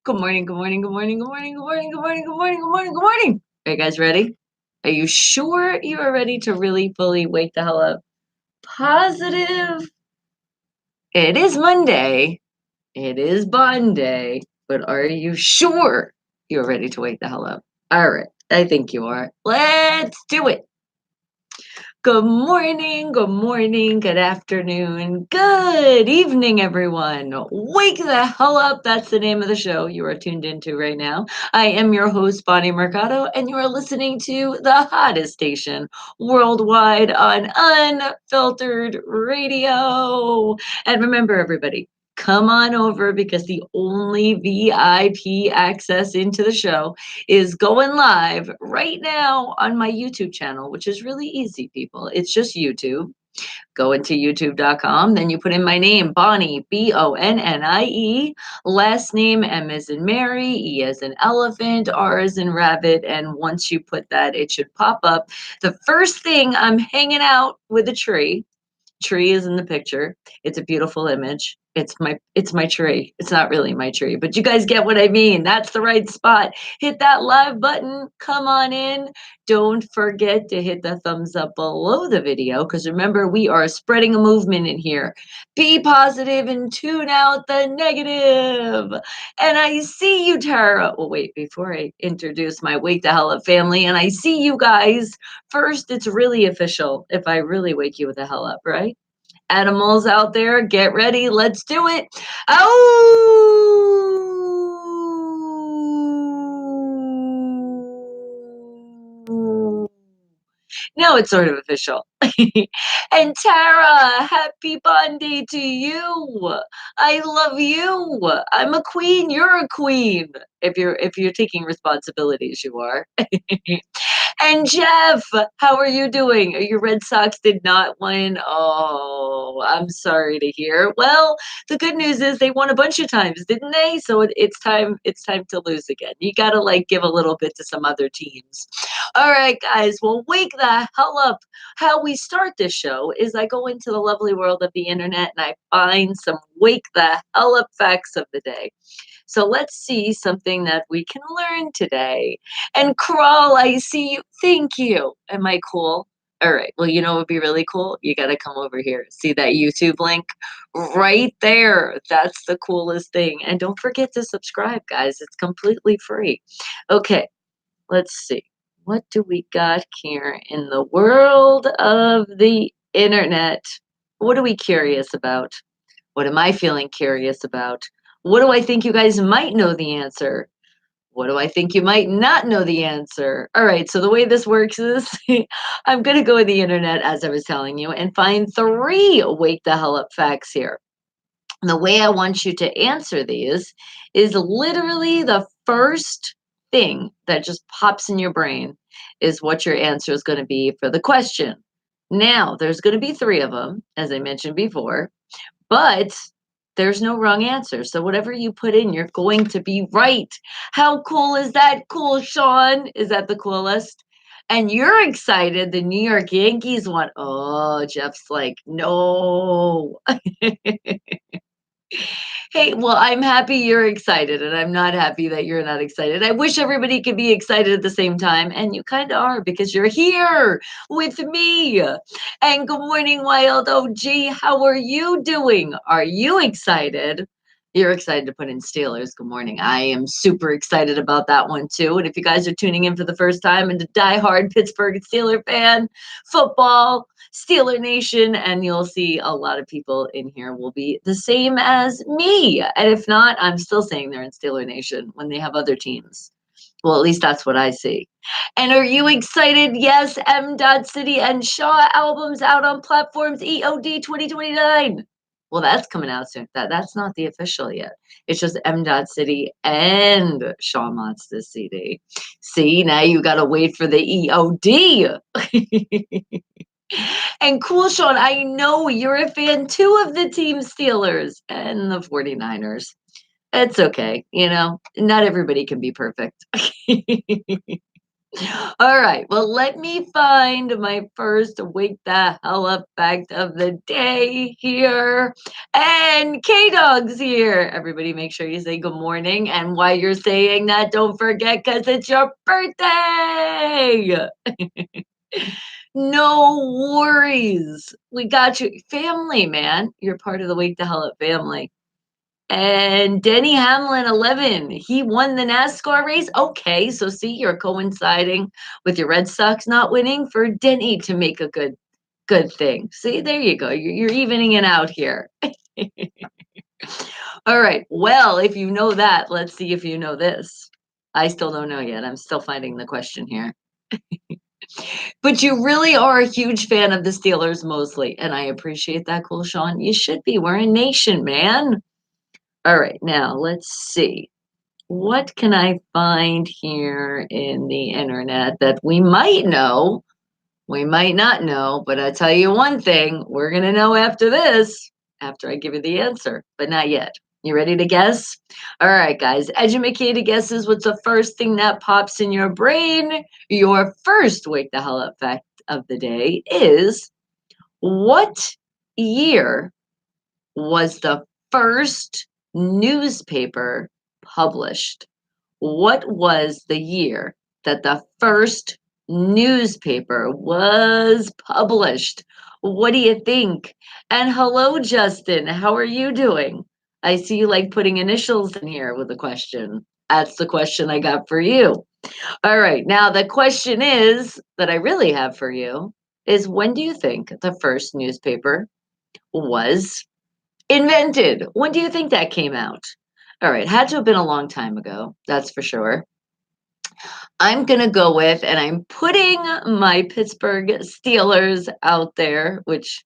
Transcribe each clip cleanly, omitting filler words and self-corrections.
Good morning, good morning, good morning, good morning, good morning, good morning, good morning, good morning, good morning. Are you guys ready? Are you sure you are ready to really fully wake the hell up? Positive. It is Monday. It is Bonday. But are you sure you're ready to wake the hell up? All right. I think you are. Let's do it. Good morning, good afternoon, good evening, everyone. Wake the hell up. That's the name of the show you are tuned into right now. I am your host, Bonnie Mercado, and you are listening to the hottest station worldwide on unfiltered radio. And remember, everybody, come on over because the only VIP access into the show is going live right now on my YouTube channel, which is really easy, people. It's just YouTube. Go into youtube.com, then you put in my name, Bonnie, Bonnie, last name M as in Mary, E as in elephant, R as in rabbit. And once you put that, it should pop up. The first thing, I'm hanging out with a tree is in the picture. It's a beautiful image. It's my tree. It's not really my tree, but you guys get what I mean. That's the right spot. Hit that live button. Come on in. Don't forget to hit the thumbs up below the video because remember, we are spreading a movement in here. Be positive and tune out the negative. And I see you, Tara. Well, wait, before I introduce my Wake the Hell Up family, and I see you guys. First, it's really official if I really wake you the hell up, right? Animals out there, get ready. Let's do it. Oh! Now it's sort of official. And Tara, happy Bonday to you. I love you. I'm a queen. You're a queen. If you're taking responsibilities, you are. And Jeff, how are you doing? Your Red Sox did not win. Oh, I'm sorry to hear. Well, the good news is they won a bunch of times, didn't they? So it's time. It's time to lose again. You gotta like give a little bit to some other teams. All right, guys. Well, wake the hell up. How we start this show is I go into the lovely world of the internet and I find some wake the hell up facts of the day. So let's see something that we can learn today. And Crawl, I see you. Thank you. Am I cool? All right. Well, you know what would be really cool? You got to come over here. See that YouTube link right there. That's the coolest thing. And don't forget to subscribe, guys. It's completely free. Okay. Let's see. What do we got here in the world of the internet? What are we curious about? What am I feeling curious about? What do I think you guys might know the answer? What do I think you might not know the answer? All right, so the way this works is I'm going to go to the internet, as I was telling you, and find three wake the hell up facts here. And the way I want you to answer these is literally the first thing that just pops in your brain is what your answer is going to be for the question. Now, there's going to be three of them, as I mentioned before. But there's no wrong answer. So whatever you put in, you're going to be right. How cool is that? Cool, Sean. Is that the coolest? And you're excited. The New York Yankees won. Oh, Jeff's like, no. Hey, well, I'm happy you're excited, and I'm not happy that you're not excited. I wish everybody could be excited at the same time, and you kind of are because you're here with me. And good morning, Wild OG. How are you doing? Are you excited? You're excited to put in Steelers. Good morning. I am super excited about that one too. And if you guys are tuning in for the first time and a diehard Pittsburgh Steeler fan, football, Steeler Nation, and you'll see a lot of people in here will be the same as me. And if not, I'm still saying they're in Steeler Nation when they have other teams. Well, at least that's what I see. And are you excited? Yes, M. City and Shaw albums out on platforms EOD 2029. Well, that's coming out soon. That's not the official yet. It's just M. City and Shaw Mott's this CD. See, now you got to wait for the EOD. And cool, Sean, I know you're a fan too of the team Steelers and the 49ers. It's okay. Not everybody can be perfect. All right. Well, let me find my first wake the hell up fact of the day here. And K Dog's here. Everybody, make sure you say good morning. And while you're saying that, don't forget because it's your birthday. No worries. We got you. Family, man. You're part of the Wake the Hell Up family. And Denny Hamlin, 11, he won the NASCAR race. Okay, so see, you're coinciding with your Red Sox not winning for Denny to make a good thing. See, there you go. You're evening it out here. All right. Well, if you know that, let's see if you know this. I still don't know yet. I'm still finding the question here. But you really are a huge fan of the Steelers, mostly, and I appreciate that, cool, Sean. You should be. We're a nation, man. All right, now let's see. What can I find here in the internet that we might know? We might not know, but I'll tell you one thing, we're going to know after this, after I give you the answer, but not yet. You ready to guess? All right, guys. Educated guesses. What's the first thing that pops in your brain? Your first wake the hell up fact of the day is what year was the first newspaper published? What was the year that the first newspaper was published? What do you think? And hello, Justin. How are you doing? I see you like putting initials in here with a question. That's the question I got for you. All right. Now, the question is that I really have for you is when do you think the first newspaper was invented? When do you think that came out? All right, had to have been a long time ago, that's for sure. I'm going to go with, and I'm putting my Pittsburgh Steelers out there, which,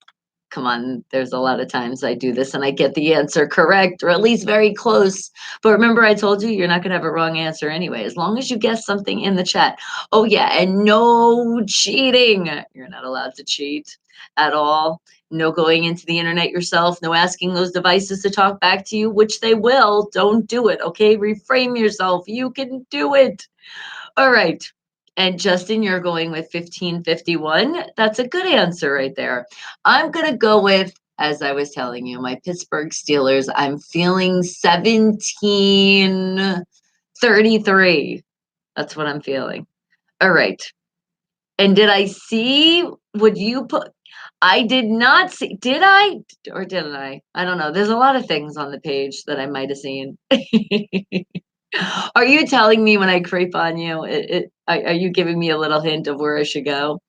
come on, there's a lot of times I do this and I get the answer correct, or at least very close. But remember, I told you you're not going to have a wrong answer anyway, as long as you guess something in the chat. Oh, yeah, and no cheating. You're not allowed to cheat at all. No going into the internet yourself, no asking those devices to talk back to you, which they will. Don't do it, okay? Reframe yourself. You can do it. All right. And Justin, you're going with 1551. That's a good answer right there. I'm going to go with, as I was telling you, my Pittsburgh Steelers. I'm feeling 1733. That's what I'm feeling. All right. And did I see, would you put, I did not see, did I or didn't I? I don't know. There's a lot of things on the page that I might have seen. Are you telling me when I creep on you? Are you giving me a little hint of where I should go?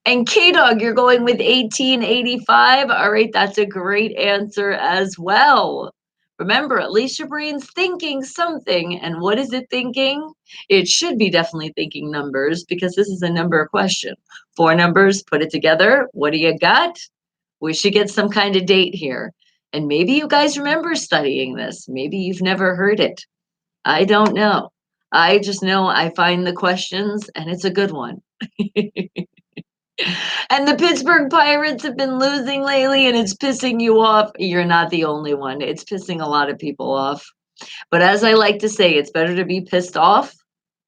And K Dog, you're going with 1885. All right, that's a great answer as well. Remember, at least your brain's thinking something. And what is it thinking? It should be definitely thinking numbers because this is a number question. Four numbers, put it together. What do you got? We should get some kind of date here. And maybe you guys remember studying this. Maybe you've never heard it. I don't know. I just know I find the questions and it's a good one. And the Pittsburgh Pirates have been losing lately and it's pissing you off. You're not the only one. It's pissing a lot of people off. But as I like to say, it's better to be pissed off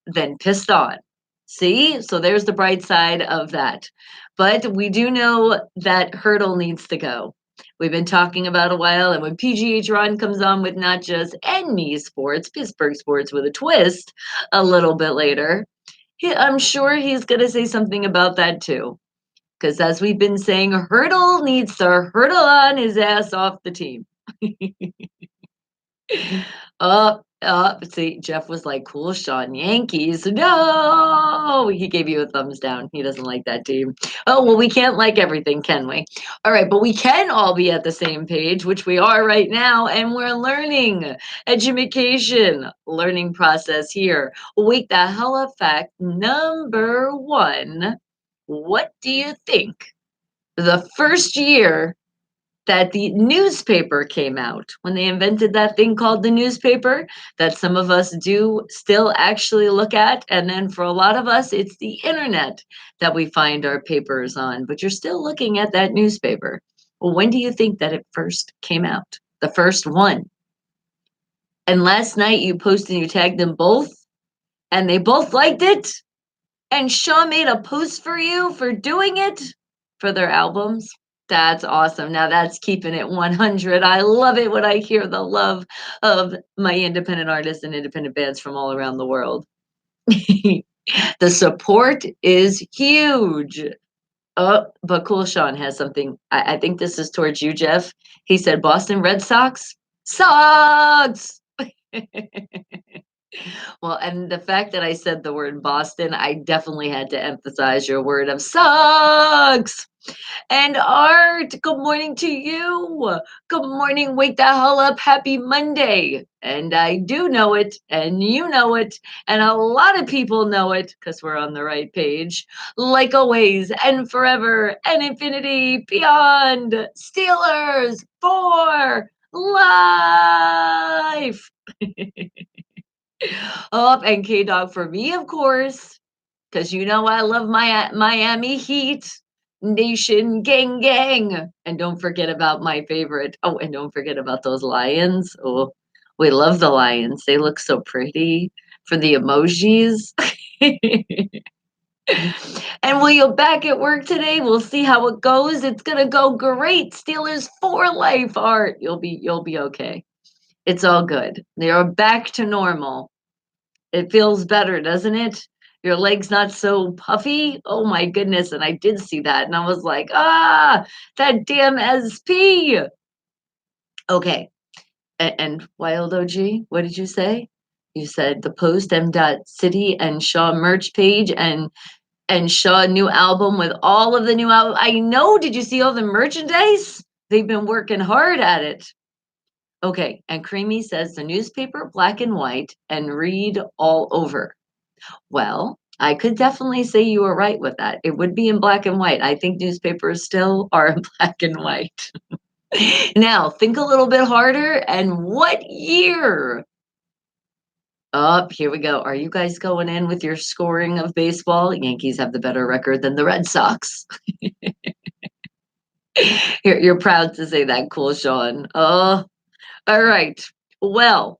than pissed on. See? So there's the bright side of that. But we do know that Hurdle needs to go. We've been talking about a while, and when PGH Ron comes on with not just any sports, Pittsburgh sports with a twist, a little bit later, I'm sure he's going to say something about that too. Because as we've been saying, Hurdle needs to hurdle on his ass off the team. See, Jeff was like, cool, Sean, Yankees. No, he gave you a thumbs down. He doesn't like that team. Oh, well, we can't like everything, can we? All right, but we can all be at the same page, which we are right now, and we're learning. Education, learning process here. Wake the hell up fact number one. What do you think the first year that the newspaper came out, when they invented that thing called the newspaper that some of us do still actually look at, and then for a lot of us it's the internet that we find our papers on, but you're still looking at that newspaper. Well, when do you think that it first came out, the first one? And last night you posted and you tagged them both and they both liked it. And Shaw made a post for you for doing it for their albums. That's awesome. Now that's keeping it 100. I love it when I hear the love of my independent artists and independent bands from all around the world. The support is huge. Oh, but Cool Sean has something. I think this is towards you, Jeff. He said Boston Red Sox sucks. Well, and the fact that I said the word Boston, I definitely had to emphasize your word of sucks. And Art, good morning to you. Good morning. Wake the hell up. Happy Monday. And I do know it, and you know it, and a lot of people know it because we're on the right page. Like always, and forever, and infinity, beyond. Steelers for life. Up and K Dog for me, of course, because you know I love my Miami Heat. Nation gang gang. And don't forget about my favorite. Oh, and don't forget about those lions. Oh, we love the lions. They look so pretty for the emojis. And will you back at work today? We'll see how it goes. It's gonna go great. Steelers for life, Art. You'll be okay. It's all good. They are back to normal. It feels better, doesn't it? Your leg's not so puffy. Oh my goodness. And I did see that. And I was like, that damn SP. Okay. And Wild OG, what did you say? You said the post M. Dot City and Shaw merch page and Shaw new album with all of the new album. I know. Did you see all the merchandise? They've been working hard at it. Okay. And Creamy says the newspaper black and white and read all over. Well, I could definitely say you were right with that. It would be in black and white. I think newspapers still are in black and white. Now, think a little bit harder. And what year? Up, here we go. Are you guys going in with your scoring of baseball? Yankees have the better record than the Red Sox. You're proud to say that, cool, Sean. Oh, all right. Well,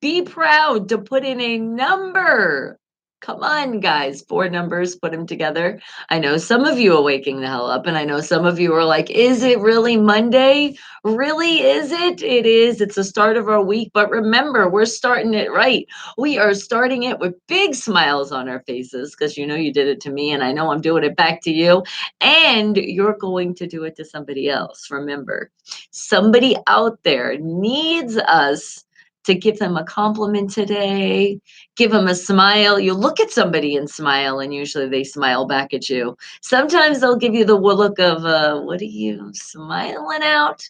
be proud to put in a number. Come on, guys. 4 numbers, put them together. I know some of you are waking the hell up, and I know some of you are like, is it really Monday? Really, is it? It is. It's the start of our week. But remember, we're starting it right. We are starting it with big smiles on our faces because you know you did it to me, and I know I'm doing it back to you. And you're going to do it to somebody else. Remember, somebody out there needs us to give them a compliment today, give them a smile. You look at somebody and smile, and usually they smile back at you. Sometimes they'll give you the look of, what are you smiling out?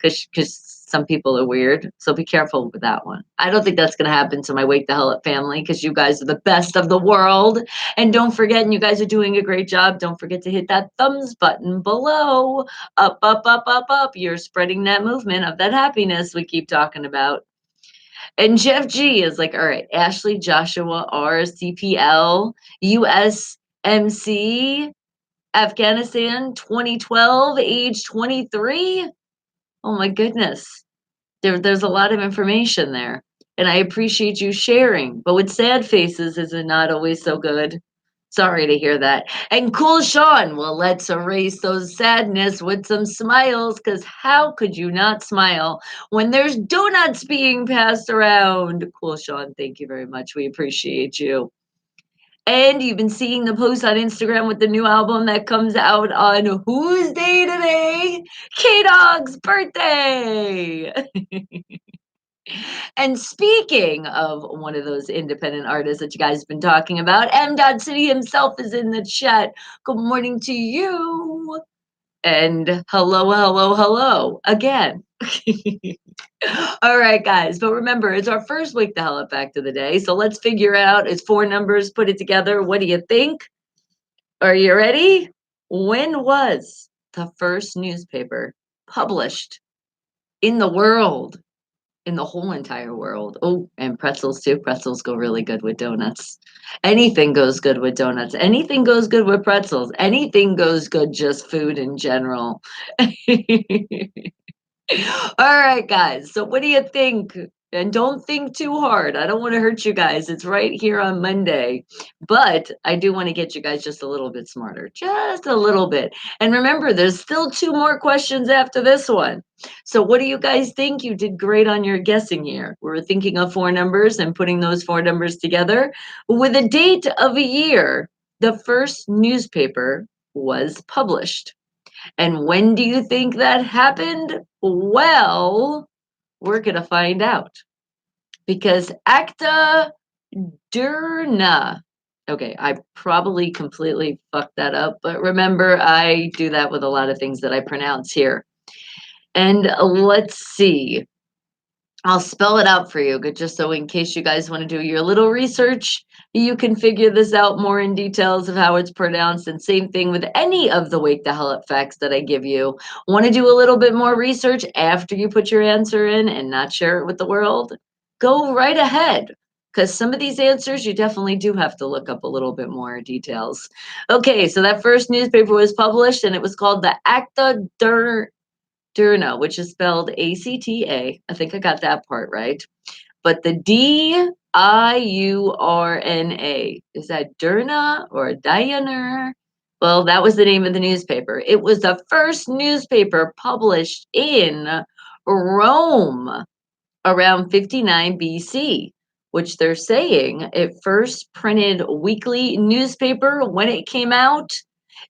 Because some people are weird. So be careful with that one. I don't think that's going to happen to my Wake the Hell Up family because you guys are the best of the world. And don't forget, and you guys are doing a great job. Don't forget to hit that thumbs button below. Up, up, up, up, up. You're spreading that movement of that happiness we keep talking about. And Jeff G is like, all right, Ashley Joshua R, CPL, USMC, Afghanistan, 2012, age 23. Oh my goodness. There's a lot of information there. And I appreciate you sharing. But with sad faces, is it not always so good? Sorry to hear that. And cool Sean, well, let's erase those sadness with some smiles, because how could you not smile when there's donuts being passed around? Cool Sean, thank you very much. We appreciate you. And you've been seeing the post on Instagram with the new album that comes out on whose day today? K Dog's birthday. And speaking of one of those independent artists that you guys have been talking about, M. Dot City himself is in the chat. Good morning to you. And hello, hello, hello again. All right, guys. But remember, it's our first Wake the Hell Up fact of the day. So let's figure out it's 4 numbers, put it together. What do you think? Are you ready? When was the first newspaper published in the world? In the whole entire world. Oh, and pretzels too. Pretzels go really good with donuts. Anything goes good with donuts. Anything goes good with pretzels. Anything goes good, just food in general. All right, guys. So what do you think? And don't think too hard. I don't want to hurt you guys. It's right here on Monday. But I do want to get you guys just a little bit smarter, just a little bit. And remember, there's still two more questions after this one. So, what do you guys think? You did great on your guessing here. We were thinking of four numbers and putting those four numbers together with a date of a year. The first newspaper was published. And when do you think that happened? Well, we're going to find out because acta diurna. Okay, I probably completely fucked that up, but remember, I do that with a lot of things that I pronounce here. And let's see. I'll spell it out for you, just so in case you guys want to do your little research, you can figure this out more in details of how it's pronounced. And same thing with any of the Wake the Hell Up facts that I give you. Want to do a little bit more research after you put your answer in and not share it with the world? Go right ahead. Because some of these answers you definitely do have to look up a little bit more details. Okay, so that first newspaper was published and it was called the Acta Durna, which is spelled ACTA. I think I got that part right. But the Diurna, is that Durna or Diana? Well, that was the name of the newspaper. It was the first newspaper published in Rome around 59 BC, which they're saying it first printed weekly newspaper when it came out.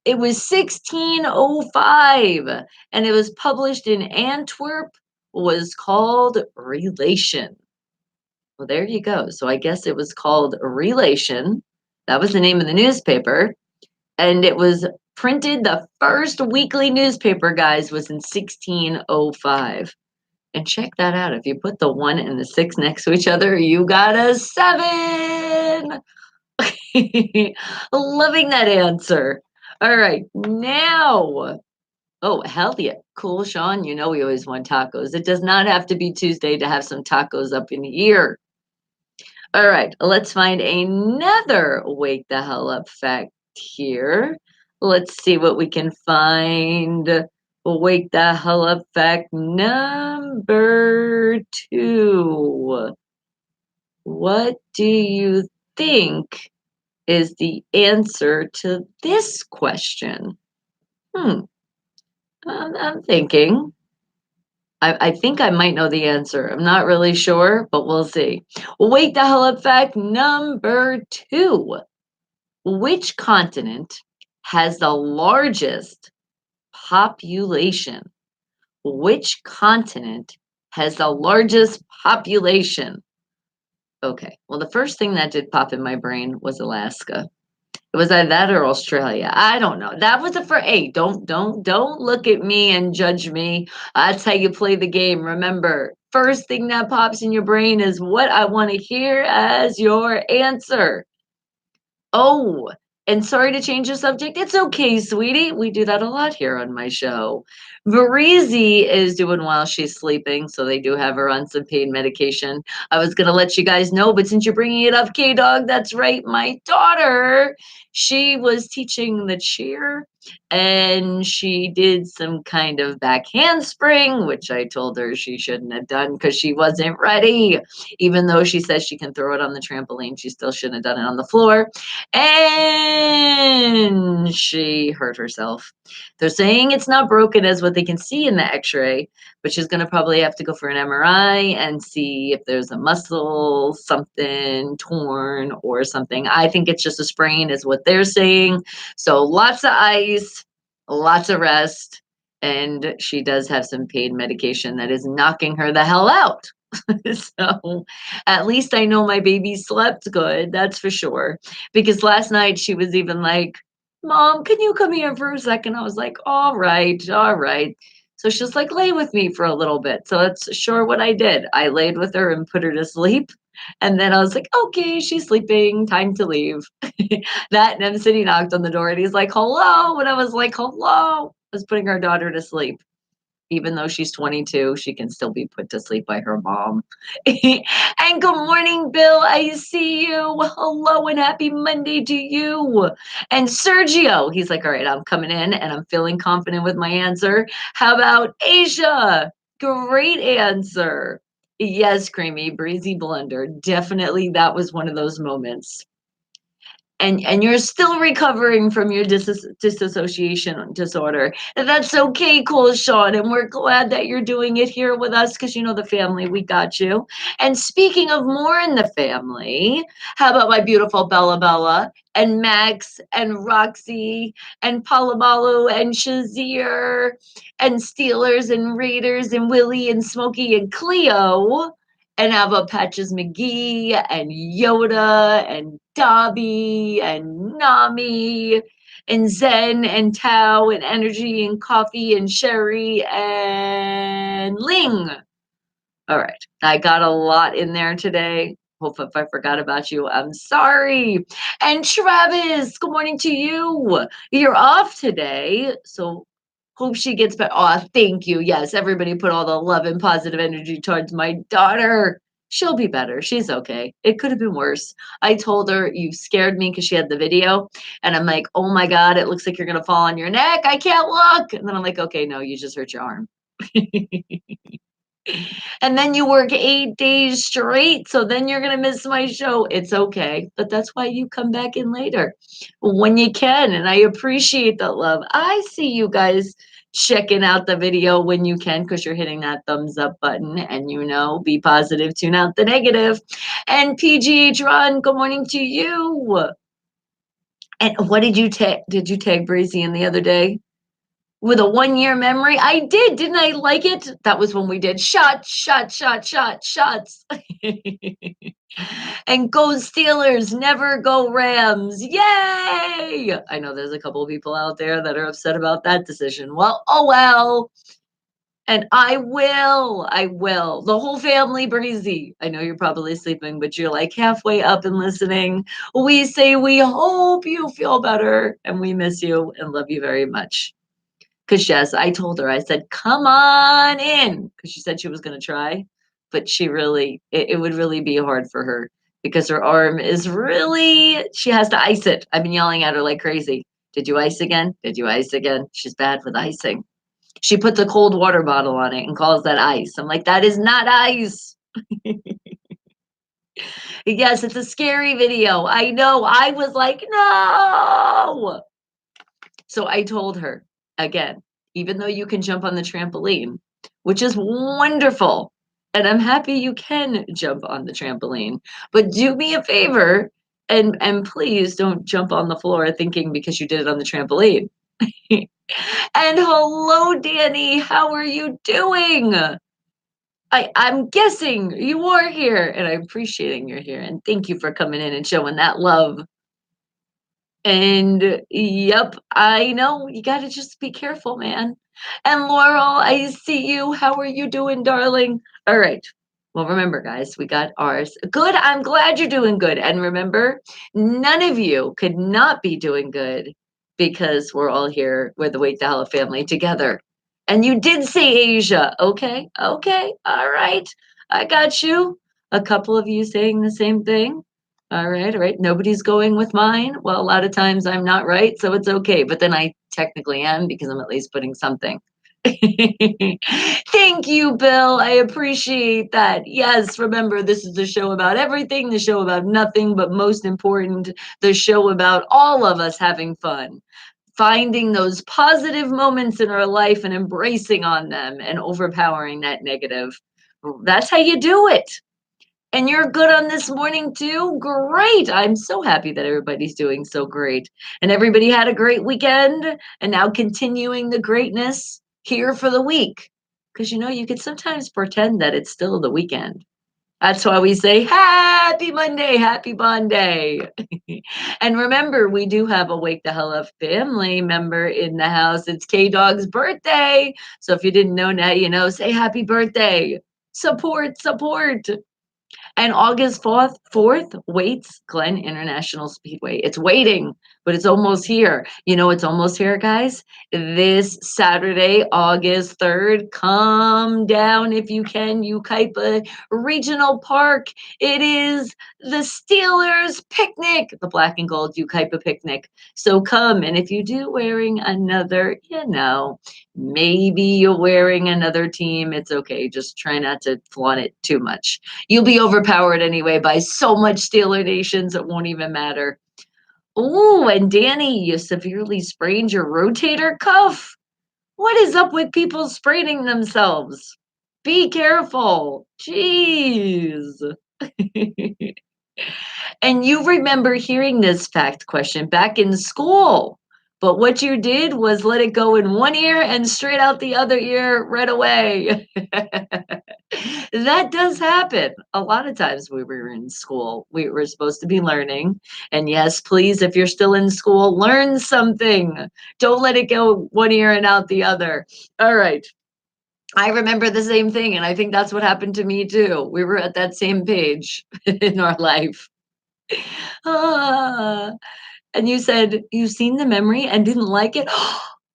It was 1605 and it was published in Antwerp, was called Relation. Well, there you go. So I guess it was called Relation. That was the name of the newspaper. And it was printed, the first weekly newspaper, guys, was in 1605. And check that out. If you put the 1 and the 6 next to each other, you got a 7. Loving that answer. All right, now. Oh, hell yeah. Cool, Sean. You know we always want tacos. It does not have to be Tuesday to have some tacos up in here. All right, let's find another Wake the Hell Up fact here. Let's see what we can find. Wake the Hell Up fact number 2. What do you think is the answer to this question? I'm thinking. I think I might know the answer. I'm not really sure, but we'll see. Wake the Hell Up fact number 2. Which continent has the largest population? Which continent has the largest population? Okay, well, the first thing that did pop in my brain was Alaska. It was either that or Australia. I don't know. That was hey, don't look at me and judge me. That's how you play the game. Remember, first thing that pops in your brain is what I want to hear as your answer. Oh, and sorry to change the subject. It's okay, sweetie. We do that a lot here on my show. Varizi is doing while she's sleeping, so they do have her on some pain medication. I was going to let you guys know, but since you're bringing it up, K-Dog, that's right. My daughter, she was teaching the cheer and she did some kind of back handspring, which I told her she shouldn't have done because she wasn't ready. Even though she says she can throw it on the trampoline, she still shouldn't have done it on the floor. And she hurt herself. They're saying it's not broken as what they can see in the x-ray, but she's going to probably have to go for an MRI and see if there's a muscle, something torn or something. I think it's just a sprain is what they're saying. So lots of ice, lots of rest, and she does have some pain medication that is knocking her the hell out. So at least I know my baby slept good, that's for sure. Because last night she was even like, Mom, can you come here for a second? I was like, all right, all right. So she's like, lay with me for a little bit. So that's sure what I did. I laid with her and put her to sleep. And then I was like, okay, she's sleeping, time to leave. That and then City knocked on the door and he's like, hello. And I was like, hello. I was putting our daughter to sleep. Even though she's 22, she can still be put to sleep by her mom. And good morning, Bill. I see you. Hello and happy Monday to you. And Sergio, he's like, all right, I'm coming in and I'm feeling confident with my answer. How about Asia? Great answer. Yes, creamy, breezy blender. Definitely that was one of those moments. And you're still recovering from your disassociation disorder. And that's okay, Cole Sean. And we're glad that you're doing it here with us because you know the family, we got you. And speaking of more in the family, how about my beautiful Bella Bella and Max and Roxy and Palomalu and Shazir and Steelers and Raiders and Willie and Smokey and Cleo? And how about Patches McGee and Yoda and Dobby and Nami and Zen and Tao and Energy and Coffee and Sherry and Ling? All right. I got a lot in there today. Hope if I forgot about you, I'm sorry. And Travis, good morning to you. You're off today. So hope she gets better. Oh, thank you. Yes, everybody put all the love and positive energy towards my daughter. She'll be better. She's okay. It could have been worse. I told her, you scared me because she had the video. And I'm like, oh my God, it looks like you're going to fall on your neck. I can't look. And then I'm like, okay, no, you just hurt your arm. And then you work 8 days straight. So then you're going to miss my show. It's okay. But that's why you come back in later when you can. And I appreciate that love. I see you guys checking out the video when you can because you're hitting that thumbs up button. And you know, be positive, tune out the negative. And PGH Ron, good morning to you. And what did you tag? Did you tag Breezy in the other day? With a 1 year memory. I did, didn't I like it? That was when we did shots. And go Steelers, never go Rams. Yay! I know there's a couple of people out there that are upset about that decision. Well, oh well. And I will. The whole family, Breezy. I know you're probably sleeping, but you're like halfway up and listening. We say we hope you feel better and we miss you and love you very much. Because yes, I told her, I said, come on in. Because she said she was going to try. But she really, it would really be hard for her because her arm is really, she has to ice it. I've been yelling at her like crazy. Did you ice again? Did you ice again? She's bad with icing. She puts a cold water bottle on it and calls that ice. I'm like, that is not ice. Yes, it's a scary video. I know. I was like, no. So I told her again, even though you can jump on the trampoline, which is wonderful, and I'm happy you can jump on the trampoline, but do me a favor and please don't jump on the floor thinking because you did it on the trampoline. And hello, Danny, how are you doing? I'm guessing you are here, and I'm appreciating you're here, and thank you for coming in and showing that love. And yep, I know you got to just be careful, man. And Laurel, I see you. How are you doing, darling? All right. Well, remember, guys, we got ours. Good. I'm glad you're doing good. And remember, none of you could not be doing good because we're all here with the Wake the Hell family together. And you did say Asia. Okay. Okay. All right. I got you. A couple of you saying the same thing. All right, all right. Nobody's going with mine. Well, a lot of times I'm not right, so it's okay. But then I technically am because I'm at least putting something. Thank you, Bill. I appreciate that. Yes, remember, this is the show about everything, the show about nothing, but most important, the show about all of us having fun, finding those positive moments in our life and embracing on them and overpowering that negative. That's how you do it. And you're good on this morning too? Great. I'm so happy that everybody's doing so great. And everybody had a great weekend and now continuing the greatness here for the week. Because you know, you could sometimes pretend that it's still the weekend. That's why we say happy Monday, happy Bonday. And remember, we do have a Wake the Hell Up family member in the house. It's K Dog's birthday. So if you didn't know now, you know, say happy birthday. Support, support. And August 4th, waits Glen International Speedway. It's waiting, but it's almost here. You know, it's almost here, guys. This Saturday, August 3rd, come down if you can, Ukaipa Regional Park. It is the Steelers picnic, the black and gold Ukaipa picnic. So come, and if you do wearing another, maybe you're wearing another team, it's okay. Just try not to flaunt it too much. You'll be overpowered anyway by so much Steeler Nations, it won't even matter. Oh, and Danny, you severely sprained your rotator cuff. What is up with people spraining themselves? Be careful. Jeez. And you remember hearing this fact question back in school. But what you did was let it go in one ear and straight out the other ear right away. That does happen a lot of times when we were in school. We were supposed to be learning. And yes, please, if you're still in school, learn something. Don't let it go one ear and out the other. All right. I remember the same thing. And I think that's what happened to me too. We were at that same page in our life. Ah. And you said you've seen the memory and didn't like it?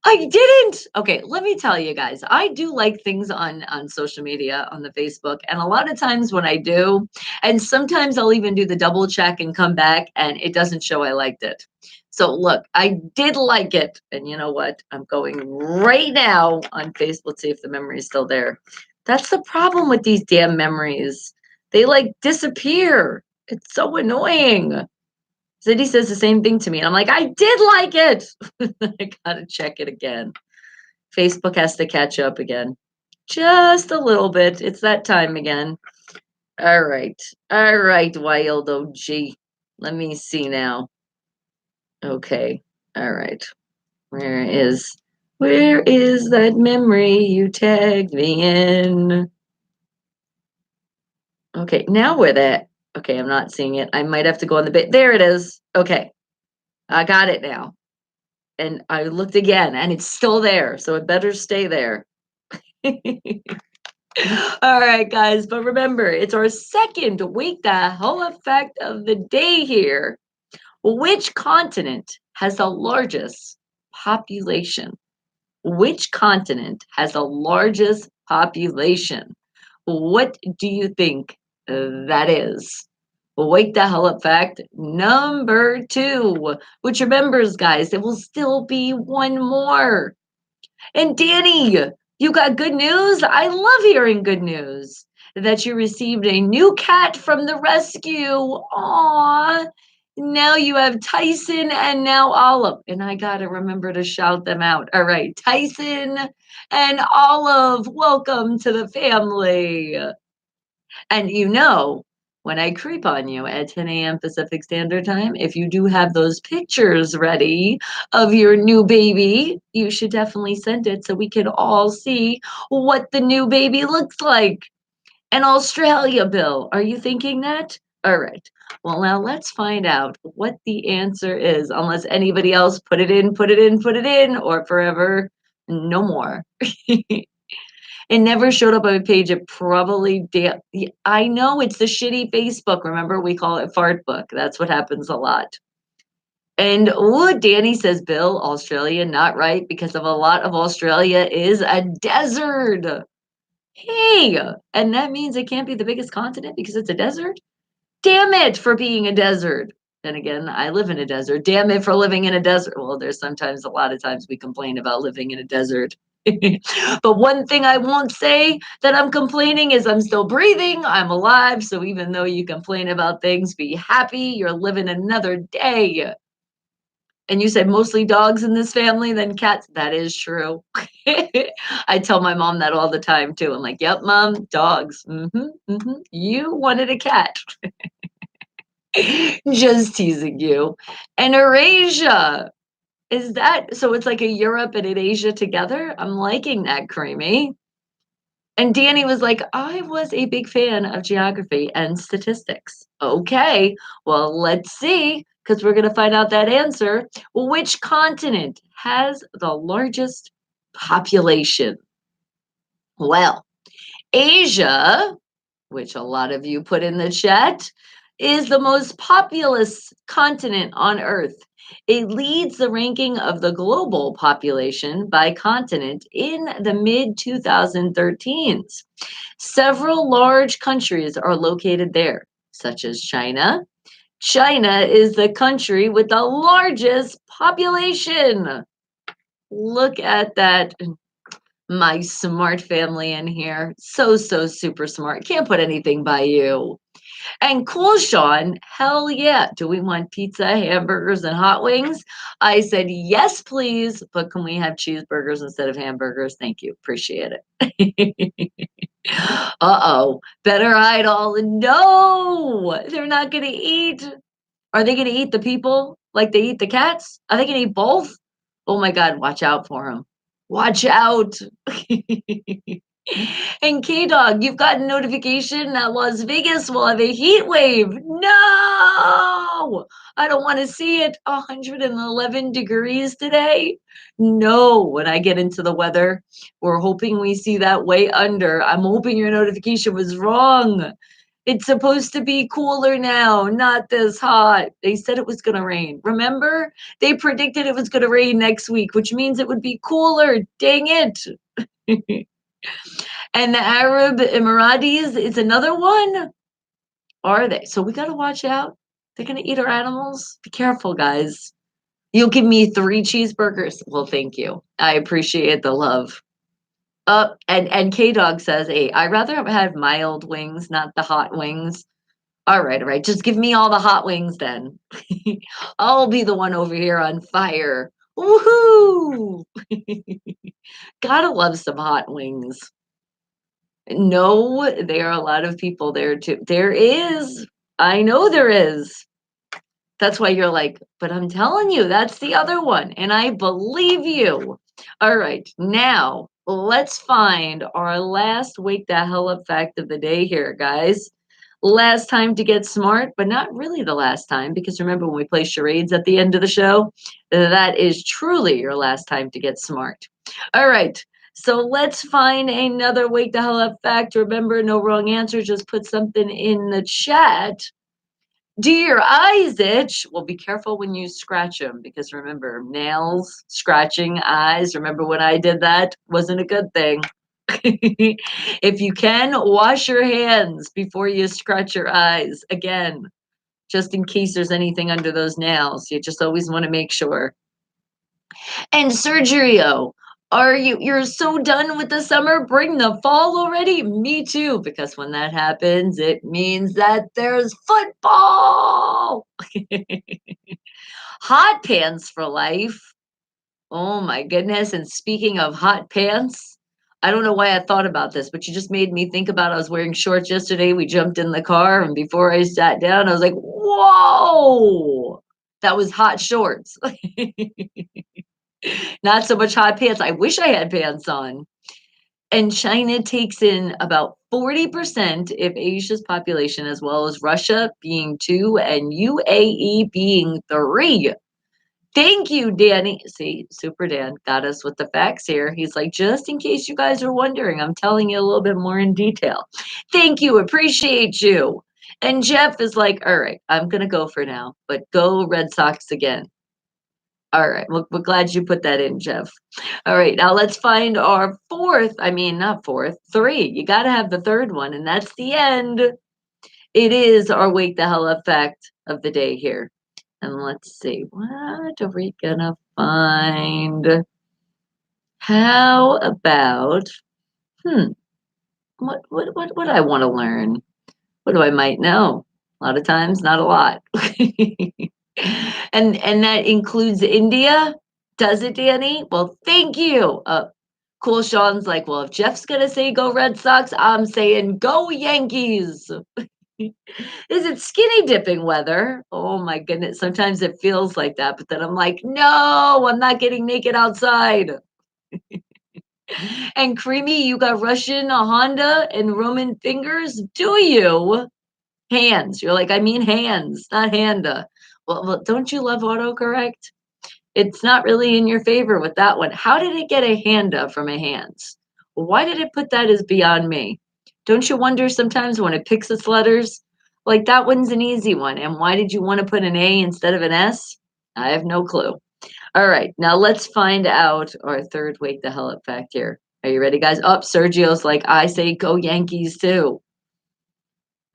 I didn't. Okay, let me tell you guys. I do like things on social media, on the Facebook, and a lot of times when I do, and sometimes I'll even do the double check and come back and it doesn't show I liked it. So look, I did like it. And you know what? I'm going right now on Facebook. Let's see if the memory is still there. That's the problem with these damn memories. They like disappear. It's so annoying. Cindy says the same thing to me. And I'm like, I did like it. I gotta check it again. Facebook has to catch up again. Just a little bit. It's that time again. All right. All right, Wild OG. Let me see now. Okay. All right. Where is that memory you tagged me in? Okay, now where that? Okay, I'm not seeing it. I might have to go on the bit. There it is. Okay. I got it now. And I looked again and it's still there. So it better stay there. All right, guys. But remember, it's our second week, the whole effect of the day here. Which continent has the largest population? Which continent has the largest population? What do you think that is? Wake the hell up fact number 2, which remembers, guys, there will still be one more. And Danny, you got good news? I love hearing good news that you received a new cat from the rescue. Aw. Now you have Tyson and now Olive. And I got to remember to shout them out. All right, Tyson and Olive, welcome to the family. And when I creep on you at 10 a.m. Pacific Standard Time, if you do have those pictures ready of your new baby, you should definitely send it so we can all see what the new baby looks like. And Australia, Bill, are you thinking that? All right. Well, now let's find out what the answer is, unless anybody else put it in, or forever, no more. It never showed up on my page. It probably did. I know it's the shitty Facebook. Remember, we call it fart book. That's what happens a lot. And Danny says, Bill, Australia, not right, because of a lot of Australia is a desert. Hey, and that means it can't be the biggest continent because it's a desert? Damn it for being a desert. Then again, I live in a desert. Damn it for living in a desert. Well, there's sometimes, a lot of times we complain about living in a desert. But one thing I won't say that I'm complaining is I'm still breathing. I'm alive. So even though you complain about things, be happy. You're living another day. And you said mostly dogs in this family, then cats. That is true. I tell my mom that all the time too. I'm like, yep, mom, dogs. You wanted a cat. Just teasing you. And Eurasia. Is that so? It's like a Europe and an Asia together. I'm liking that, Creamy. And Danny was like, I was a big fan of geography and statistics. Okay, well, let's see, because we're going to find out that answer. Which continent has the largest population? Well, Asia, which a lot of you put in the chat, is the most populous continent on Earth. It leads the ranking of the global population by continent in the mid 2013s. Several large countries are located there, such as China. China is the country with the largest population. Look at that. My smart family in here. So super smart. Can't put anything by you. And cool, Sean, hell yeah. Do we want pizza, hamburgers, and hot wings? I said, yes, please. But can we have cheeseburgers instead of hamburgers? Thank you. Appreciate it. Uh-oh. Better hide all. No, they're not going to eat. Are they going to eat the people like they eat the cats? Are they going to eat both? Oh my God, watch out for them. Watch out. And K Dog, you've got a notification that Las Vegas will have a heat wave. No, I don't want to see it. 111 degrees today. No, when I get into the weather, we're hoping we see that way under. I'm hoping your notification was wrong. It's supposed to be cooler now, not this hot. They said it was going to rain. Remember? They predicted it was going to rain next week, which means it would be cooler. Dang it. And the Arab Emiratis is another one. Are they? So we got to watch out. They're going to eat our animals. Be careful, guys. You'll give me 3 cheeseburgers. Well, thank you. I appreciate the love. And K Dog says, "Hey, I'd rather have had mild wings, not the hot wings." All right, all right. Just give me all the hot wings then. I'll be the one over here on fire. Woohoo! Gotta love some hot wings. No, there are a lot of people there too. There is. I know there is. That's why you're like, but I'm telling you, that's the other one. And I believe you. All right, now let's find our last wake the hell up fact of the day here, guys. Last time to get smart, but not really the last time, because remember when we play charades at the end of the show? That is truly your last time to get smart. All right, so let's find another wake the hell up fact. Remember, no wrong answer, just put something in the chat. Do your eyes itch? Well, be careful when you scratch them because remember, nails, scratching eyes. Remember when I did that? Wasn't a good thing. If you can, wash your hands before you scratch your eyes. Again, just in case there's anything under those nails. You just always want to make sure. And Sergio, you're so done with the summer? Bring the fall already? Me too, because when that happens, it means that there's football. Hot pants for life. Oh my goodness. And speaking of hot pants, I don't know why I thought about this, but you just made me think about I was wearing shorts yesterday. We jumped in the car, and before I sat down, I was like, whoa, that was hot shorts. Not so much hot pants. I wish I had pants on. And China takes in about 40% of Asia's population, as well as Russia being 2 and UAE being 3. Thank you, Danny. See, Super Dan got us with the facts here. He's like, just in case you guys are wondering, I'm telling you a little bit more in detail. Thank you. Appreciate you. And Jeff is like, all right, I'm going to go for now, but go Red Sox again. All right. Well, we're glad you put that in, Jeff. All right. Now let's find our not fourth, 3. You got to have the third one, and that's the end. It is our wake the hell up fact of the day here. And let's see, what are we gonna find? How about, what I want to learn? What do I might know? A lot of times, not a lot. And that includes India. Does it, Danny? Well, thank you. Cool Sean's like, well, if Jeff's gonna say go Red Sox, I'm saying go Yankees. Is it skinny dipping weather? Oh my goodness. Sometimes it feels like that, but then I'm like, no, I'm not getting naked outside. And Creamy, you got Russian, a Honda, and Roman fingers? Do you? Hands. You're like, I mean hands, not Handa. Well, don't you love autocorrect? It's not really in your favor with that one. How did it get a Handa from a hands? Why did it put that as beyond me? Don't you wonder sometimes when it picks its letters? Like, that one's an easy one, and why did you wanna put an A instead of an S? I have no clue. Alright, now let's find out our 3rd wake the hell up fact here. Are you ready, guys? Oh, Sergio's like, "I say go Yankees too."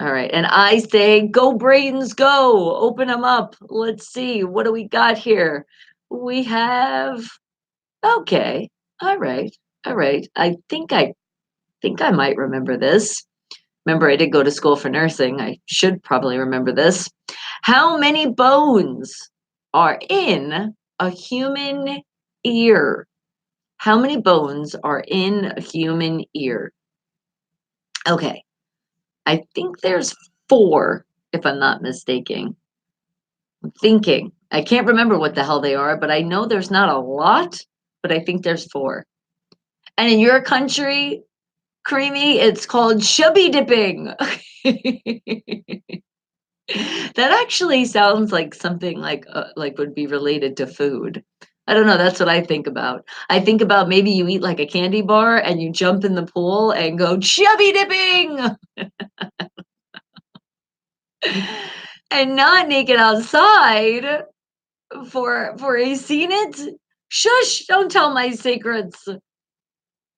Alright, and I say, "Go Brains, go! Open them up. Let's see, what do we got here?" We have okay, alright, alright. I think I might remember this. Remember, I did go to school for nursing. I should probably remember this. How many bones are in a human ear? How many bones are in a human ear? Okay, I think there's 4, if I'm not mistaken. I'm thinking. I can't remember what the hell they are, but I know there's not a lot, but I think there's 4. And in your country, Creamy, it's called chubby dipping. That actually sounds like something like would be related to food. I don't know, that's what I think about. I think about maybe you eat like a candy bar and you jump in the pool and go chubby dipping and not naked outside for a seen it. Shush, don't tell my secrets.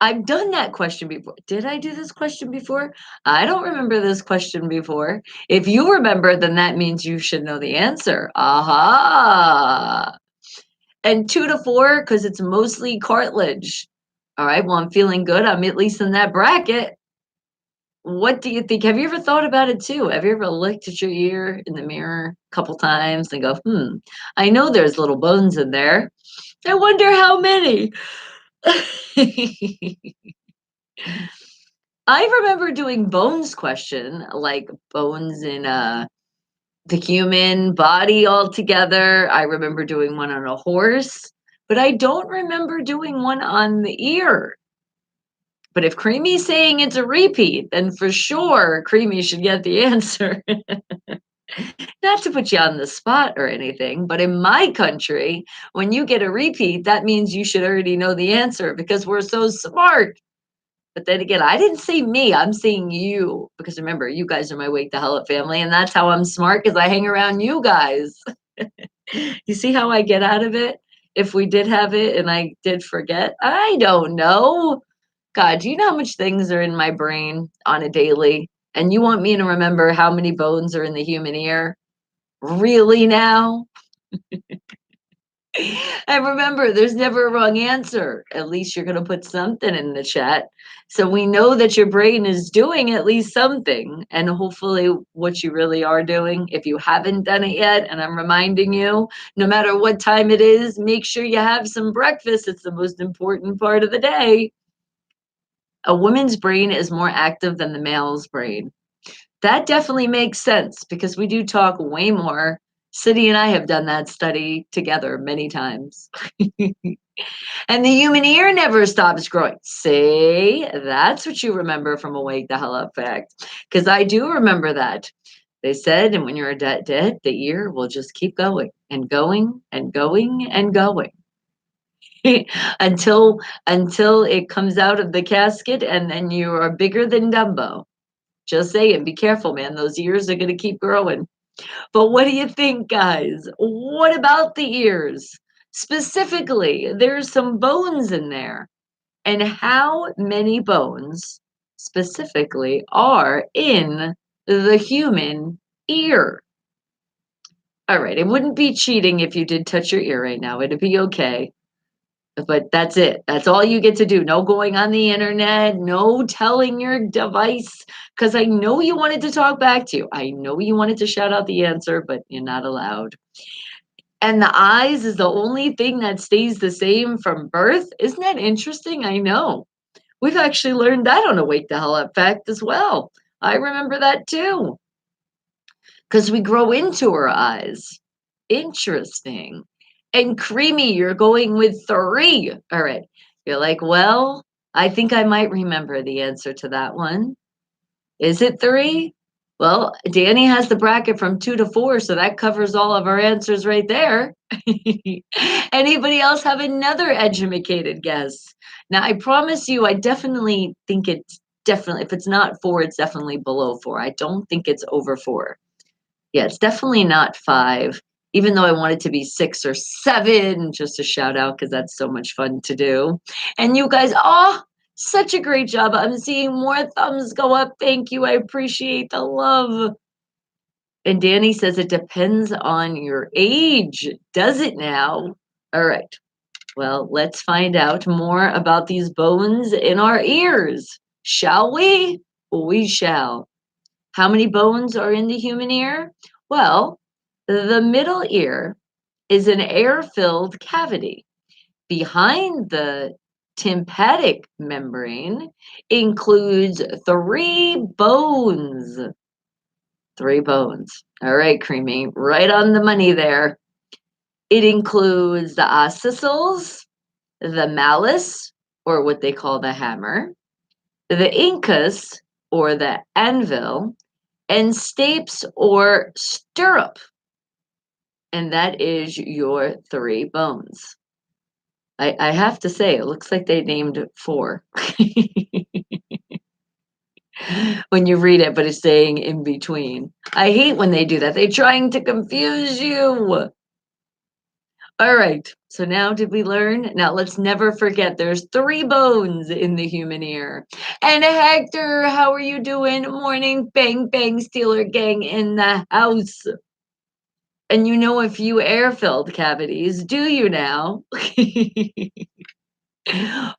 I've done that question before. Did I do this question before? I don't remember this question before. If you remember, then that means you should know the answer. Aha! And 2 to 4, because it's mostly cartilage. All right, well, I'm feeling good. I'm at least in that bracket. What do you think? Have you ever thought about it too? Have you ever looked at your ear in the mirror a couple times and go, I know there's little bones in there. I wonder how many. I remember doing bones question, like bones in the human body altogether. I remember doing one on a horse, but I don't remember doing one on the ear. But if Creamy's saying it's a repeat, then for sure Creamy should get the answer. Not to put you on the spot or anything, but in my country, when you get a repeat, that means you should already know the answer because we're so smart. But then again, I didn't say me, I'm saying you, because remember, you guys are my Wake the Hell Up family, and that's how I'm smart because I hang around you guys. You see how I get out of it? If we did have it and I did forget, I don't know. God, do you know how much things are in my brain on a daily? And you want me to remember how many bones are in the human ear? Really now? And remember, there's never a wrong answer. At least you're going to put something in the chat. So we know that your brain is doing at least something. And hopefully, what you really are doing, if you haven't done it yet, and I'm reminding you, no matter what time it is, make sure you have some breakfast. It's the most important part of the day. A woman's brain is more active than the male's brain. That definitely makes sense because we do talk way more. City and I have done that study together many times. And the human ear never stops growing. See, that's what you remember from a Wake the Hell Up fact. Because I do remember that. They said, and when you're dead, the ear will just keep going and going and going and going until it comes out of the casket and then you are bigger than Dumbo. Just saying, be careful, man. Those ears are going to keep growing. But what do you think, guys? What about the ears? Specifically, there's some bones in there. And how many bones specifically are in the human ear? All right, it wouldn't be cheating if you did touch your ear right now. It'd be okay. But that's it. That's all you get to do. No going on the internet, no telling your device, because I know you wanted to talk back to you. I know you wanted to shout out the answer, but you're not allowed. And the eyes is the only thing that stays the same from birth. Isn't that interesting? I know. We've actually learned that on a Wake the Hell Up fact as well. I remember that too. Because we grow into our eyes. Interesting. And Creamy, you're going with 3. All right. You're like, well, I think I might remember the answer to that one. Is it 3? Well, Danny has the bracket from 2 to 4, so that covers all of our answers right there. Anybody else have another educated guess? Now, I promise you, I definitely think it's definitely, if it's not 4, it's definitely below 4. I don't think it's over 4. Yeah, it's definitely not 5, even though I want it to be 6 or 7, just a shout out because that's so much fun to do. And you guys, oh, such a great job. I'm seeing more thumbs go up. Thank you. I appreciate the love. And Danny says it depends on your age. Does it now? All right. Well, let's find out more about these bones in our ears. Shall we? We shall. How many bones are in the human ear? Well, the middle ear is an air-filled cavity. Behind the tympanic membrane includes 3 bones. 3 bones. All right, Creamy, right on the money there. It includes the ossicles, the malleus, or what they call the hammer, the incus, or the anvil, and stapes or stirrup. And that is your 3 bones. I have to say, it looks like they named 4 when you read it, but it's saying in between. I hate when they do that. They're trying to confuse you. All right. So now did we learn? Now let's never forget there's 3 bones in the human ear. And Hector, how are you doing? Morning, bang, bang, Steeler gang in the house. And you know a few air-filled cavities, do you now?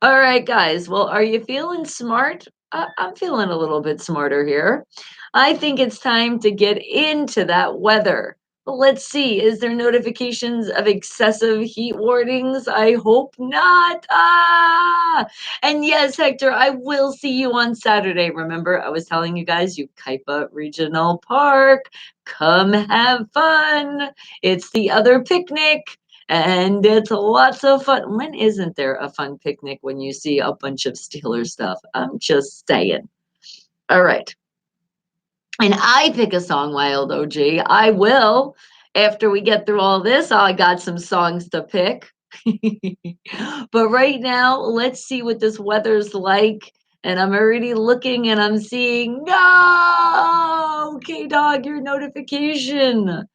All right, guys. Well, are you feeling smart? I'm feeling a little bit smarter here. I think it's time to get into that weather. Let's see. Is there notifications of excessive heat warnings? I hope not. Ah! And yes, Hector, I will see you on Saturday. Remember, I was telling you guys, Ukaipa Regional Park. Come have fun. It's the other picnic. And it's lots of fun. When isn't there a fun picnic when you see a bunch of Steeler stuff? I'm just saying. All right. And I pick a song, Wild OG. I will. After we get through all this, I got some songs to pick. But right now, let's see what this weather's like. And I'm already looking and I'm seeing, no, K-Dog, your notification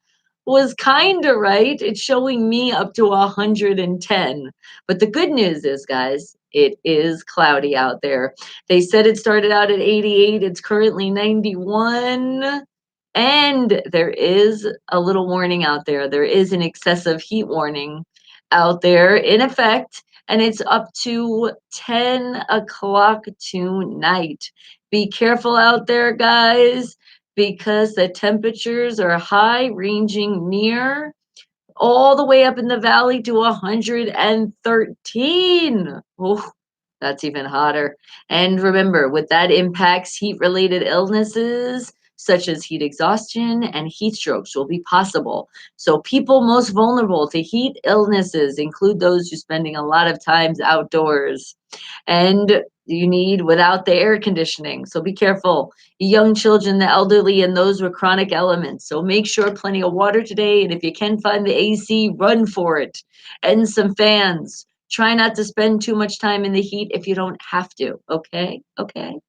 was kinda right. It's showing me up to 110. But the good news is, guys, it is cloudy out there. They said it started out at 88. It's currently 91. And there is a little warning out there. There is an excessive heat warning out there in effect, and it's up to 10 o'clock tonight. Be careful out there, guys, because the temperatures are high, ranging near all the way up in the valley to 113. Oh, that's even hotter. And remember, with that impacts heat-related illnesses such as heat exhaustion and heat strokes will be possible. So people most vulnerable to heat illnesses include those who spending a lot of times outdoors. And you need without the air conditioning. So be careful. Young children, the elderly, and those with chronic elements. So make sure plenty of water today. And if you can find the AC, run for it. And some fans. Try not to spend too much time in the heat if you don't have to. Okay? Okay.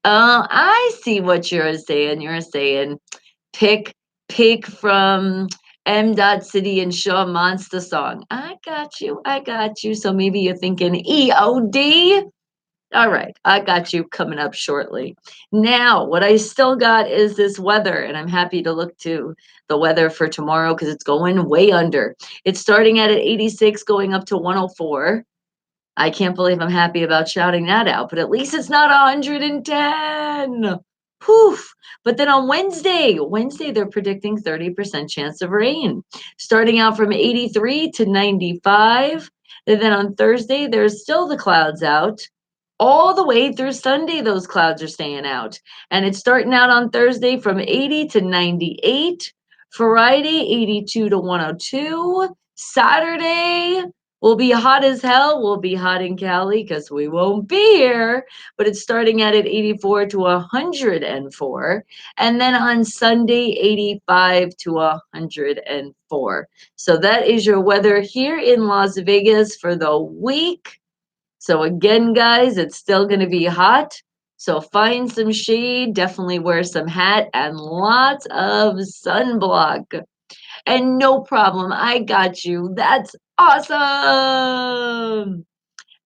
I see what you're saying. You're saying pick from M. Dot City and Shaw Monster Song. I got you. I got you. So maybe you're thinking EOD. All right, I got you coming up shortly. Now, what I still got is this weather, and I'm happy to look to the weather for tomorrow because it's going way under. It's starting at 86, going up to 104. I can't believe I'm happy about shouting that out, but at least it's not 110. Poof. But then on Wednesday, they're predicting 30% chance of rain, starting out from 83 to 95. And then on Thursday, there's still the clouds out. All the way through Sunday, those clouds are staying out. And it's starting out on Thursday from 80 to 98. Friday, 82 to 102. Saturday will be hot as hell. We'll be hot in Cali because we won't be here. But it's starting out at 84 to 104. And then on Sunday, 85 to 104. So that is your weather here in Las Vegas for the week. So again, guys, it's still going to be hot. So find some shade, definitely wear some hat and lots of sunblock. And no problem, I got you. That's awesome.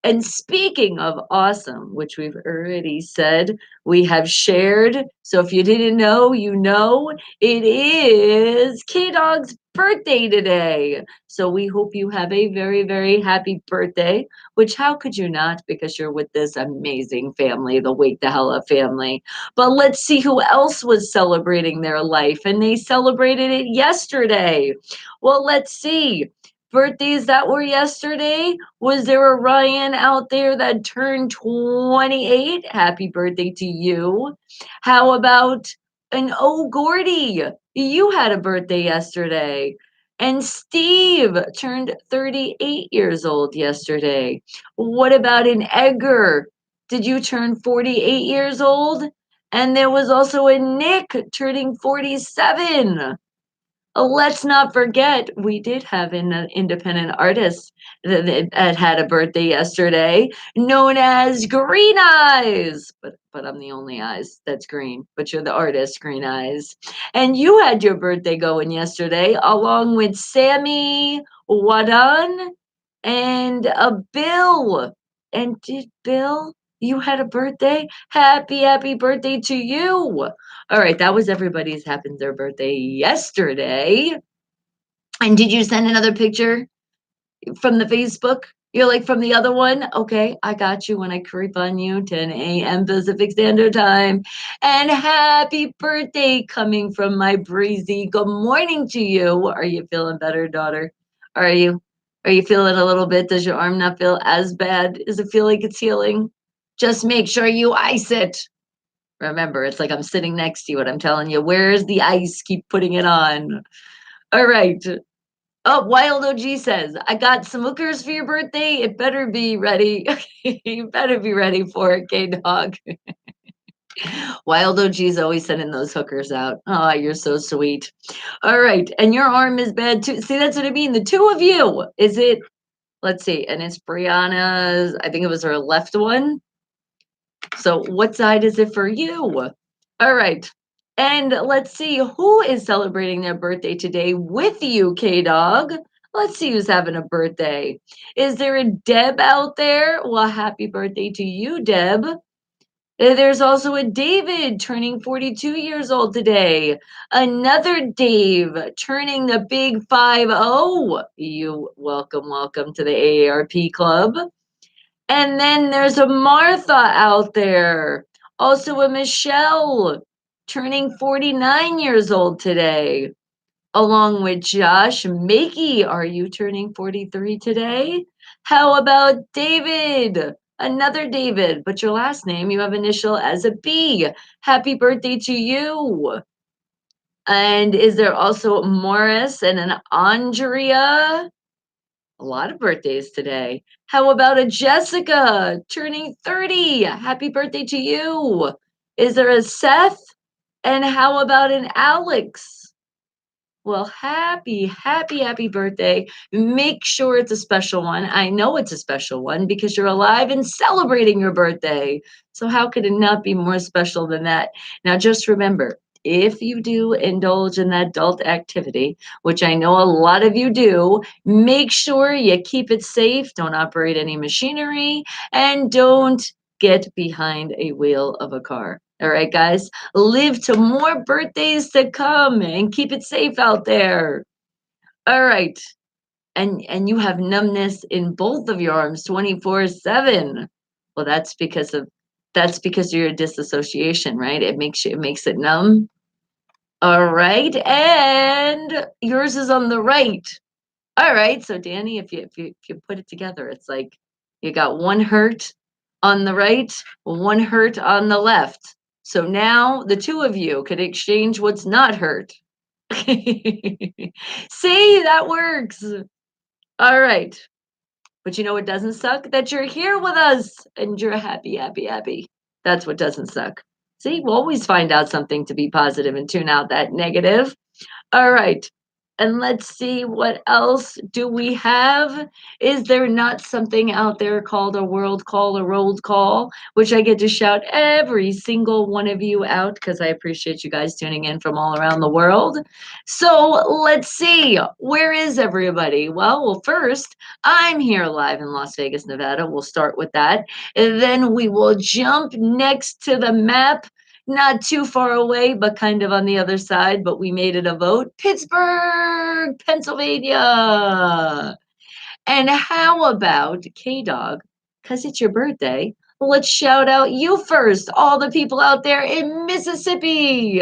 And speaking of awesome, which we've already said, we have shared. So if you didn't know, you know, it is K Dog's birthday today. So we hope you have a very, very happy birthday, which how could you not? Because you're with this amazing family, the Wake the Hell Up family. But let's see who else was celebrating their life. And they celebrated it yesterday. Well, let's see. Birthdays that were yesterday. Was there a Ryan out there that turned 28? Happy birthday to you. How about an O Gordy? You had a birthday yesterday. And Steve turned 38 years old yesterday. What about an Edgar? Did you turn 48 years old? And there was also a Nick turning 47. Let's not forget, we did have an independent artist that had a birthday yesterday, known as Green Eyes. But I'm the only eyes that's green. But you're the artist, Green Eyes. And you had your birthday going yesterday, along with Sammy Wadan and Bill. And did Bill? You had a birthday? Happy birthday to you. All right, that was everybody's happened their birthday yesterday. And did you send another picture from the Facebook? You're like from the other one? Okay, I got you when I creep on you, 10 a.m. Pacific Standard Time. And happy birthday coming from my breezy. Good morning to you. Are you feeling better, daughter? Are you? Are you feeling a little bit? Does your arm not feel as bad? Does it feel like it's healing? Just make sure you ice it. Remember, it's like I'm sitting next to you and I'm telling you, where's the ice? Keep putting it on. All right. Oh, Wild OG says, I got some hookers for your birthday. It better be ready. You better be ready for it, K Dog. Wild OG's always sending those hookers out. Oh, you're so sweet. All right. And your arm is bad too. See, that's what I mean. The two of you. Is it, let's see, and it's Brianna's, I think it was her left one. So what side is it for you? All right. And let's see who is celebrating their birthday today with you, K Dog. Let's see who's having a birthday. Is there a Deb out there? Well, happy birthday to you, Deb. There's also a David turning 42 years old today. Another Dave turning the big 50. You welcome to the AARP club. And then there's a Martha out there. Also a Michelle turning 49 years old today. Along with Josh Makey. Are you turning 43 today? How about David? Another David, but your last name you have initial as a B. Happy birthday to you. And is there also Morris and an Andrea? A lot of birthdays today. How about a Jessica turning 30? Happy birthday to you. Is there a Seth? And how about an Alex? Well, happy birthday. Make sure it's a special one. I know it's a special one because you're alive and celebrating your birthday. So, how could it not be more special than that? Now, just remember, if you do indulge in that adult activity, which I know a lot of you do, make sure you keep it safe. Don't operate any machinery and don't get behind a wheel of a car. All right, guys, live to more birthdays to come and keep it safe out there. All right. And you have numbness in both of your arms 24/7. Well, that's because of your disassociation, right? It makes it numb. All right. And yours is on the right. All right. So Danny, if you put it together, it's like you got one hurt on the right, one hurt on the left. So now the two of you could exchange what's not hurt. See, that works. All right. But you know what doesn't suck? That you're here with us and you're happy. That's what doesn't suck. See, we'll always find out something to be positive and tune out that negative. All right. And let's see, what else do we have? Is there not something out there called a world call, a rolled call, which I get to shout every single one of you out because I appreciate you guys tuning in from all around the world. So let's see, where is everybody? Well, first, I'm here live in Las Vegas, Nevada. We'll start with that. And then we will jump next to the map, not too far away, but kind of on the other side, but we made it a vote. Pittsburgh, Pennsylvania. And how about K Dog? Because it's your birthday. Let's shout out you first, all the people out there in Mississippi.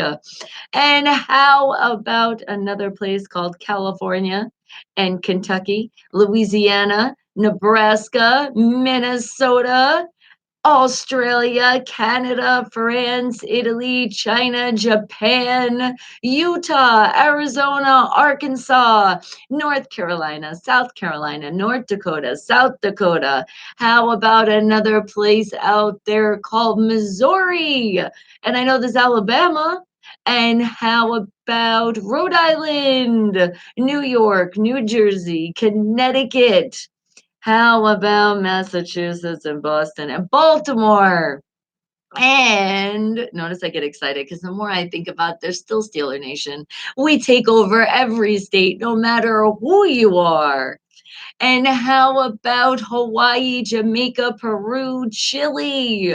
And how about another place called California and Kentucky, Louisiana, Nebraska, Minnesota, Australia, Canada, France, Italy, China, Japan, Utah, Arizona, Arkansas, North Carolina, South Carolina, North Dakota, South Dakota. How about another place out there called Missouri? And I know there's Alabama. And how about Rhode Island, New York, New Jersey, Connecticut? How about Massachusetts and Boston and Baltimore? And notice I get excited because the more I think about they're still Steeler Nation. We take over every state, no matter who you are. And how about Hawaii, Jamaica, Peru, Chile?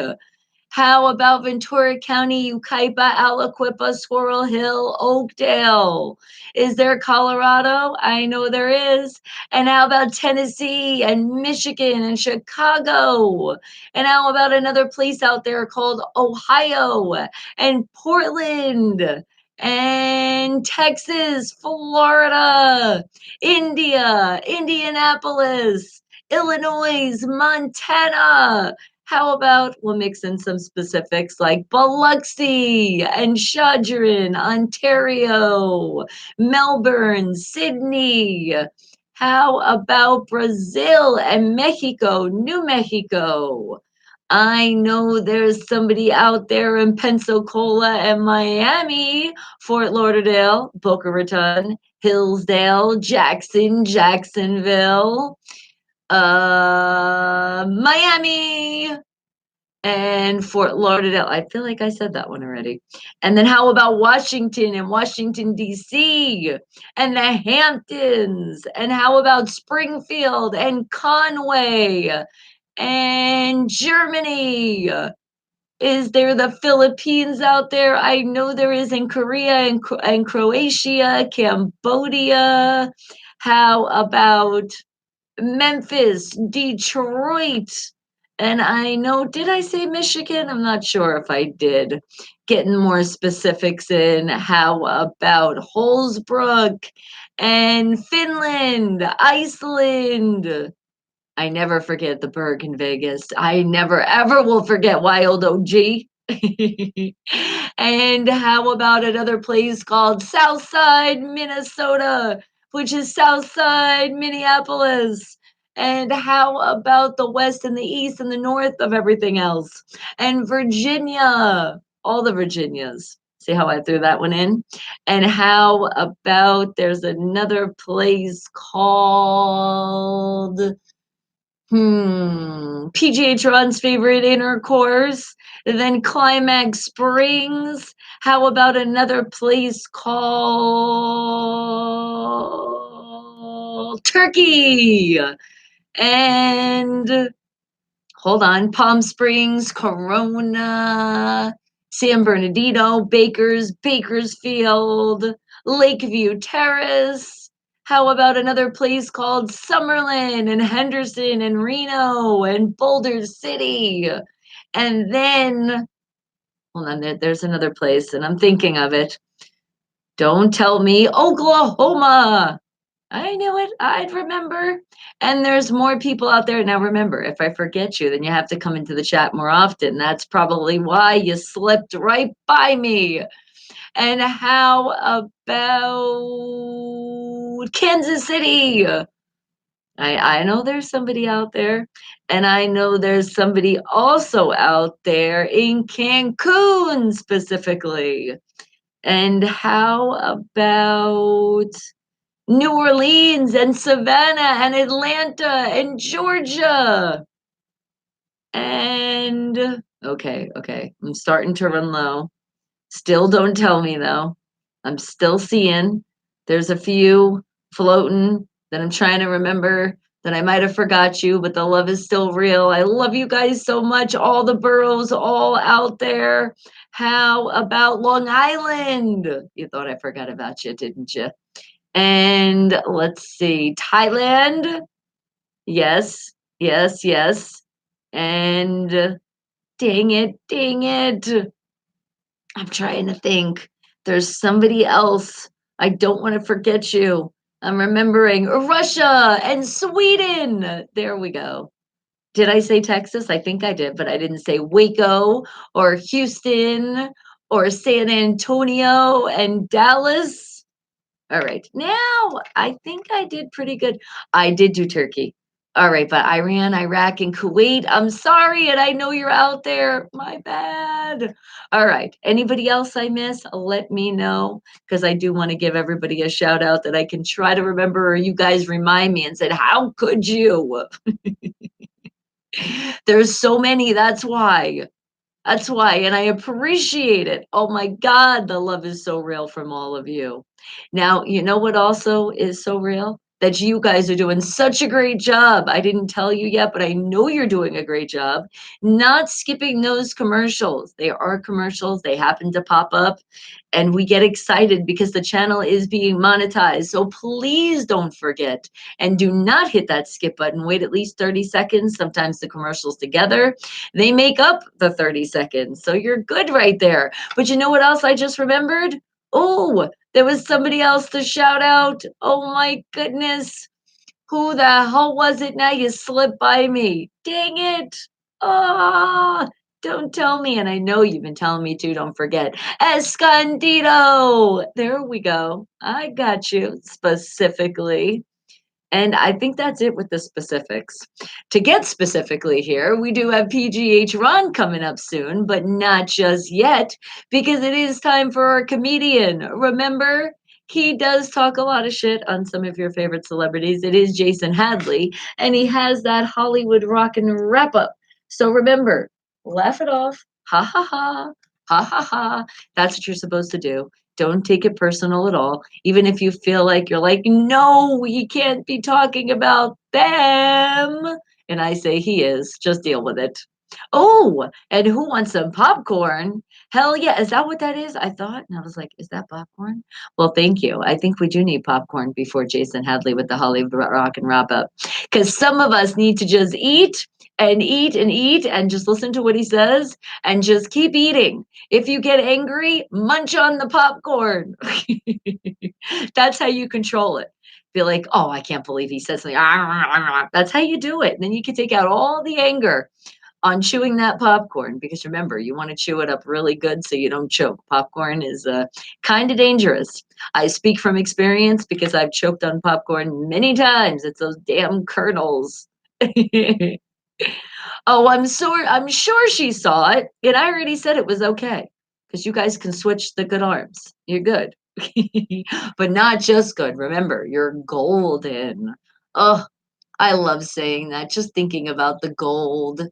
How about Ventura County, Ukaipa, Aliquippa, Squirrel Hill, Oakdale? Is there Colorado? I know there is. And how about Tennessee and Michigan and Chicago? And how about another place out there called Ohio and Portland and Texas, Florida, India, Indianapolis, Illinois, Montana? How about we'll mix in some specifics like Biloxi and Shadrin, Ontario, Melbourne, Sydney? How about Brazil and Mexico, New Mexico? I know there's somebody out there in Pensacola and Miami, Fort Lauderdale, Boca Raton, Hillsdale, Jackson, Jacksonville, Miami, and Fort Lauderdale. I feel like I said that one already. And then how about Washington and Washington, D.C. and the Hamptons? And how about Springfield and Conway and Germany? Is there the Philippines out there? I know there is in Korea and Croatia, Cambodia. How about Memphis, Detroit, and I know, did I say Michigan? I'm not sure if I did. Getting more specifics in. How about Holzbrook and Finland, Iceland? I never forget the Berg in Vegas. I never ever will forget Wild OG. And how about another place called Southside, Minnesota, which is Southside, Minneapolis? And how about the West and the East and the North of everything else? And Virginia, all the Virginias. See how I threw that one in? And how about there's another place called PGA Tron's favorite inner course, then Climax Springs. How about another place called Turkey? And hold on, Palm Springs, Corona, San Bernardino, Bakersfield, Lakeview Terrace. How about another place called Summerlin and Henderson and Reno and Boulder City? And then, hold on, there's another place, and I'm thinking of it. Don't tell me Oklahoma. I knew it. I'd remember. And there's more people out there. Now, remember, if I forget you, then you have to come into the chat more often. That's probably why you slipped right by me. And how about Kansas City? I know there's somebody out there. And I know there's somebody also out there in Cancun specifically. And how about New Orleans and Savannah and Atlanta and Georgia. And okay, okay. I'm starting to run low. Still don't tell me though. I'm still seeing there's a few floating that I'm trying to remember that I might have forgot you, but the love is still real. I love you guys so much. All the boroughs, all out there. How about Long Island? You thought I forgot about you, didn't you? And let's see, Thailand. Yes, yes, yes. And dang it, dang it. I'm trying to think. There's somebody else. I don't want to forget you. I'm remembering Russia and Sweden. There we go. Did I say Texas? I think I did, but I didn't say Waco or Houston or San Antonio and Dallas. All right. Now, I think I did pretty good. I did do Turkey. All right, but Iran, Iraq, and Kuwait, I'm sorry, and I know you're out there. My bad. All right. Anybody else I miss? Let me know because I do want to give everybody a shout out that I can try to remember, or you guys remind me and said, how could you? There's so many. That's why. That's why, and I appreciate it. Oh my God, the love is so real from all of you. Now, you know what also is so real? That you guys are doing such a great job. I didn't tell you yet, but I know you're doing a great job. Not skipping those commercials. They are commercials, they happen to pop up, and we get excited because the channel is being monetized. So please don't forget and do not hit that skip button. Wait at least 30 seconds. Sometimes the commercials together they make up the 30 seconds. So you're good right there. But you know what else I just remembered? Oh, there was somebody else to shout out. Oh my goodness. Who the hell was it? Now you slipped by me. Dang it. Ah, don't tell me. And I know you've been telling me too. Don't forget. Escondido. There we go. I got you specifically. And I think that's it with the specifics. To get specifically here, we do have PGH Ron coming up soon, but not just yet, because it is time for our comedian. Remember, he does talk a lot of shit on some of your favorite celebrities. It is Jason Hadley, and he has that Hollywood rockin' wrap up. So remember, laugh it off. Ha ha ha. Ha ha ha. That's what you're supposed to do. Don't take it personal at all. Even if you feel like you're like, no, he can't be talking about them. And I say he is. Just deal with it. Oh, and who wants some popcorn? Hell yeah. Is that what that is? I thought, and I was like, is that popcorn? Well, thank you. I think we do need popcorn before Jason Hadley with the Hollywood Rock and Wrap Up. Because some of us need to just eat and eat and eat and just listen to what he says and just keep eating. If you get angry, munch on the popcorn. That's how you control it. Be like, oh, I can't believe he said something. That's how you do it. And then you can take out all the anger on chewing that popcorn because remember, you want to chew it up really good so you don't choke. Popcorn is kind of dangerous. I speak from experience because I've choked on popcorn many times. It's those damn kernels. Oh, I'm sure she saw it, and I already said it was okay because you guys can switch the good arms. You're good, but not just good. Remember, you're golden. Oh, I love saying that. Just thinking about the gold.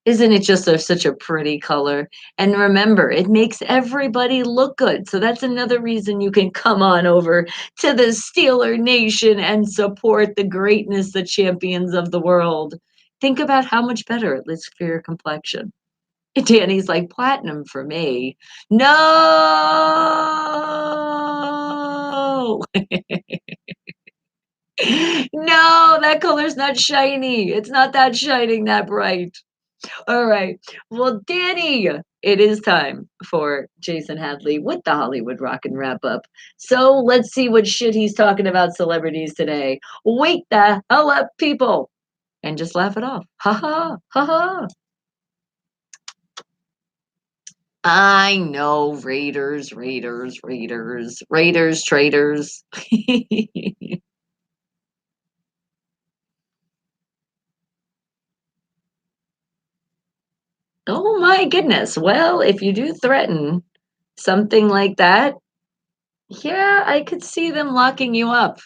Isn't it just such a pretty color? And remember, it makes everybody look good. So that's another reason you can come on over to the Steeler Nation and support the greatness, the champions of the world. Think about how much better it looks for your complexion. Danny's like platinum for me. No, no, that color's not shiny. It's not that shining that bright. All right. Well, Danny, it is time for Jason Hadley with the Hollywood Rock and Wrap Up. So let's see what shit he's talking about celebrities today. Wake the hell up, people, and just laugh it off. Ha ha, ha ha. I know Raiders, Raiders, Raiders, Raiders, traitors. Oh my goodness. Well, if you do threaten something like that, yeah, I could see them locking you up.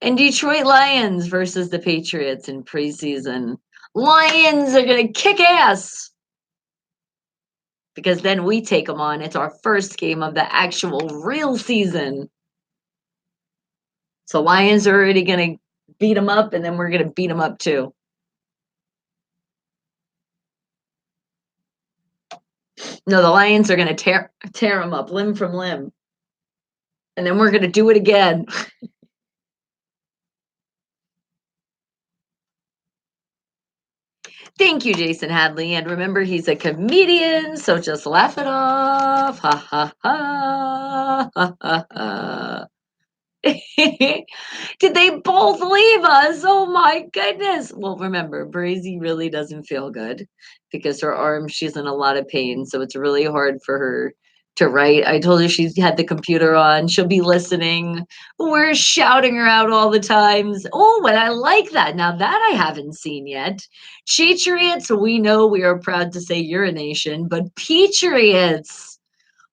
And Detroit Lions versus the Patriots in preseason. Lions are going to kick ass because then we take them on. It's our first game of the actual real season. So Lions are already going to beat them up, and then we're going to beat them up too. No, the Lions are going to tear them up limb from limb. And then we're going to do it again. Thank you, Jason Hadley. And remember, he's a comedian, so just laugh it off. Ha ha ha. Ha ha ha. Did they both leave us? Oh my goodness. Well, remember, Brazy really doesn't feel good because her arm, she's in a lot of pain. So it's really hard for her to write. I told her she's had the computer on. She'll be listening. We're shouting her out all the times. Oh, and I like that. Now that I haven't seen yet. Patriots, we know we are proud to say urination, but Patriots,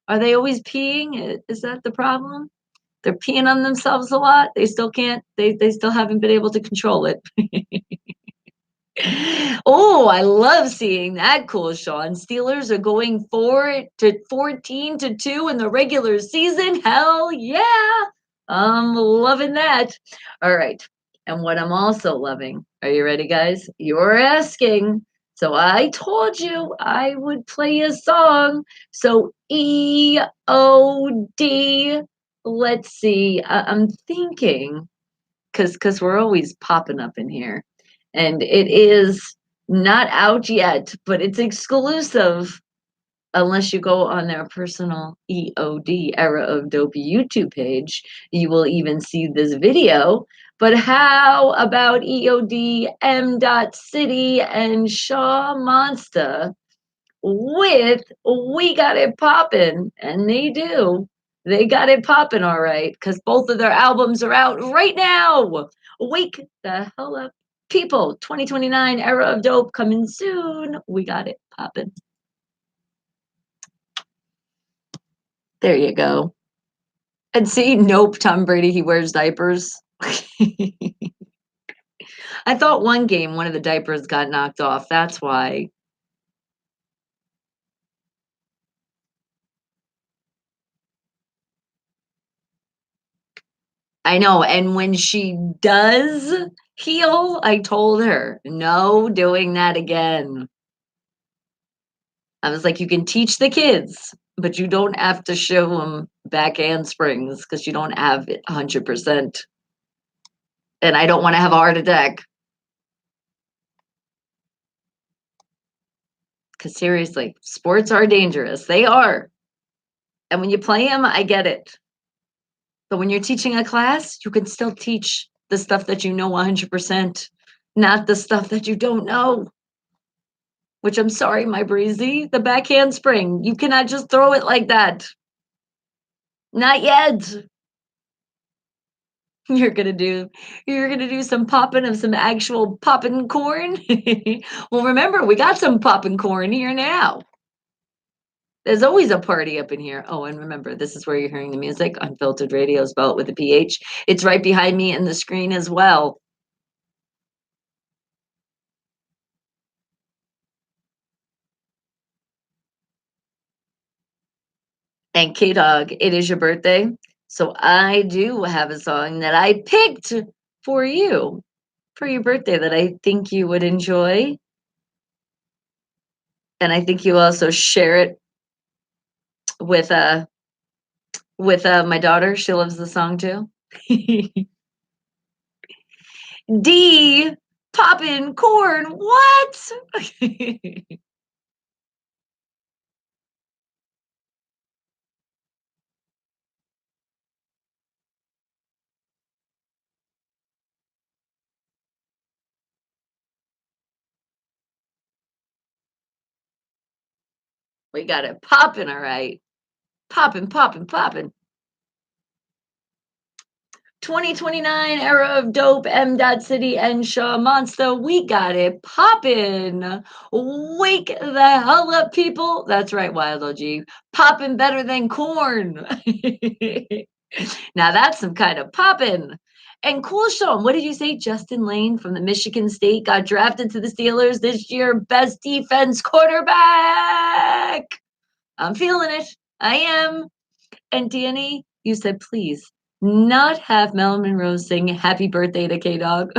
are they always peeing? Is that the problem? They're peeing on themselves a lot. They still can't, they still haven't been able to control it. Oh, I love seeing that. Cool, Sean. Steelers are going 14-2 in the regular season. Hell yeah. I'm loving that. All right. And what I'm also loving, are you ready, guys? You're asking. So I told you I would play a song. So EOD. Let's see. I'm thinking because we're always popping up in here, and it is not out yet, but it's exclusive unless you go on their personal EOD Era of Dope YouTube page. You will even see this video. But how about EOD M. City and Shaw Monster with We Got It Poppin', and they do. They got it poppin', all right, because both of their albums are out right now. Wake the hell up, people. 2029 Era of Dope coming soon. We got it poppin'. There you go. And see, nope, Tom Brady, he wears diapers. I thought one game, one of the diapers got knocked off. That's why. I know. And when she does heal, I told her, no doing that again. I was like, you can teach the kids, but you don't have to show them back handsprings because you don't have it 100%. And I don't want to have a heart attack. Because seriously, sports are dangerous. They are. And when you play them, I get it. But when you're teaching a class, you can still teach the stuff that you know 100%, not the stuff that you don't know. Which I'm sorry, my breezy, the backhand spring. You cannot just throw it like that. Not yet. You're gonna do some popping of some actual popping corn. Well, remember, we got some popping corn here now. There's always a party up in here. Oh, and remember, this is where you're hearing the music. Unfiltered radio spelled with a PH. It's right behind me in the screen as well. And K-Dog, it is your birthday. So I do have a song that I picked for you for your birthday that I think you would enjoy. And I think you also share it with my daughter. She loves the song too. D poppin' corn. What? We got it poppin', all right. Poppin', poppin', poppin'. 2029 Era of Dope, M. City and Shaw Monster. We got it poppin'. Wake the hell up, people. That's right, Wild OG. Poppin' better than corn. Now that's some kind of poppin'. And cool, Sean, what did you say? Justin Lane from the Michigan State got drafted to the Steelers this year, best defense quarterback. I'm feeling it. I am. And Danny, you said, please not have Marilyn Monroe sing Happy Birthday to K Dog.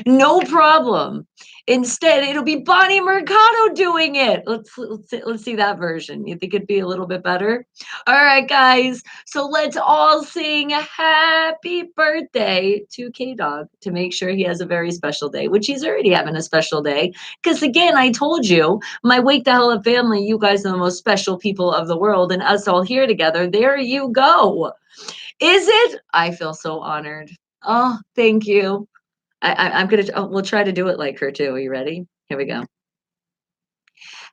No problem. Instead, it'll be Bonnie Mercado doing it. Let's see that version. You think it'd be a little bit better? All right, guys. So let's all sing happy birthday to K Dog to make sure he has a very special day, which he's already having a special day. Because again, I told you, my Wake the Hell Up family, you guys are the most special people of the world, and us all here together. There you go. Is it? I feel so honored. Oh, thank you. I'm gonna. Oh, we'll try to do it like her too. Are you ready? Here we go.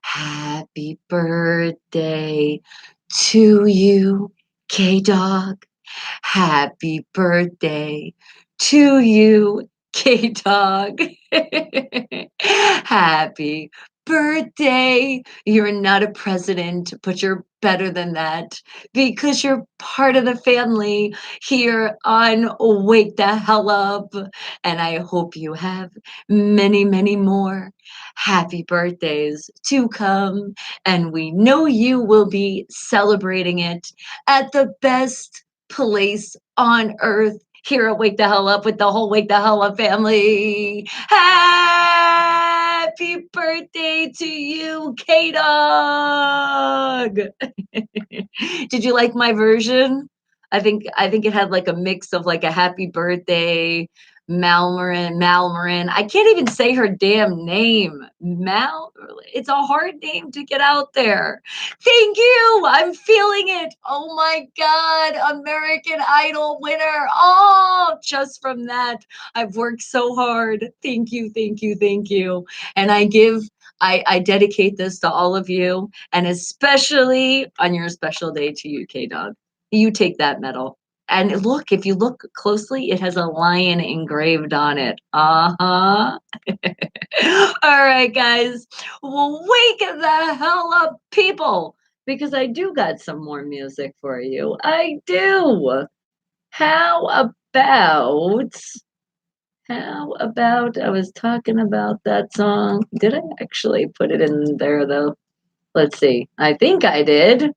Happy birthday to you, K Dog. Happy birthday to you, K Dog. Happy birthday. You're not a president, but you're better than that because you're part of the family here on Wake the Hell Up. And I hope you have many, many more happy birthdays to come. And we know you will be celebrating it at the best place on earth here at Wake the Hell Up with the whole Wake the Hell Up family. Happy birthday to you, K Dog. Did you like my version? I think it had like a mix of like a happy birthday, Malmarin. I can't even say her damn name. It's a hard name to get out there. Thank you. I'm feeling it. Oh my God. American Idol winner. Oh, just from that, I've worked so hard. Thank you. Thank you. Thank you. And I dedicate this to all of you, and especially on your special day to you, K Dog. You take that medal. And look, if you look closely, it has a lion engraved on it. Uh-huh. All right, guys. Well, wake the hell up, people, because I do got some more music for you. I do. How about I was talking about that song. Did I actually put it in there though? Let's see. I think I did.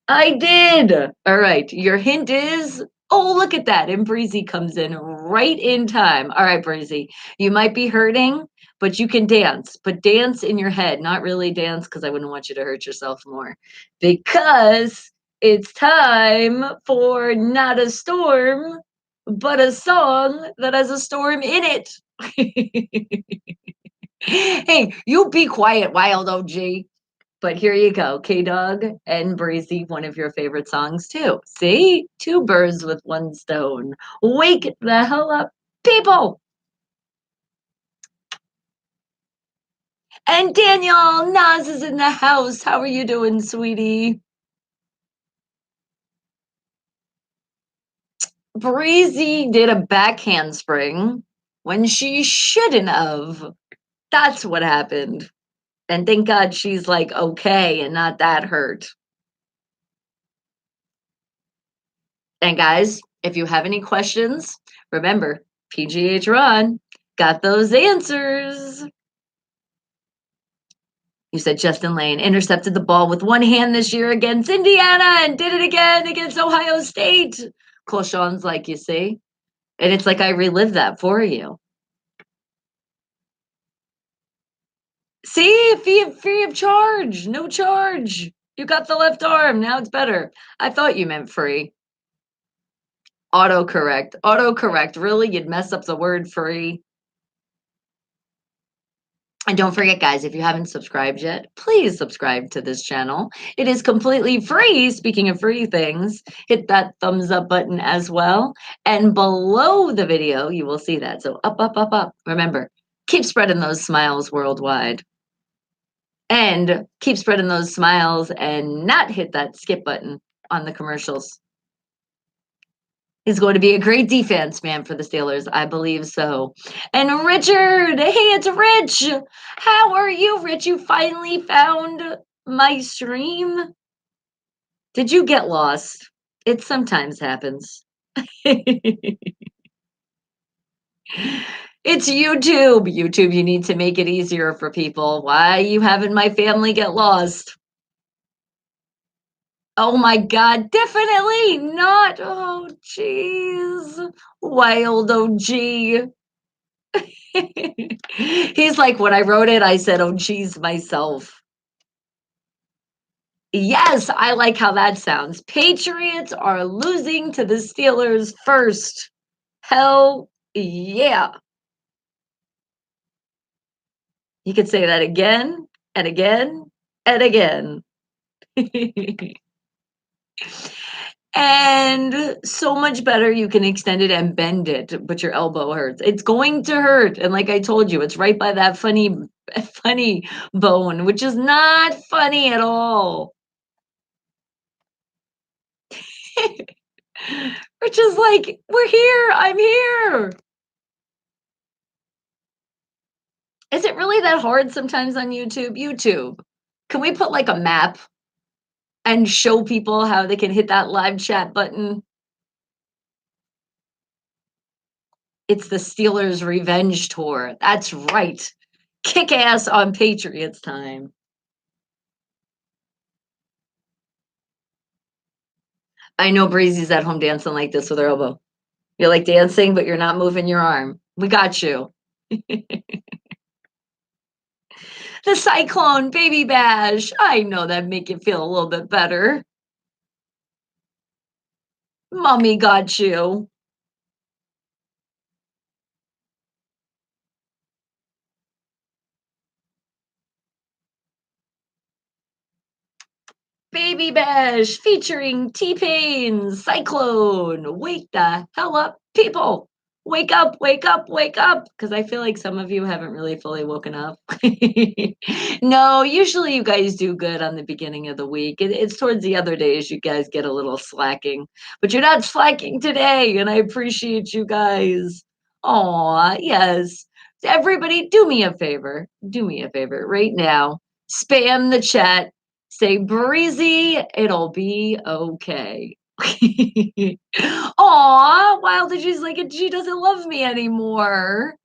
I did. All right. Your hint is, oh, look at that. And Breezy comes in right in time. All right, Breezy. You might be hurting, but you can dance. But dance in your head, not really dance because I wouldn't want you to hurt yourself more. Because it's time for not a storm, but a song that has a storm in it. Hey, you be quiet, Wild OG. But here you go, K Dog and Breezy, one of your favorite songs too. See? Two birds with one stone. Wake the hell up, people! And Daniel, Nas is in the house. How are you doing, sweetie? Breezy did a back handspring when she shouldn't have. That's what happened. And thank God she's like okay and not that hurt. And guys, if you have any questions, remember, PGH Ron got those answers. You said Justin Lane intercepted the ball with one hand this year against Indiana and did it again against Ohio State. Cool, Sean's like, you see? And it's like I relived that for you. See, free of charge, no charge. You got the left arm. Now it's better. I thought you meant free. Autocorrect. Autocorrect. Really? You'd mess up the word free. And don't forget, guys, if you haven't subscribed yet, please subscribe to this channel. It is completely free. Speaking of free things, hit that thumbs up button as well. And below the video, you will see that. So up, up, up, up. Remember, keep spreading those smiles worldwide. And keep spreading those smiles and not hit that skip button on the commercials. He's going to be a great defense man for the Steelers. I believe so. And Richard, hey, it's Rich. How are you, Rich? You finally found my stream? Did you get lost? It sometimes happens. It's YouTube. YouTube, you need to make it easier for people. Why you having my family get lost? Oh my god, definitely not. Oh, jeez. Wild OG. He's like, when I wrote it, I said, "Oh, geez, myself." Yes, I like how that sounds. Patriots are losing to the Steelers first. Hell yeah. You could say that again and again and again. And so much better you can extend it and bend it, but your elbow hurts. It's going to hurt. And like I told you, it's right by that funny bone, which is not funny at all. Which is like, we're here. I'm here. Is it really that hard sometimes on YouTube? YouTube. Can we put like a map and show people how they can hit that live chat button? It's the Steelers revenge tour. That's right. Kick ass on Patriots time. I know Breezy's at home dancing like this with her elbow. You're like dancing, but you're not moving your arm. We got you. The Cyclone Baby Bash. I know that make you feel a little bit better. Mommy got you. Baby Bash featuring T-Pain, Cyclone. Wake the hell up, people. Wake up, wake up, wake up. Because I feel like some of you haven't really fully woken up. No, usually you guys do good on the beginning of the week. It's towards the other days you guys get a little slacking. But you're not slacking today, and I appreciate you guys. Aw, yes. Everybody, do me a favor. Do me a favor right now. Spam the chat. Say, Breezy, it'll be okay. Aw, Wild did she's like, she doesn't love me anymore.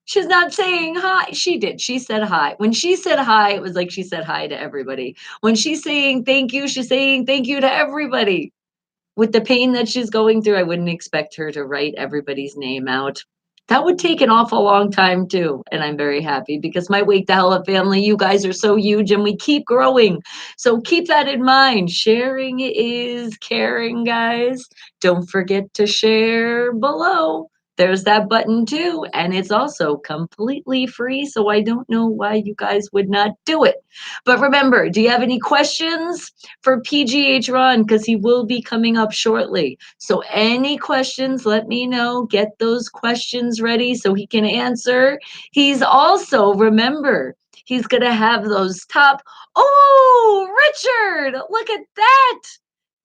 She's not saying hi. She did. She said hi. When she said hi, it was like she said hi to everybody. When she's saying thank you, she's saying thank you to everybody. With the pain that she's going through, I wouldn't expect her to write everybody's name out. That would take an awful long time too, and I'm very happy because my Wake the Hell Up family, you guys are so huge and we keep growing. So keep that in mind. Sharing is caring, guys. Don't forget to share below. There's that button too, and it's also completely free, so I don't know why you guys would not do it. But remember, do you have any questions for PGH Ron? Because he will be coming up shortly. So any questions, let me know. Get those questions ready so he can answer. He's also, remember, he's going to have those top. Oh, Richard, look at that.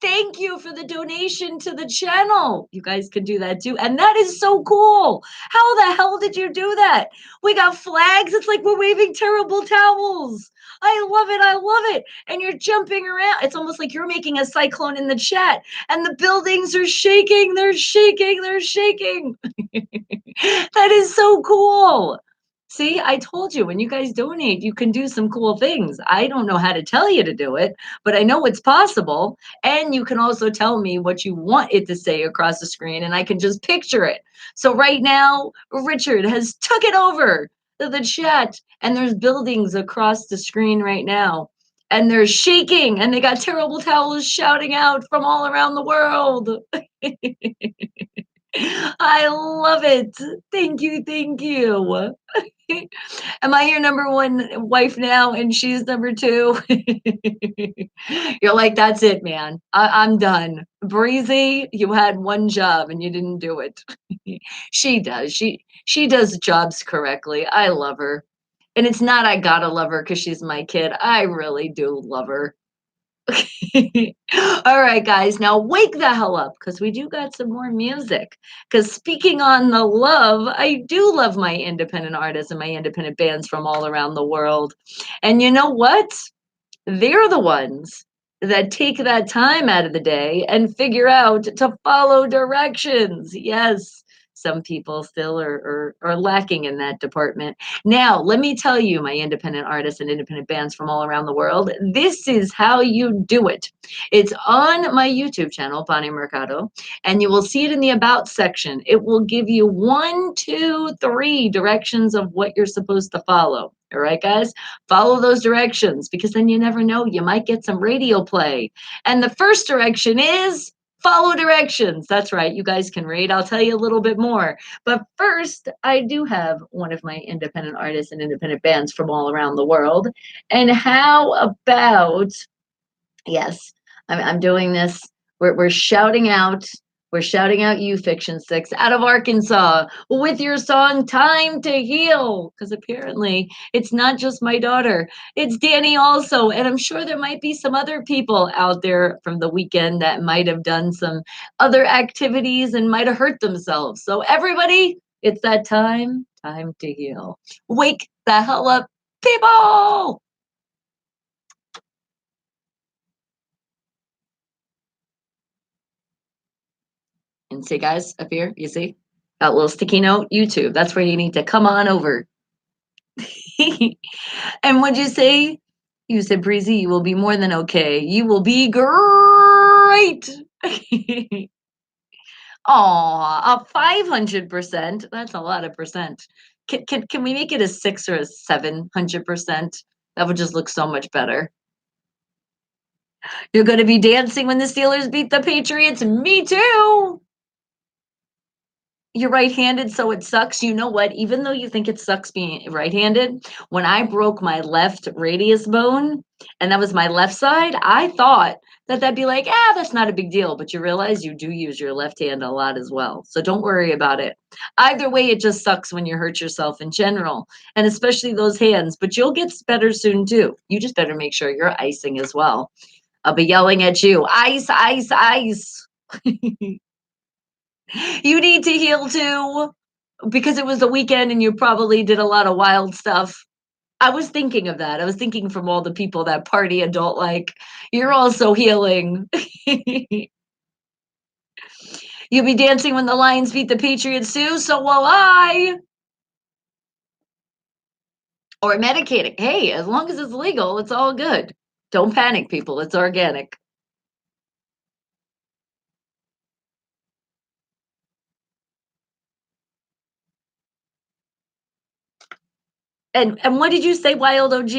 Thank you for the donation to the channel. You guys can do that too. And that is so cool. How the hell did you do that? We got flags. It's like we're waving terrible towels. I love it. I love it. And you're jumping around. It's almost like you're making a cyclone in the chat. And the buildings are shaking. They're shaking. They're shaking. That is so cool. See, I told you when you guys donate, you can do some cool things. I don't know how to tell you to do it, but I know it's possible. And you can also tell me what you want it to say across the screen, and I can just picture it. So right now, Richard has took it over to the chat, and there's buildings across the screen right now. And they're shaking, and they got terrible towels shouting out from all around the world. I love it. Thank you. Thank you. Am I your number one wife now and she's number two? You're like, that's it, man. I'm done. Breezy, you had one job and you didn't do it. She does. She does jobs correctly. I love her. And it's not I gotta love her because she's my kid. I really do love her. All right, guys, now wake the hell up because we do got some more music. Because speaking on the love, I do love my independent artists and my independent bands from all around the world. And you know what? They're the ones that take that time out of the day and figure out to follow directions. Yes, some people still are lacking in that department. Now, let me tell you, my independent artists and independent bands from all around the world, this is how you do it. It's on my YouTube channel, Bonnie Mercado, and you will see it in the About section. It will give you 1, 2, 3 directions of what you're supposed to follow. All right, guys? Follow those directions because then you never know. You might get some radio play. And the first direction is follow directions. That's right. You guys can read. I'll tell you a little bit more. But first, I do have one of my independent artists and independent bands from all around the world. And how about, yes, I'm doing this. We're shouting out. We're shouting out you, Fiction Six, out of Arkansas with your song Time to Heal. Because apparently it's not just my daughter, it's Danny also. And I'm sure there might be some other people out there from the weekend that might have done some other activities and might have hurt themselves. So, everybody, it's that time to heal. Wake the hell up, people! And see, guys, up here, you see that little sticky note, YouTube. That's where you need to come on over. And what'd you say? You said, Breezy, you will be more than okay. You will be great. Aw, a 500%. That's a lot of percent. Can we make it a 6 or a 700%? That would just look so much better. You're going to be dancing when the Steelers beat the Patriots. Me too. You're right-handed, so it sucks. You know what? Even though you think it sucks being right-handed, when I broke my left radius bone, and that was my left side, I thought that that'd be like, that's not a big deal. But you realize you do use your left hand a lot as well. So don't worry about it. Either way, it just sucks when you hurt yourself in general, and especially those hands. But you'll get better soon too. You just better make sure you're icing as well. I'll be yelling at you, ice, ice, ice. You need to heal too because it was the weekend and you probably did a lot of wild stuff. I was thinking of that. I was thinking from all the people that party adult like, you're also healing. You'll be dancing when the Lions beat the Patriots too, so will I. Or medicating. Hey, as long as it's legal, it's all good. Don't panic, people. It's organic. And what did you say, Wild OG?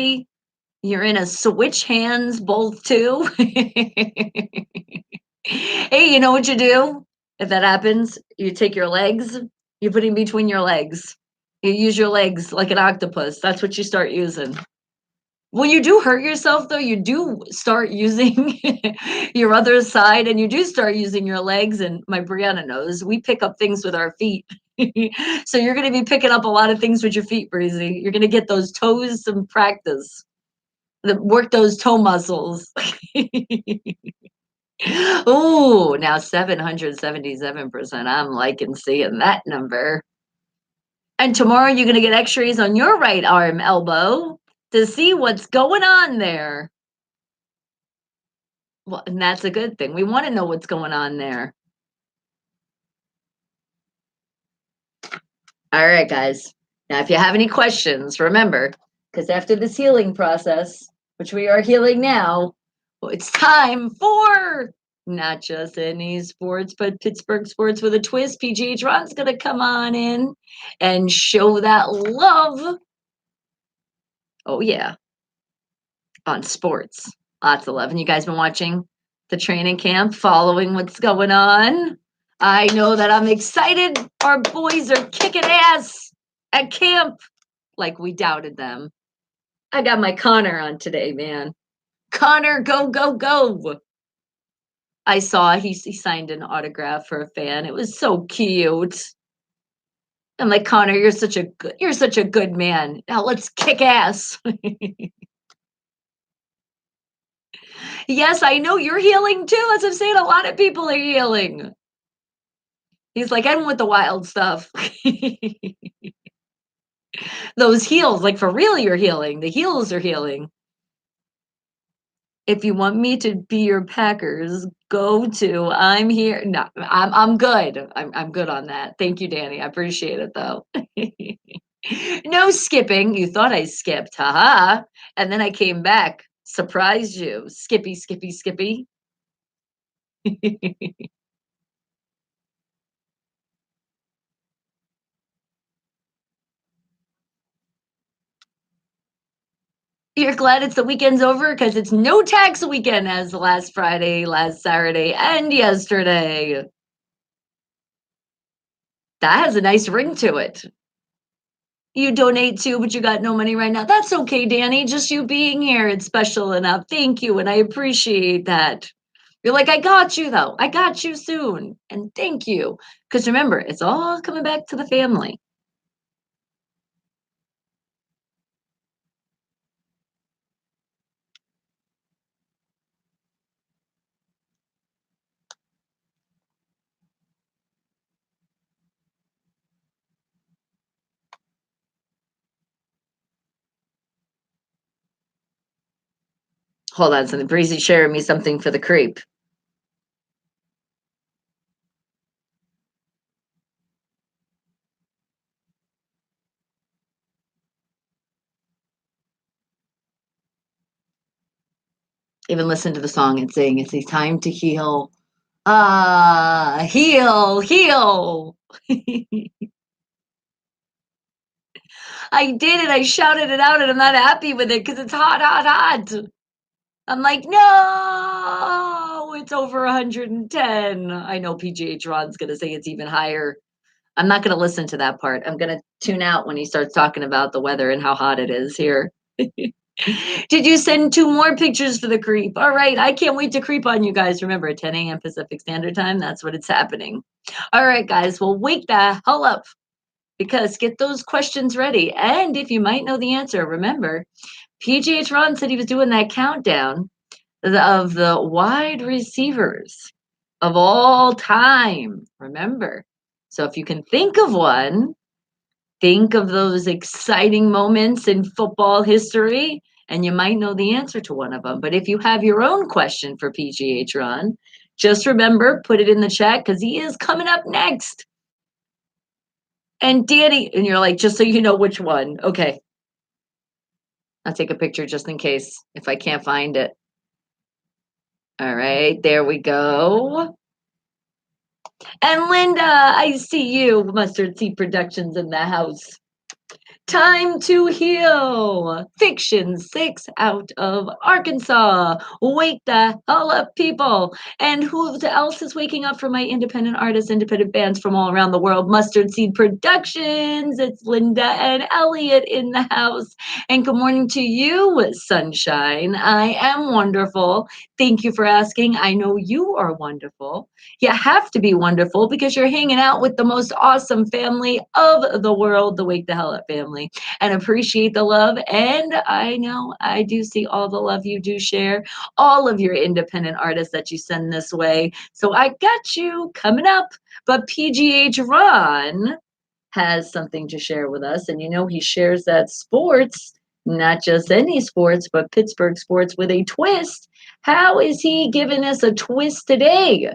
You're in a switch hands both too. Hey, you know what you do? If that happens, you take your legs, you put in between your legs. You use your legs like an octopus. That's what you start using. Well, you do hurt yourself though. You do start using your other side and you do start using your legs. And my Brianna knows we pick up things with our feet. So you're going to be picking up a lot of things with your feet, Breezy. You're going to get those toes some practice. Work those toe muscles. Ooh, now 777%. I'm liking seeing that number. And tomorrow you're going to get x-rays on your right arm elbow to see what's going on there. Well, and that's a good thing. We want to know what's going on there. All right, guys. Now, if you have any questions, remember, because after this healing process, which we are healing now, well, it's time for not just any sports, but Pittsburgh sports with a twist. PGH Ron's going to come on in and show that love. Oh, yeah, on sports. Lots of love. And you guys been watching the training camp, following what's going on? I know that I'm excited. Our boys are kicking ass at camp like we doubted them. I got my Connor on today, man. Connor, go, go, go. I saw he signed an autograph for a fan. It was so cute. I'm like, Connor, you're such a good man. Now let's kick ass. Yes, I know you're healing too. As I'm saying, a lot of people are healing. He's like, I'm with the wild stuff. Those heels, like for real, you're healing. The heels are healing. If you want me to be your Packers go-to, I'm here. No, I'm good. I'm good on that. Thank you, Danny. I appreciate it though. No skipping. You thought I skipped. Haha. And then I came back. Surprised you. Skippy, skippy, skippy. You're glad it's the weekend's over because it's no tax weekend as last Friday, last Saturday, and yesterday. That has a nice ring to it. You donate too, but you got no money right now. That's okay, Danny. Just you being here, it's special enough. Thank you, and I appreciate that. You're like, I got you though. I got you soon. And thank you. Because remember, it's all coming back to the family. Hold on, something. Breezy sharing me something for the creep. Even listen to the song and sing. It's a time to heal. Ah, heal, heal. I did it. I shouted it out and I'm not happy with it because it's hot, hot, hot. I'm like, no, it's over 110. I know PGH Ron's going to say it's even higher. I'm not going to listen to that part. I'm going to tune out when he starts talking about the weather and how hot it is here. Did you send two more pictures for the creep? All right. I can't wait to creep on you guys. Remember, at 10 a.m. Pacific Standard Time, that's what it's happening. All right, guys. Well, wake the hell up because get those questions ready. And if you might know the answer, remember, PGH Ron said he was doing that countdown of the wide receivers of all time. Remember. So if you can think of one, think of those exciting moments in football history, and you might know the answer to one of them. But if you have your own question for PGH Ron, just remember, put it in the chat because he is coming up next. And Danny, and you're like, just so you know which one. Okay. I'll take a picture just in case if I can't find it. All right, there we go. And Linda, I see you. Mustard Seed Productions in the house. Time to Heal. Fiction 6 out of Arkansas. Wake the hell up, people. And who else is waking up for my independent artists, independent bands from all around the world? Mustard Seed Productions. It's Linda and Elliot in the house. And good morning to you, Sunshine. I am wonderful. Thank you for asking. I know you are wonderful. You have to be wonderful because you're hanging out with the most awesome family of the world, the Wake the Hell Up family, and appreciate the love. And I know I do see all the love you do share, all of your independent artists that you send this way. So I got you coming up. But PGH Ron has something to share with us. And you know, he shares that sports, not just any sports, but Pittsburgh sports with a twist. How is he giving us a twist today?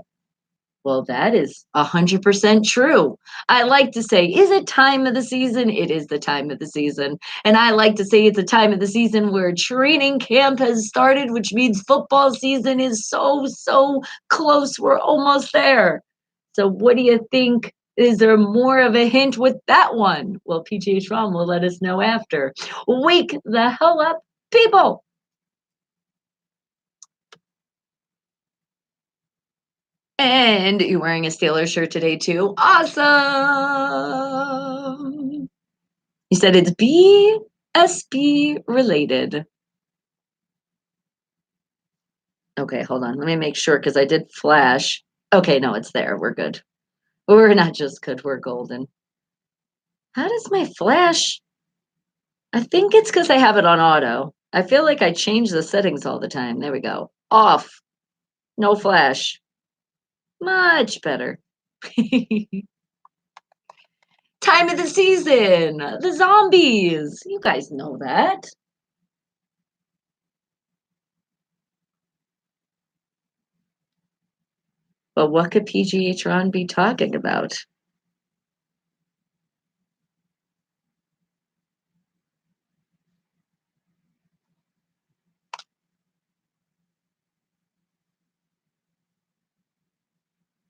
Well, that is 100% true. I like to say, is it time of the season? It is the time of the season. And I like to say it's a time of the season where training camp has started, which means football season is so, so close. We're almost there. So, what do you think? Is there more of a hint with that one? Well, PGH Ron will let us know after. Wake the hell up, people. And you're wearing a Steelers shirt today, too. Awesome. You said it's BSB related. Okay, hold on. Let me make sure because I did flash. Okay, no, it's there. We're good. We're not just good, we're golden. How does my flash? I think it's because I have it on auto. I feel like I change the settings all the time. There we go. Off. No flash. Much better. Time of the season. The zombies. You guys know that. But what could PGH Ron be talking about?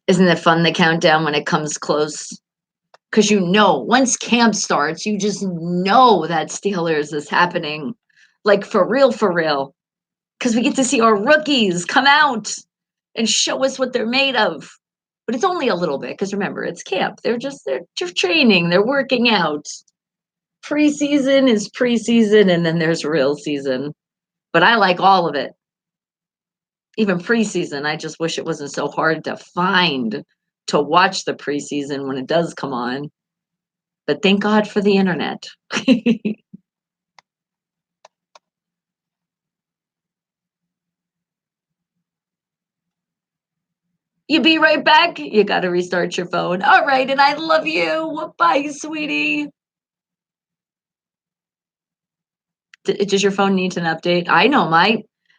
Isn't it fun, the countdown when it comes close? Because you know, once camp starts, you just know that Steelers is happening. Like for real, for real. Because we get to see our rookies come out and show us what they're made of. But it's only a little bit, because remember, it's camp. They're training, they're working out. Preseason is preseason, and then there's real season. But I like all of it. Even preseason, I just wish it wasn't so hard to find to watch the preseason when it does come on. But thank God for the internet. You be right back. You got to restart your phone. All right. And I love you. Bye, sweetie. Does your phone need an update? I know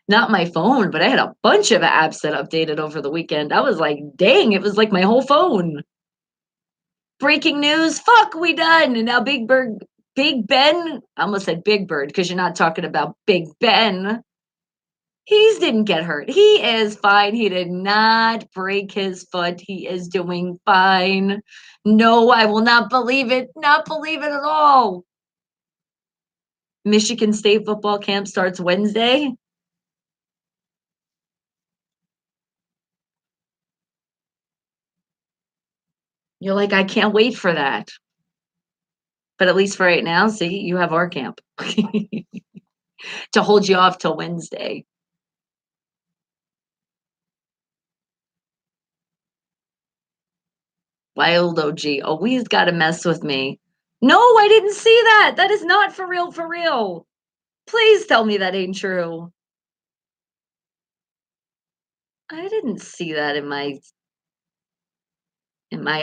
not my phone, but I had a bunch of apps that updated over the weekend. I was like, dang, it was like my whole phone. Breaking news. Fuck, we done. And now Big Ben, I almost said Big Bird because you're not talking about Big Ben. He didn't get hurt. He is fine. He did not break his foot. He is doing fine. No, I will not believe it. Not believe it at all. Michigan State football camp starts Wednesday. You're like, I can't wait for that. But at least for right now, see, you have our camp to hold you off till Wednesday. Wild OG. Always got to mess with me. No, I didn't see that. That is not for real, for real. Please tell me that ain't true. I didn't see that in my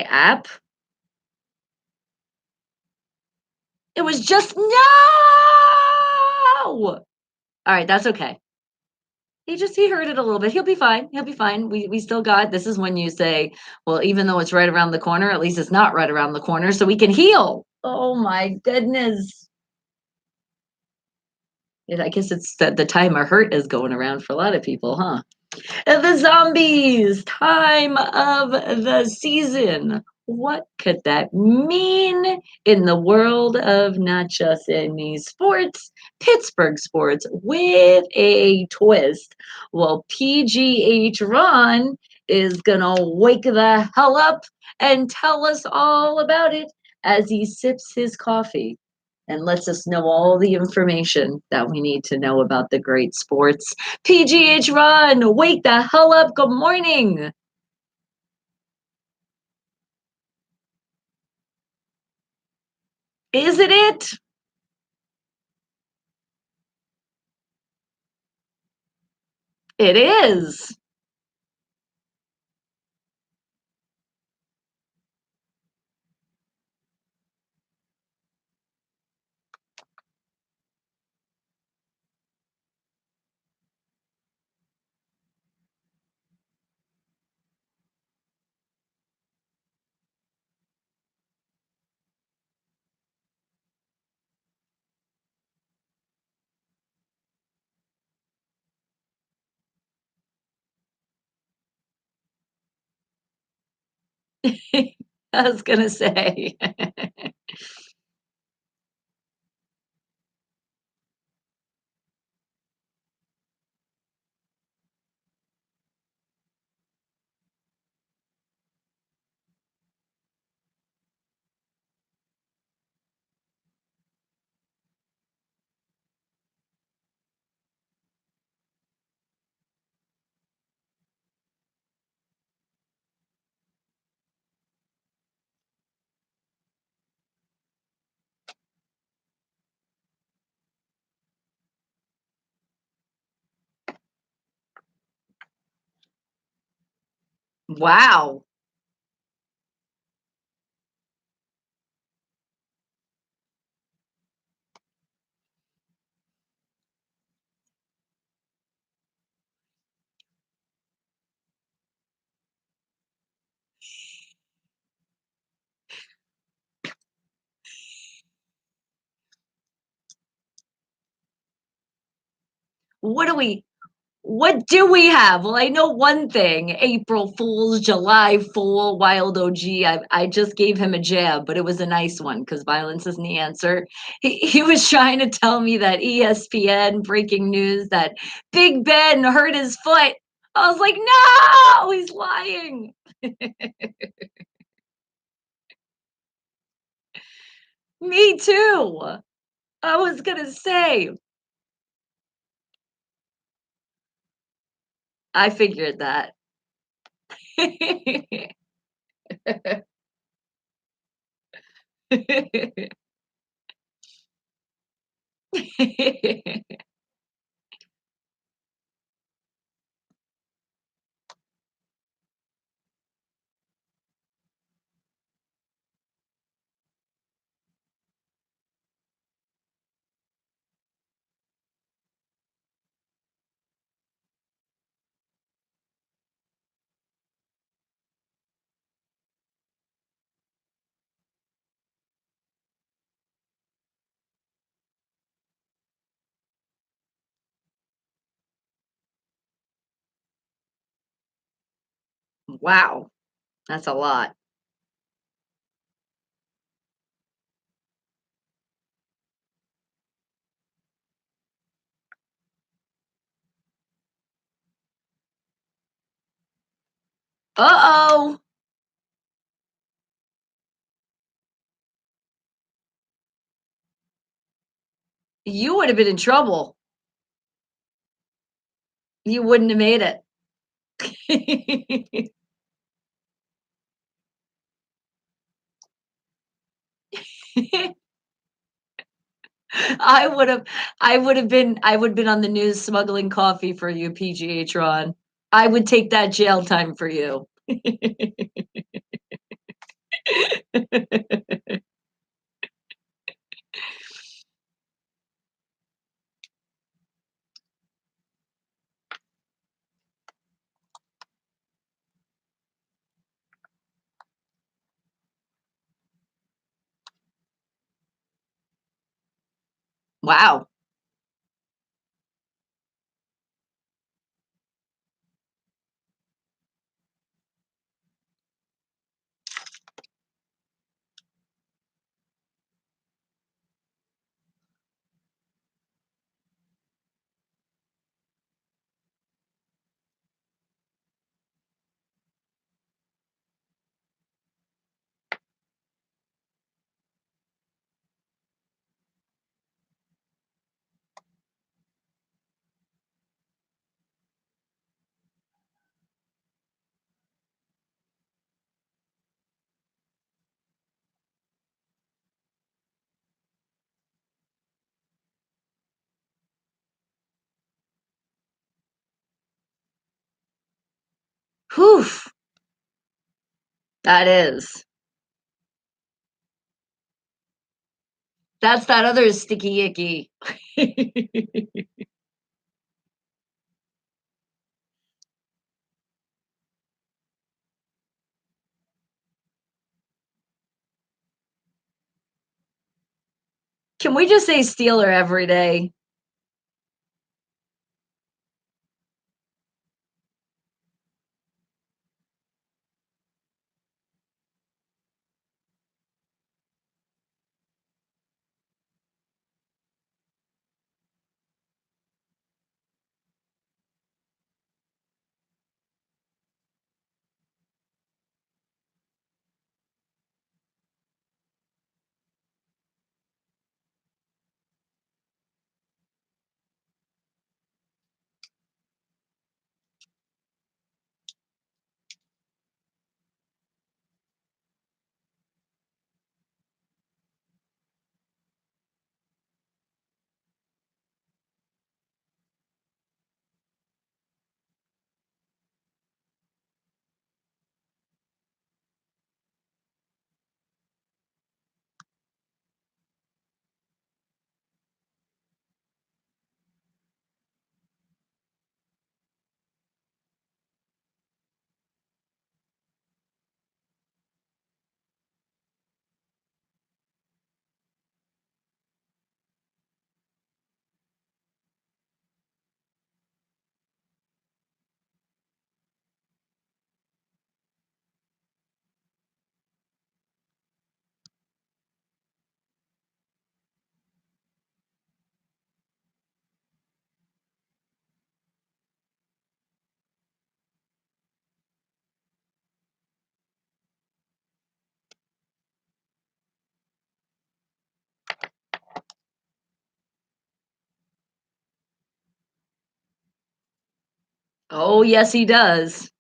app. It was just no. All right, that's okay. He heard it a little bit. He'll be fine. He'll be fine. We still got this is when you say, well, even though it's right around the corner, at least it's not right around the corner, so we can heal. Oh my goodness. I guess it's that the time of hurt is going around for a lot of people, huh? The zombies, time of the season. What could that mean in the world of not just any sports, Pittsburgh sports with a twist? Well, PGH Ron is going to wake the hell up and tell us all about it as he sips his coffee and lets us know all the information that we need to know about the great sports. PGH Ron, wake the hell up. Good morning. Is it it? It is. I was going to say. Wow. What do we what do we have? Well, I know one thing, April Fools, July Fool, Wild OG. I just gave him a jab, but it was a nice one because violence isn't the answer. He was trying to tell me that ESPN breaking news that Big Ben hurt his foot. I was like, no, he's lying. Me too. I was gonna say, I figured that. Wow, that's a lot. Uh-oh. You would have been in trouble. You wouldn't have made it. I would have I would have been on the news smuggling coffee for you, PGH Ron. I would take that jail time for you. Wow. Whew. That is. That's that other sticky icky. Can we just say Steeler every day? Oh, yes, he does.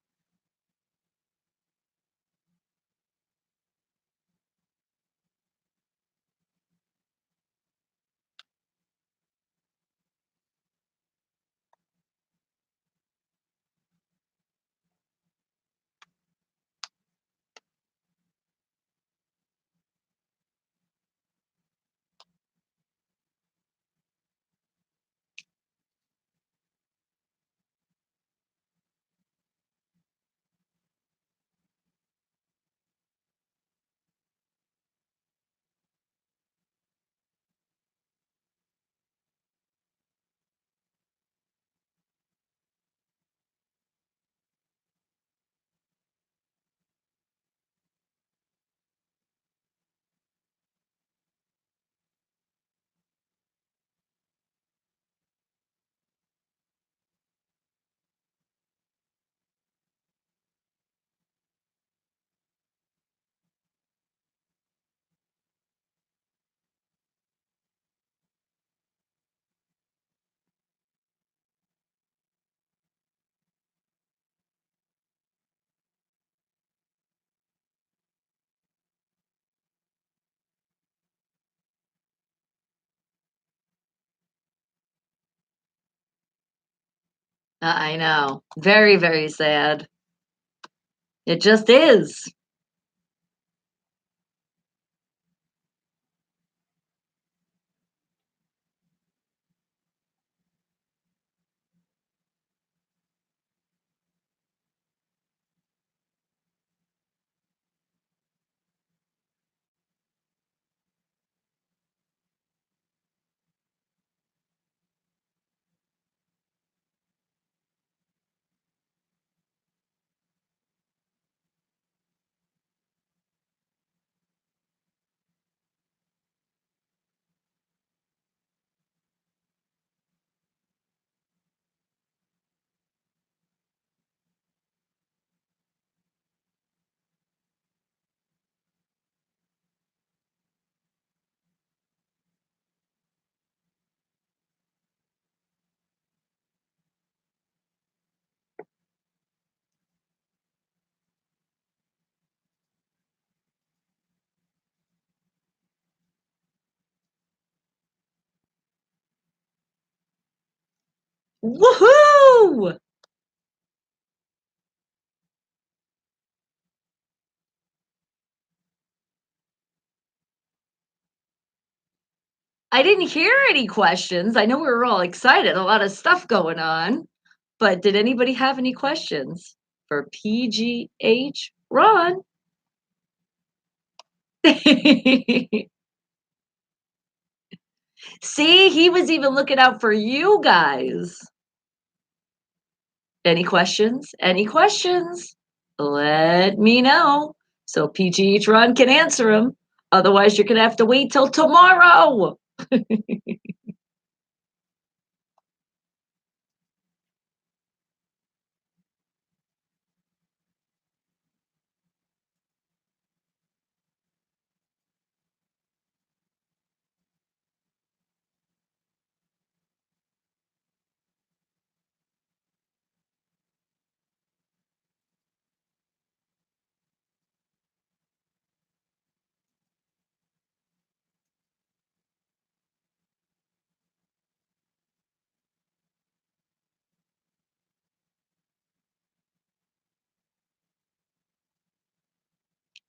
I know. Very, very sad. It just is. Woohoo! I didn't hear any questions. I know we were all excited, a lot of stuff going on, but did anybody have any questions for PGH Ron? See, he was even looking out for you guys. Any questions? Any questions? Let me know so PGH Ron can answer them. Otherwise, you're gonna have to wait till tomorrow.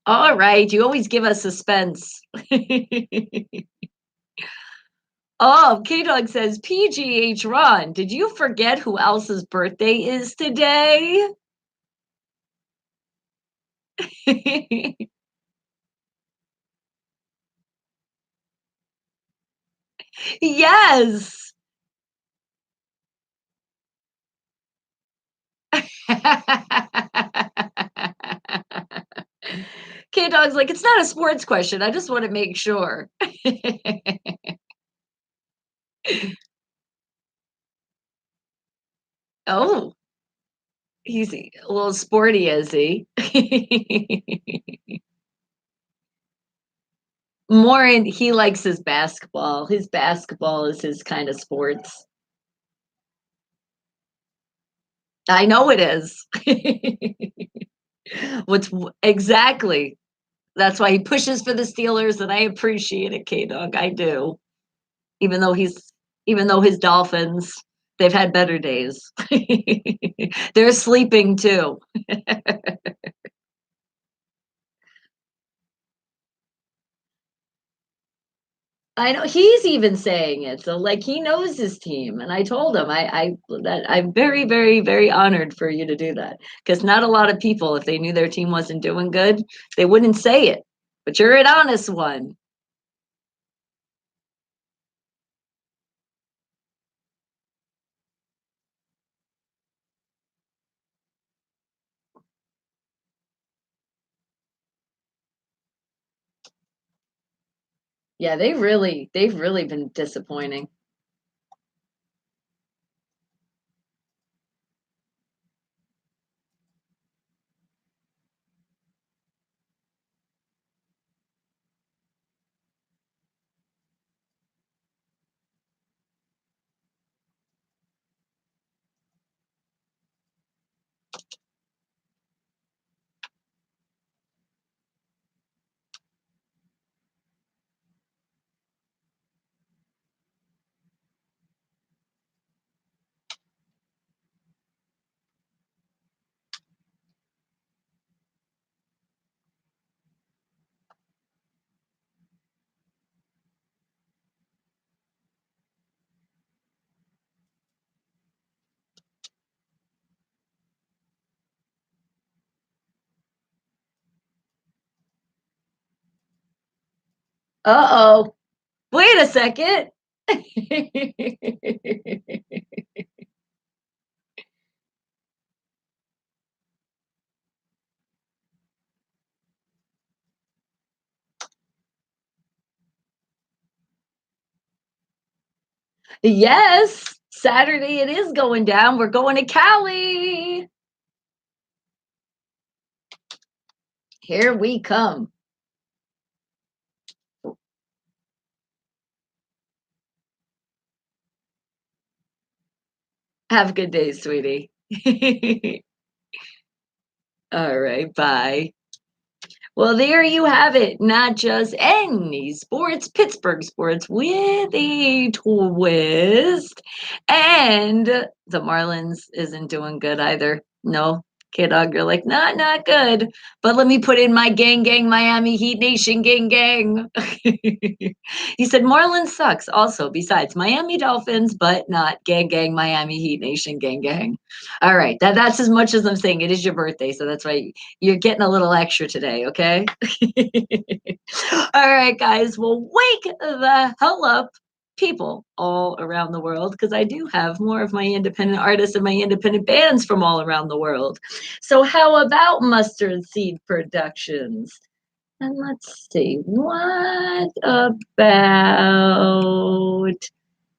All right, you always give us suspense. Oh, K Dog says, PGH Ron, did you forget who else's birthday is today? Yes. K Dog's like, it's not a sports question. I just want to make sure. Oh, he's a little sporty, is he? More he likes his basketball. His basketball is his kind of sports. I know it is. Exactly. That's why he pushes for the Steelers, and I appreciate it, K-Dog, I do. Even though he's even though his Dolphins, they've had better days. They're sleeping too. I know he's even saying it. So like he knows his team. And I told him that I'm very, very, very honored for you to do that. Because not a lot of people, if they knew their team wasn't doing good, they wouldn't say it. But you're an honest one. Yeah, they've really been disappointing. Uh-oh. Wait a second. Yes, Saturday it is going down. We're going to Cali. Here we come. Have a good day, sweetie. All right, bye. Well, there you have it. Not just any sports, Pittsburgh sports with a twist. And the Marlins isn't doing good either. No, kid dog, you're like, not good. But let me put in my gang, Miami Heat Nation, gang. He said Marlins sucks also, besides Miami Dolphins, but not gang, Miami Heat Nation, gang. All right, that's as much as I'm saying. It is your birthday, so that's why you're getting a little extra today, okay? All right, guys. Well, wake the hell up, people all around the world, because I do have more of my independent artists and my independent bands from all around the world. So, how about Mustard Seed Productions? And let's see, what about,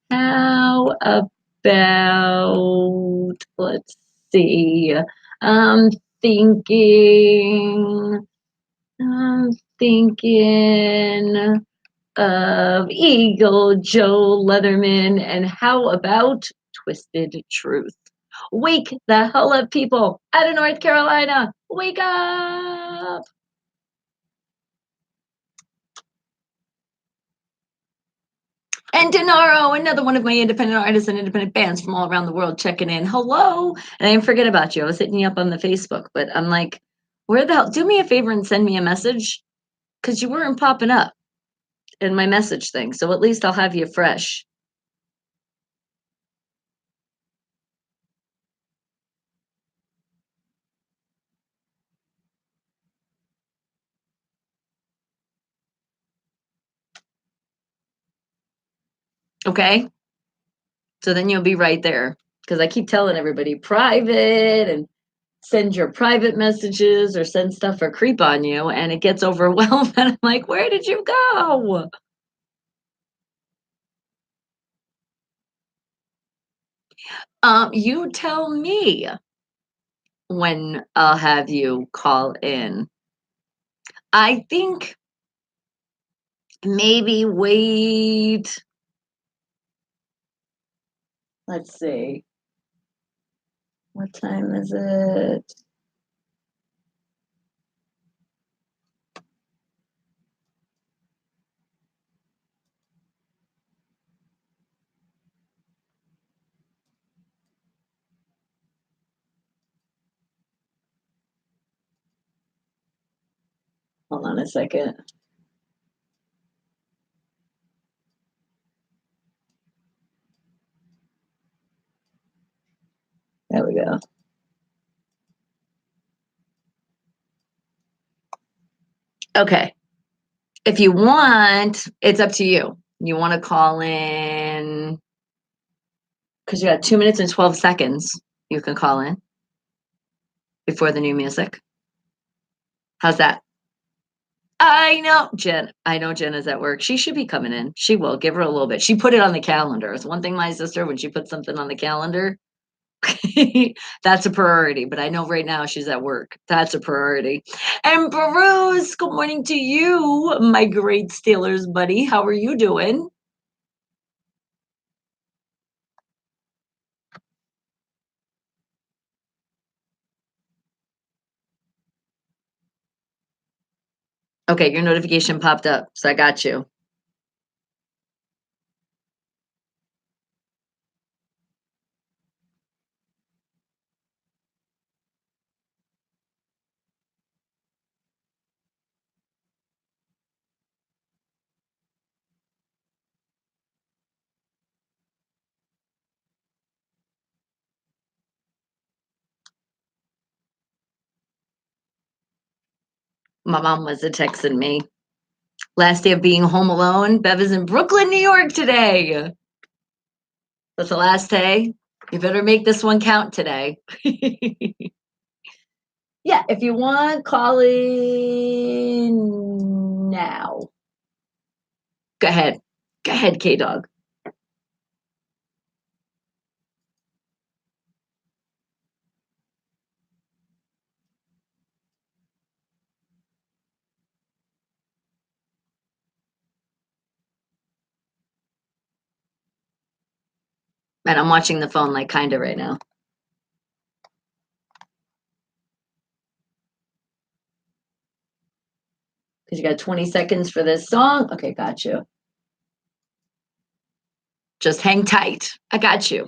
how about, let's see, I'm thinking, I'm thinking of Eagle Joe Leatherman, and how about Twisted Truth? Wake the hell up, people out of North Carolina. Wake up. And Denaro, another one of my independent artists and independent bands from all around the world checking in. Hello. And I didn't forget about you. I was hitting you up on the Facebook, but I'm like, where the hell? Do me a favor and send me a message because you weren't popping up in my message thing. So at least I'll have you fresh. Okay. So then you'll be right there because I keep telling everybody private and send your private messages or send stuff or creep on you and it gets overwhelmed. And I'm like, where did you go? You tell me when I'll have you call in. I think maybe wait. Let's see. What time is it? Hold on a second. There we go. Okay. If you want, it's up to you. You want to call in because you got 2 minutes and 12 seconds. You can call in before the new music. How's that? I know Jen. I know Jen is at work. She should be coming in. She will give her a little bit. She put it on the calendar. It's one thing my sister when she puts something on the calendar, that's a priority. But I know right now she's at work. That's a priority. And Bruce, good morning to you, my great Steelers buddy. How are you doing? Okay, your notification popped up, so I got you. My mom was texting me. Last day of being home alone. Bev is in Brooklyn, New York today. That's the last day. You better make this one count today. Yeah, if you want, call in now. Go ahead. Go ahead, K Dog. And I'm watching the phone like kinda right now. Because you got 20 seconds for this song. Okay, got you. Just hang tight. I got you.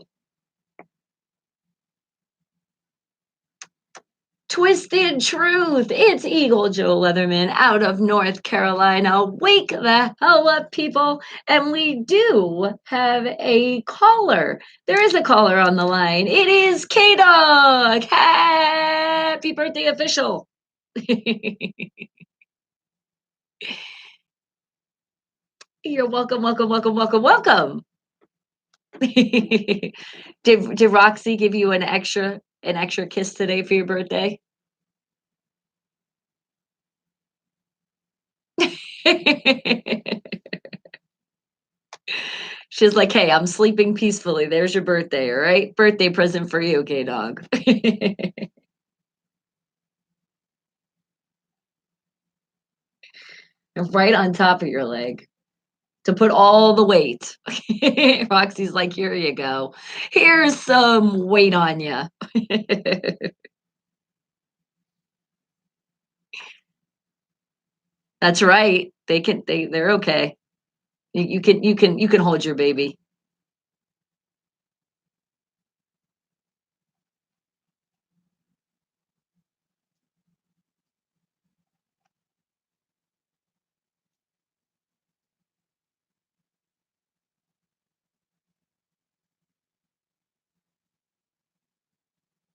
Twisted Truth. It's Eagle Joe Leatherman out of North Carolina. Wake the hell up, people. And we do have a caller. There is a caller on the line. It is K Dog. Happy birthday, official. You're welcome, welcome, welcome, welcome, welcome. Did Roxy give you an extra kiss today for your birthday? She's like, "Hey, I'm sleeping peacefully. There's your birthday, all right? Birthday present for you, K Dog." Right on top of your leg to put all the weight. Roxy's like, "Here you go. Here's some weight on you." That's right. They're okay. You can hold your baby.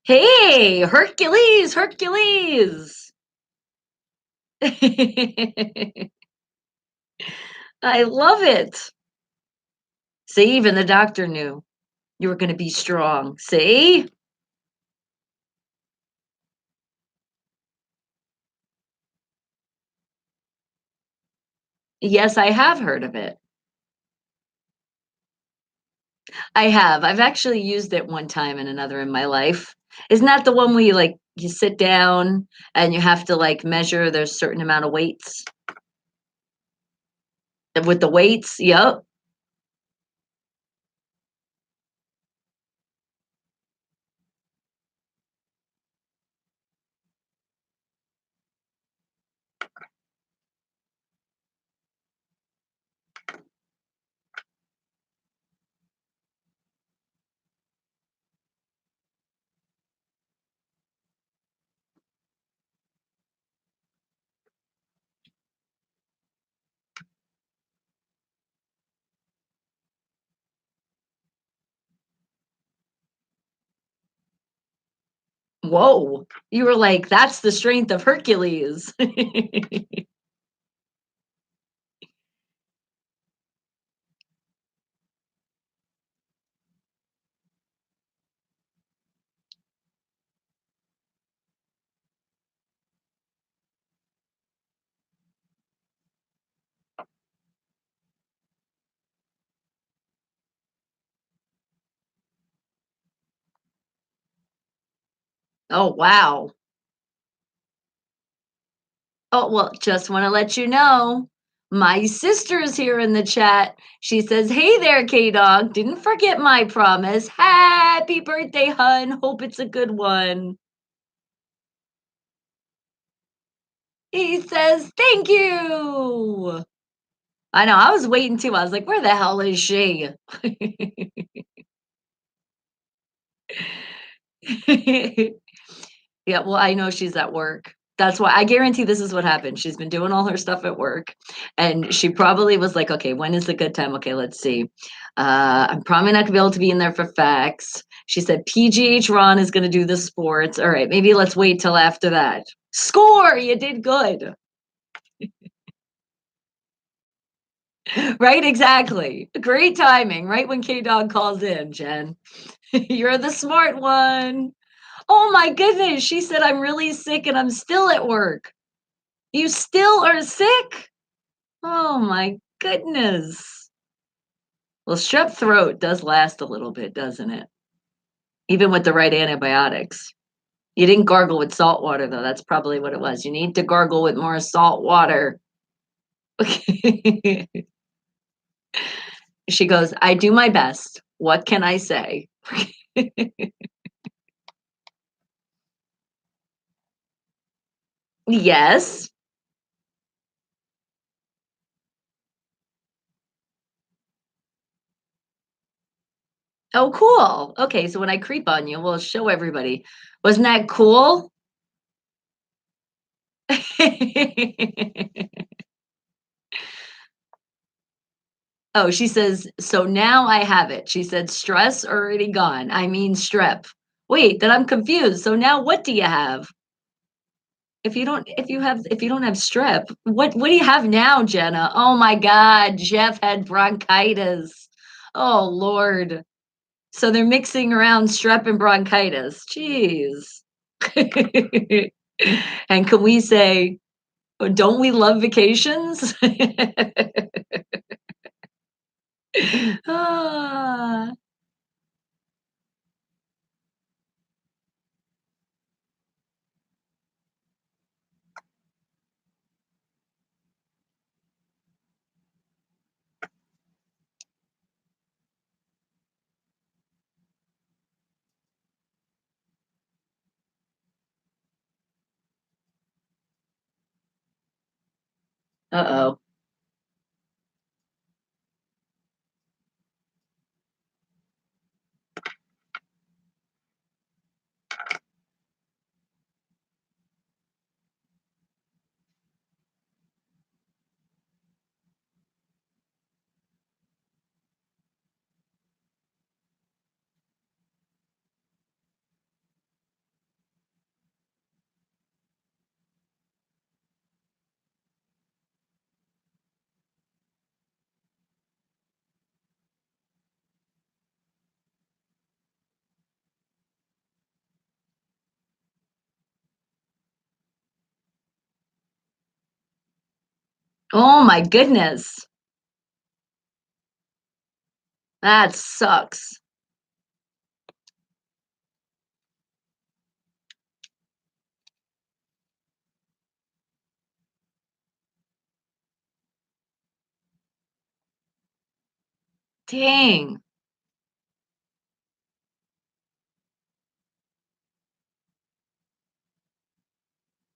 Hey, Hercules, Hercules. I love it. See, even the doctor knew you were gonna be strong. See? Yes, I have heard of it. I have. I've actually used it one time and another in my life. Isn't that the one where you sit down and you have to, like, measure there's certain amount of weights? With the weights? Yep. Whoa. You were like, "That's the strength of Hercules." Oh, wow. Oh, well, just wanna let you know, my sister's here in the chat. She says, "Hey there, K-Dog. Didn't forget my promise. Happy birthday, hun. Hope it's a good one." He says, "Thank you." I know, I was waiting too. I was like, "Where the hell is she?" Yeah, well, I know she's at work. That's why I guarantee this is what happened. She's been doing all her stuff at work, and she probably was like, "Okay, when is a good time? Okay, let's see. I'm probably not gonna be able to be in there for facts." She said, "PGH Ron is gonna do the sports. All right, maybe let's wait till after that." Score! You did good. Right? Exactly. Great timing, right when K-Dog calls in, Jen. You're the smart one. Oh my goodness. She said, "I'm really sick and I'm still at work." You still are sick? Oh my goodness. Well, strep throat does last a little bit, doesn't it? Even with the right antibiotics. You didn't gargle with salt water, though. That's probably what it was. You need to gargle with more salt water. She goes, "I do my best. What can I say?" Yes. Oh, cool. Okay, so when I creep on you, we'll show everybody. Wasn't that cool? Oh, she says, "So now I have it." She said, "Stress already gone. I mean strep." Wait, then I'm confused. So now what do you have? If you don't have strep, what do you have now, Jenna? Oh my God, Jeff had bronchitis. Oh Lord. So they're mixing around strep and bronchitis. Jeez. And can we say, "Oh, don't we love vacations?" Ah. Uh-oh. Oh my goodness. That sucks. Dang.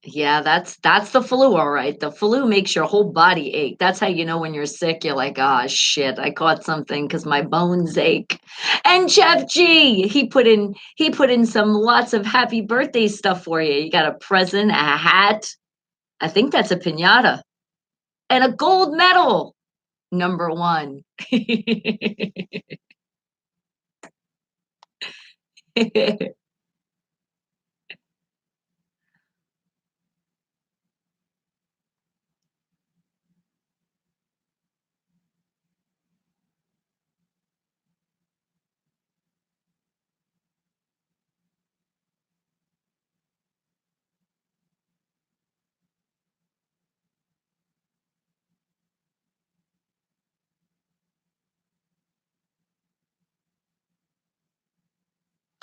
Yeah, that's the flu, all right. The flu makes your whole body ache. That's how you know when you're sick. You're like, "Ah, shit, I caught something because my bones ache." And Chef G, he put in some lots of happy birthday stuff for you. You got a present, a hat. I think that's a piñata. And a gold medal. Number one.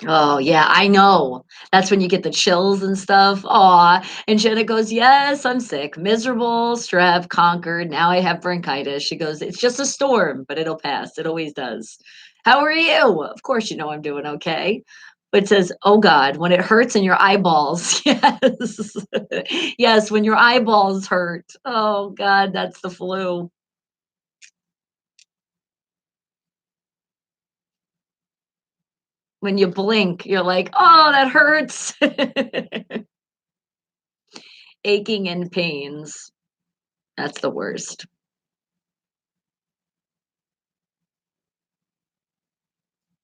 Oh, yeah, I know. That's when you get the chills and stuff. Aw, and Jenna goes, "Yes, I'm sick, miserable, strep, conquered. Now I have bronchitis." She goes, "It's just a storm, but it'll pass. It always does." "How are you?" "Of course you know I'm doing okay." But it says, "Oh God, when it hurts in your eyeballs." Yes. Yes, when your eyeballs hurt. Oh God, that's the flu. When you blink, you're like, "Oh, that hurts." Aching and pains. That's the worst.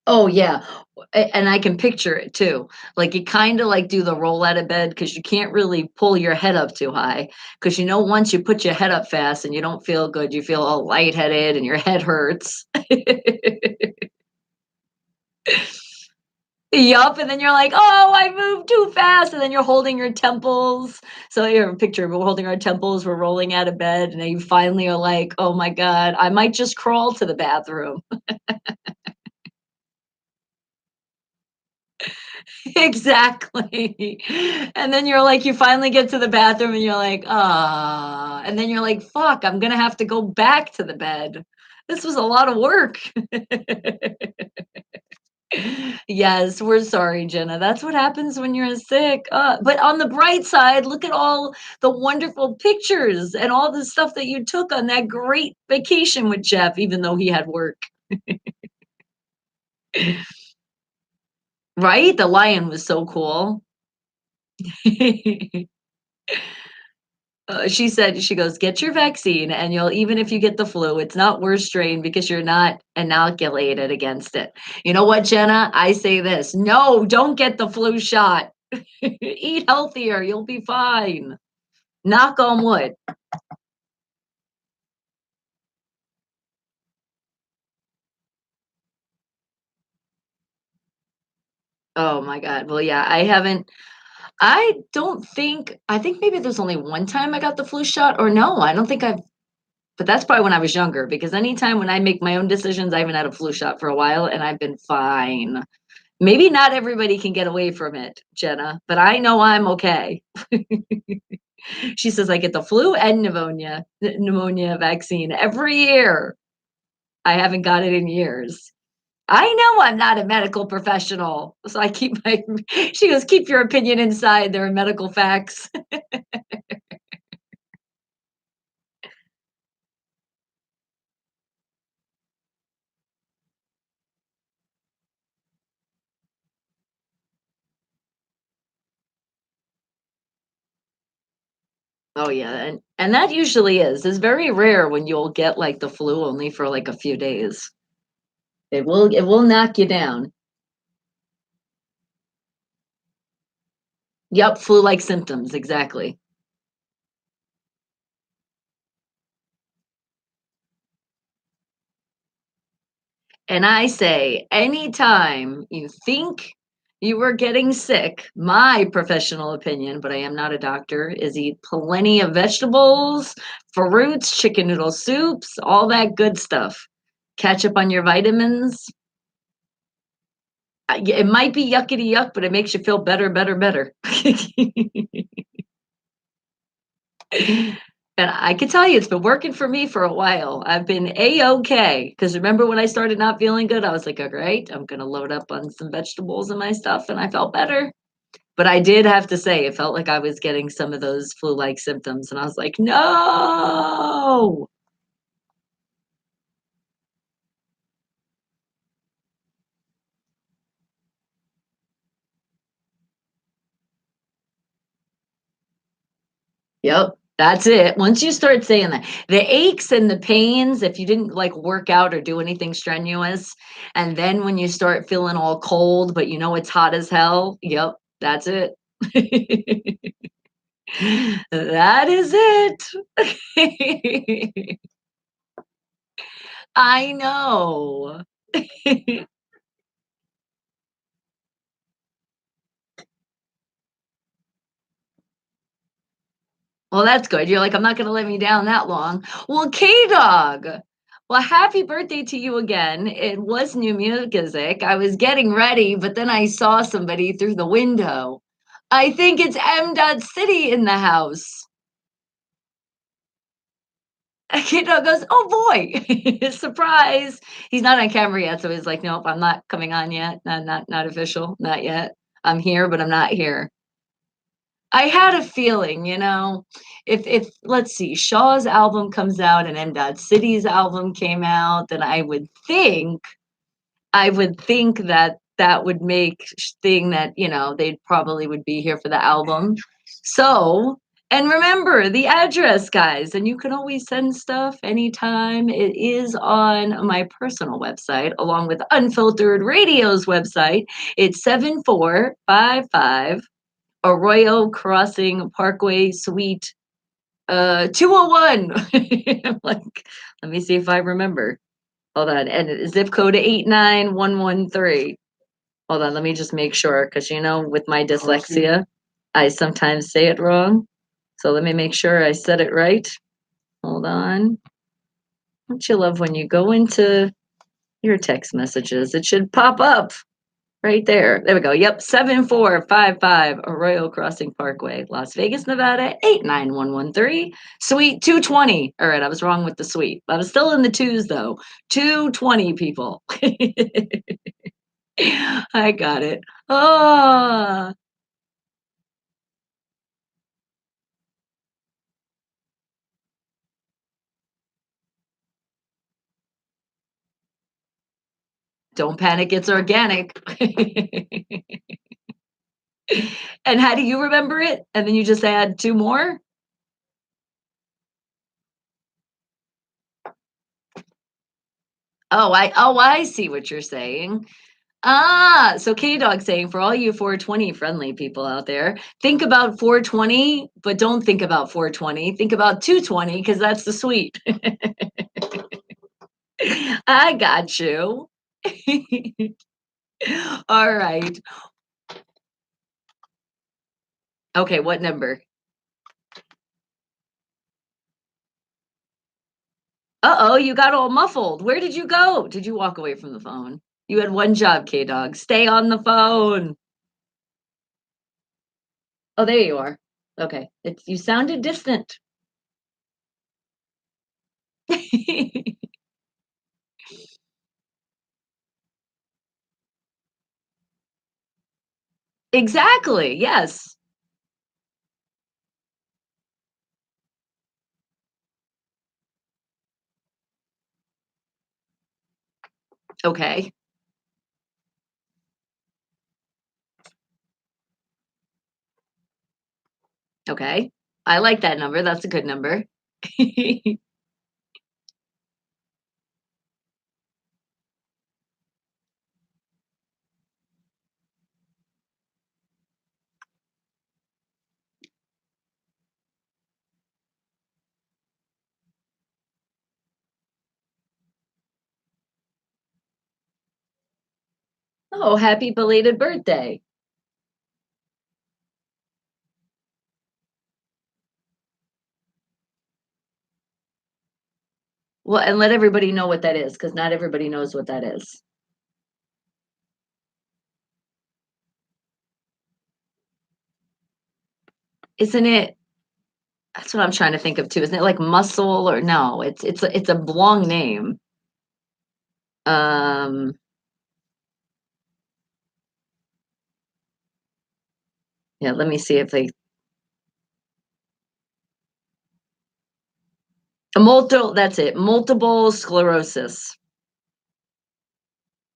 Oh, yeah, and I can picture it too. Like, you kinda, like, do the roll out of bed because you can't really pull your head up too high. Because you know once you put your head up fast and you don't feel good, you feel all lightheaded and your head hurts. Yup, and then you're like, "Oh, I moved too fast," and then you're holding your temples. So here, picture, we're holding our temples, we're rolling out of bed, and then you finally are like, "Oh my god, I might just crawl to the bathroom." Exactly. And then you're like, you finally get to the bathroom and you're like, "Ah," and then you're like, "Fuck, I'm gonna have to go back to the bed. This was a lot of work." Yes, we're sorry, Jenna. That's what happens when you're sick. But on the bright side, look at all the wonderful pictures and all the stuff that you took on that great vacation with Jeff, even though he had work. Right? The lion was so cool. She said, she goes, "Get your vaccine and you'll even if you get the flu, it's not worse strain because you're not inoculated against it." You know what, Jenna? I say this, no, don't get the flu shot. Eat healthier, you'll be fine. Knock on wood. Oh my God. Well, yeah, I think maybe there's only one time I got the flu shot, or no, I don't think I've, but that's probably when I was younger because anytime when I make my own decisions, I haven't had a flu shot for a while and I've been fine. Maybe not everybody can get away from it, Jenna, but I know I'm okay. She says I get the flu and pneumonia vaccine every year. I haven't got it in years. I know I'm not a medical professional, so I keep my she goes, "Keep your opinion inside, there are medical facts." Oh, yeah, and that usually is. It's very rare when you'll get, like, the flu only for, like, a few days. It will knock you down. Yep, flu-like symptoms, exactly. And I say, anytime you think you are getting sick, my professional opinion, but I am not a doctor, is eat plenty of vegetables, fruits, chicken noodle soups, all that good stuff. Catch up on your vitamins. Yeah, it might be yuckety yuck, but it makes you feel better, better, better. And I can tell you it's been working for me for a while. I've been A-okay. Because remember when I started not feeling good, I was like, "All right, I'm gonna load up on some vegetables and my stuff," and I felt better. But I did have to say, it felt like I was getting some of those flu-like symptoms, and I was like, "No." Yep, that's it. Once you start saying that, the aches and the pains, if you didn't, like, work out or do anything strenuous, and then when you start feeling all cold, but you know it's hot as hell, yep, that's it. That is it. I know. Well, that's good. You're like, "I'm not gonna let me down that long." Well, K-Dog, Well, happy birthday to you again. It was new music. I was getting ready, but then I saw somebody through the window. I think it's M. Dot City in the house. Kiddo goes, "Oh boy, surprise!" He's not on camera yet, so he's like, "Nope, I'm not coming on yet. Not official, not yet. I'm here, but I'm not here." I had a feeling, if let's see, Shaw's album comes out and M. Dot City's album came out, then I would think that that would make thing that, they probably would be here for the album. So, and remember the address, guys, and you can always send stuff anytime. It is on my personal website, along with Unfiltered Radio's website. It's 7455 Arroyo Crossing Parkway Suite 201. I'm like, let me see if I remember. Hold on. And zip code 89113. Hold on, let me just make sure because with my dyslexia, I sometimes say it wrong. So let me make sure I said it right. Hold on. Don't you love when you go into your text messages? It should pop up right there. There we go. Yep. 7455 Arroyo Crossing Parkway, Las Vegas, Nevada, 89113. Suite 220. All right. I was wrong with the suite. I was still in the twos though. 220 people. I got it. Oh, don't panic. It's organic. And how do you remember it? And then you just add two more? Oh, I see what you're saying. Ah, so K Dog saying for all you 420 friendly people out there, think about 420, but don't think about 420. Think about 220 because that's the sweet. I got you. All right. Okay, what number? Uh-oh, you got all muffled. Where did you go? Did you walk away from the phone? You had one job, K Dog. Stay on the phone. Oh, there you are. Okay. You sounded distant. Exactly. Yes. Okay. Okay. I like that number. That's a good number. Oh, happy belated birthday. Well, and let everybody know what that is because not everybody knows what that is. Isn't it? That's what I'm trying to think of too. Isn't it like muscle or no? It's a long name. Um, yeah, let me see if they that's it. Multiple sclerosis.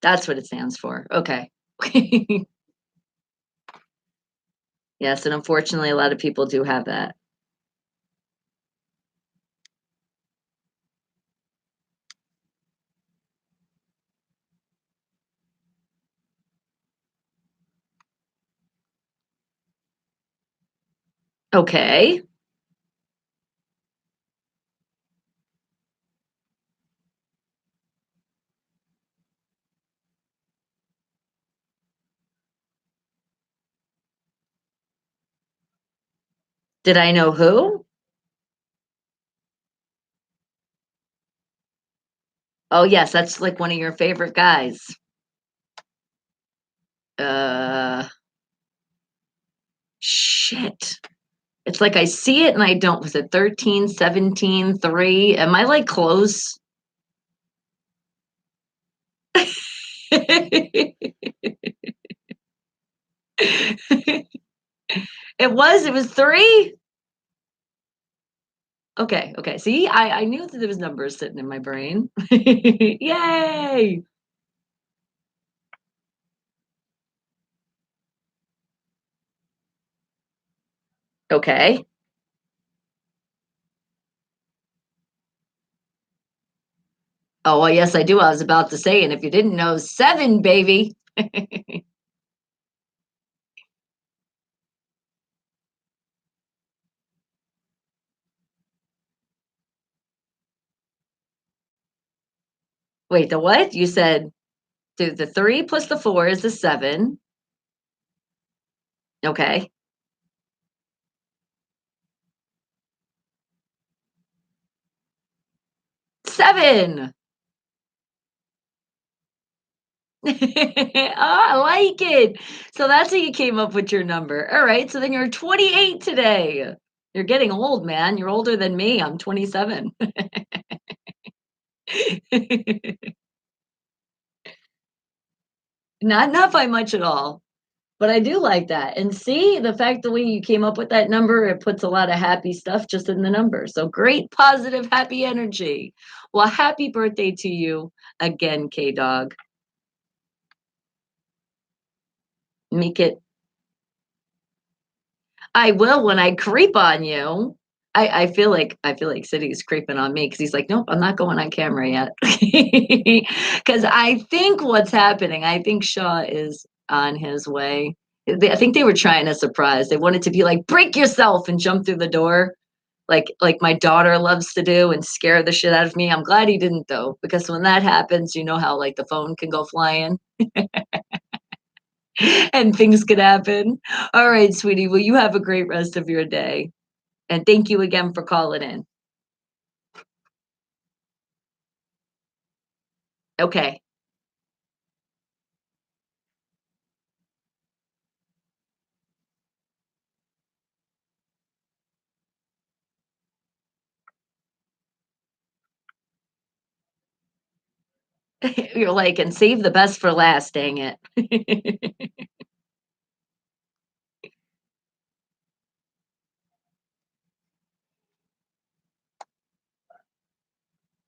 That's what it stands for. Okay. Yes, and unfortunately, a lot of people do have that. Okay. Did I know who? Oh, yes, that's like one of your favorite guys. Uh, shit. It's like I see it and I don't. Was it 13, 17, 3? Am I like close? It was 3? Okay, okay. See, I knew that there was numbers sitting in my brain. Yay! Okay. Oh, well, yes, I do. I was about to say, and if you didn't know, 7, baby. Wait, the what? You said the 3 plus the 4 is the 7. Okay. 7. Oh, I like it. So that's how you came up with your number. All right. So then you're 28 today. You're getting old, man. You're older than me. I'm 27. Not by much at all. But I do like that. And see, the fact the way you came up with that number, it puts a lot of happy stuff just in the number. So great, positive, happy energy. Well, happy birthday to you again, K Dog. Make it I will when I creep on you. I feel like City's creeping on me because he's like, nope, I'm not going on camera yet. Because I think what's happening, I think Shaw is on his way. I think they were trying to surprise. They wanted to be like, break yourself and jump through the door, like my daughter loves to do, and scare the shit out of me. I'm glad he didn't though, because when that happens, you know how like the phone can go flying and things could happen. All right, sweetie. Well, you have a great rest of your day. And thank you again for calling in. Okay. You're like, and save the best for last, dang it.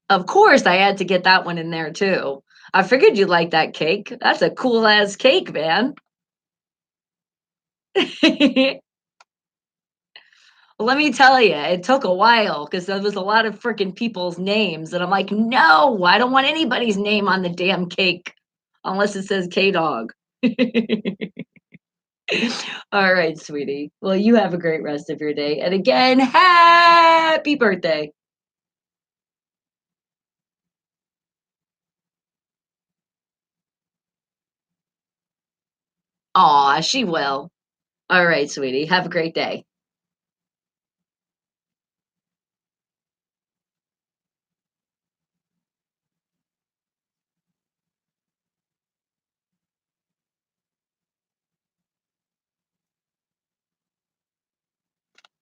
Of course, I had to get that one in there too. I figured you'd like that cake. That's a cool ass cake, man. Let me tell you, it took a while because there was a lot of freaking people's names, and I'm like, no, I don't want anybody's name on the damn cake unless it says K Dog. All right, sweetie. Well, you have a great rest of your day. And again, happy birthday. Aw, she will. All right, sweetie. Have a great day.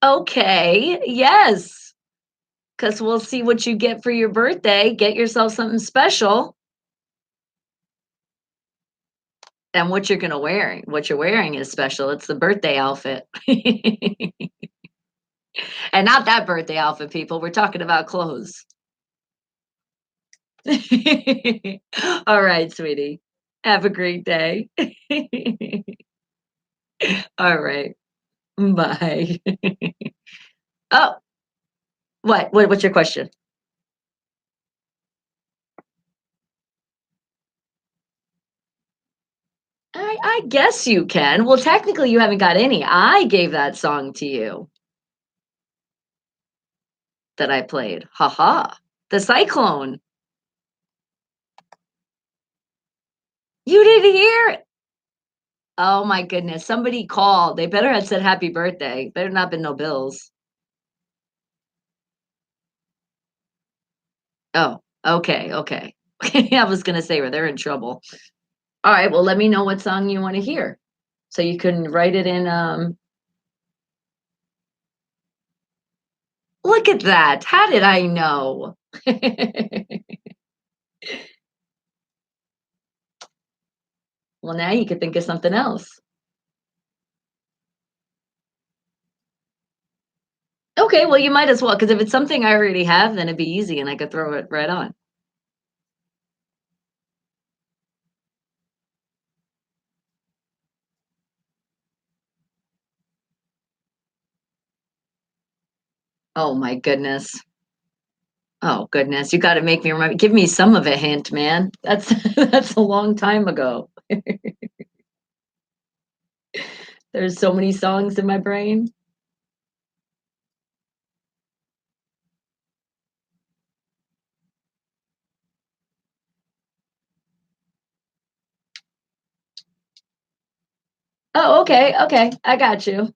Okay. Yes. Because we'll see what you get for your birthday. Get yourself something special. And what you're gonna wear. What you're wearing is special. It's the birthday outfit. And not that birthday outfit, people. We're talking about clothes. All right, sweetie. Have a great day. All right. Bye. Oh, what's your question? I guess you can. Well, technically you haven't got any. I gave that song to you that I played. Ha. The Cyclone. You didn't hear it. Oh my goodness. Somebody called. They better have said happy birthday. Better not been no bills. Oh, okay, okay. I was gonna say, well, they're in trouble. All right, well, let me know what song you want to hear, so you can write it in. Look at that. How did I know? Well, now you could think of something else. Okay, well, you might as well, because if it's something I already have, then it'd be easy, and I could throw it right on. Oh my goodness. Oh goodness, you got to make me remember. Give me some of a hint, man. That's that's a long time ago. There's so many songs in my brain. Oh, okay, okay. I got you.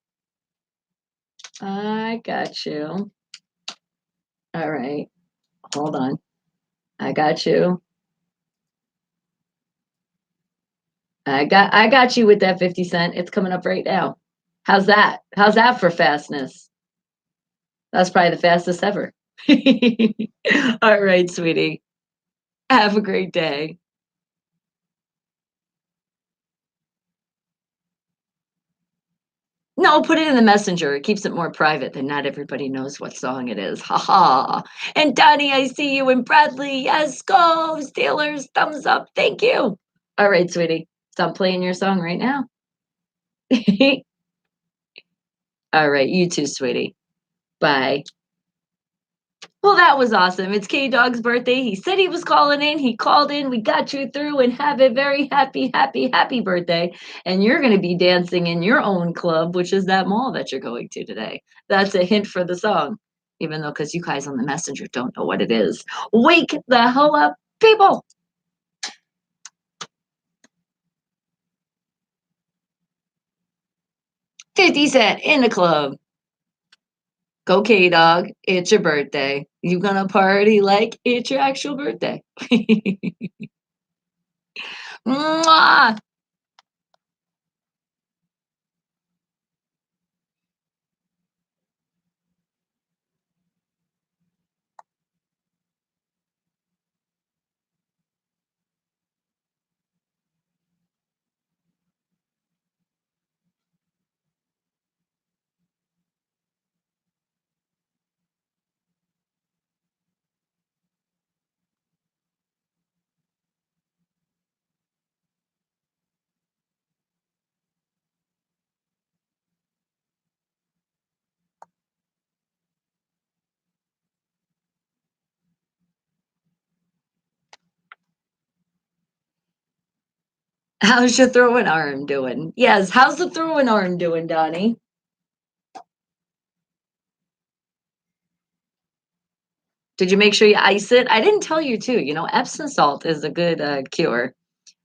I got you. All right. Hold on. I got you. I got you with that 50 cent. It's coming up right now. How's that? How's that for fastness? That's probably the fastest ever. All right, sweetie. Have a great day. No, put it in the messenger. It keeps it more private, then not everybody knows what song it is. Ha ha. And Donnie, I see you. And Bradley, yes, go. Steelers, thumbs up. Thank you. All right, sweetie. Stop playing your song right now. All right, you too, sweetie. Bye. Well, that was awesome. It's K Dog's birthday. He said he was calling in. He called in. We got you through and have a very happy, happy, happy birthday. And you're going to be dancing in your own club, which is that mall that you're going to today. That's a hint for the song, even though, because you guys on the messenger don't know what it is. Wake the hell up, people. 50 Cent in the club. Go K Dog. It's your birthday. You gonna party like it's your actual birthday. Mwah! How's your throwing arm doing? Yes, how's the throwing arm doing, Donnie? Did you make sure you ice it? I didn't tell you too. Epsom salt is a good cure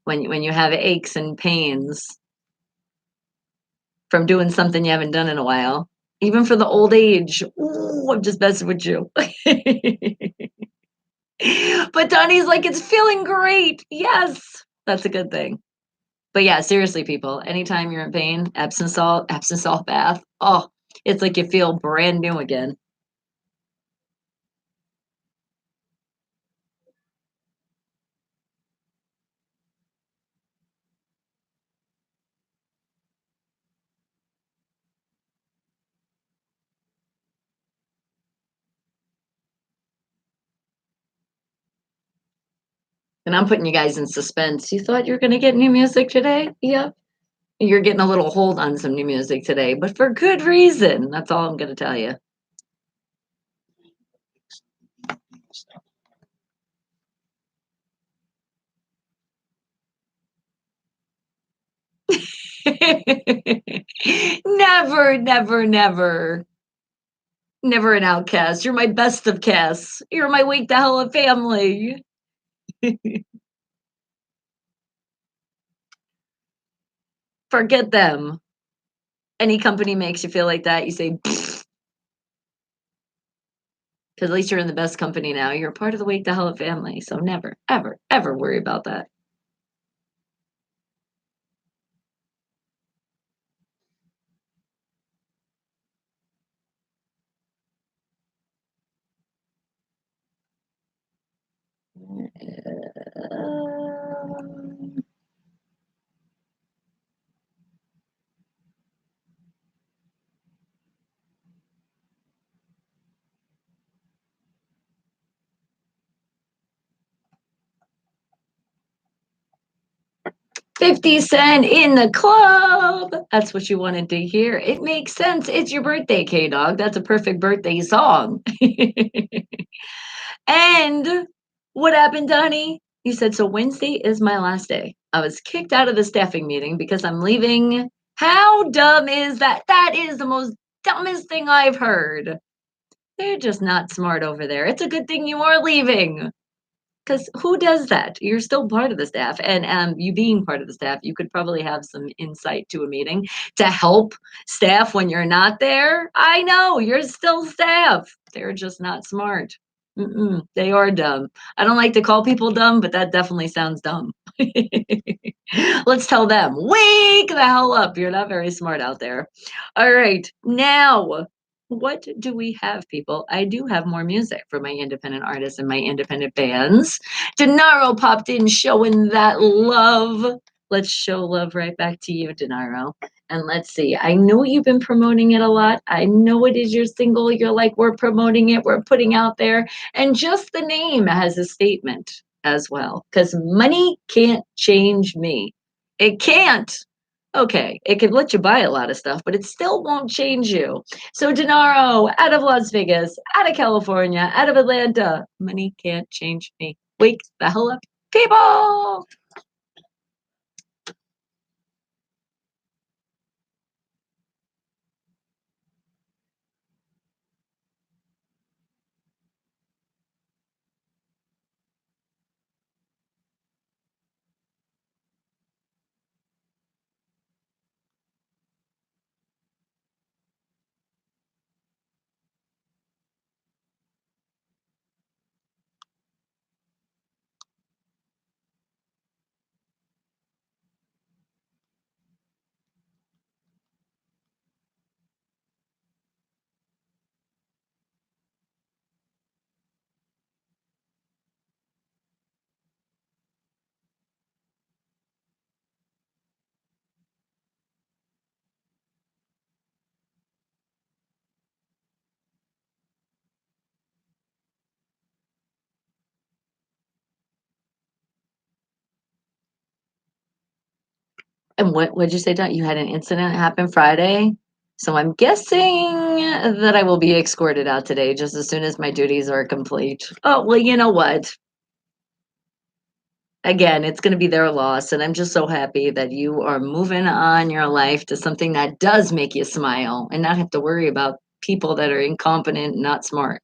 when you have aches and pains from doing something you haven't done in a while. Even for the old age. Ooh, I'm just messing with you. But Donnie's like, it's feeling great. Yes, that's a good thing. But yeah, seriously, people, anytime you're in pain, Epsom salt bath. Oh, it's like you feel brand new again. And I'm putting you guys in suspense. You thought you were going to get new music today? Yep. You're getting a little hold on some new music today, but for good reason. That's all I'm going to tell you. Never, never, never. Never an outcast. You're my best of casts. You're my wake the hell up family. Forget them. Any company makes you feel like that, you say, because 'Cause at least you're in the best company now. You're part of the Wake the Hell Up family, so never, ever, ever worry about that. Um 50 Cent in the club. That's what you wanted to hear. It makes sense. It's your birthday, K Dog. That's a perfect birthday song. And what happened, Donnie? You said, so Wednesday is my last day. I was kicked out of the staffing meeting because I'm leaving. How dumb is that? That is the most dumbest thing I've heard. They're just not smart over there. It's a good thing you are leaving. Because who does that? You're still part of the staff, and you being part of the staff, you could probably have some insight to a meeting to help staff when you're not there. I know you're still staff. They're just not smart. They are dumb. I don't like to call people dumb, but that definitely sounds dumb. Let's tell them, wake the hell up. You're not very smart out there. All right. Now, what do we have, people? I do have more music for my independent artists and my independent bands. Denaro popped in showing that love. Let's show love right back to you, Denaro. And let's see. I know you've been promoting it a lot. I know it is your single. You're like, we're promoting it, we're putting out there. And just the name has a statement as well. Because money can't change me. It can't. Okay, it could let you buy a lot of stuff, but it still won't change you. So, Denaro, out of Las Vegas, out of California, out of Atlanta, money can't change me. Wake the hell up, people! And what would you say, Don? You had an incident happen Friday? So I'm guessing that I will be escorted out today just as soon as my duties are complete. Oh, well, you know what? Again, it's going to be their loss. And I'm just so happy that you are moving on your life to something that does make you smile and not have to worry about people that are incompetent and not smart.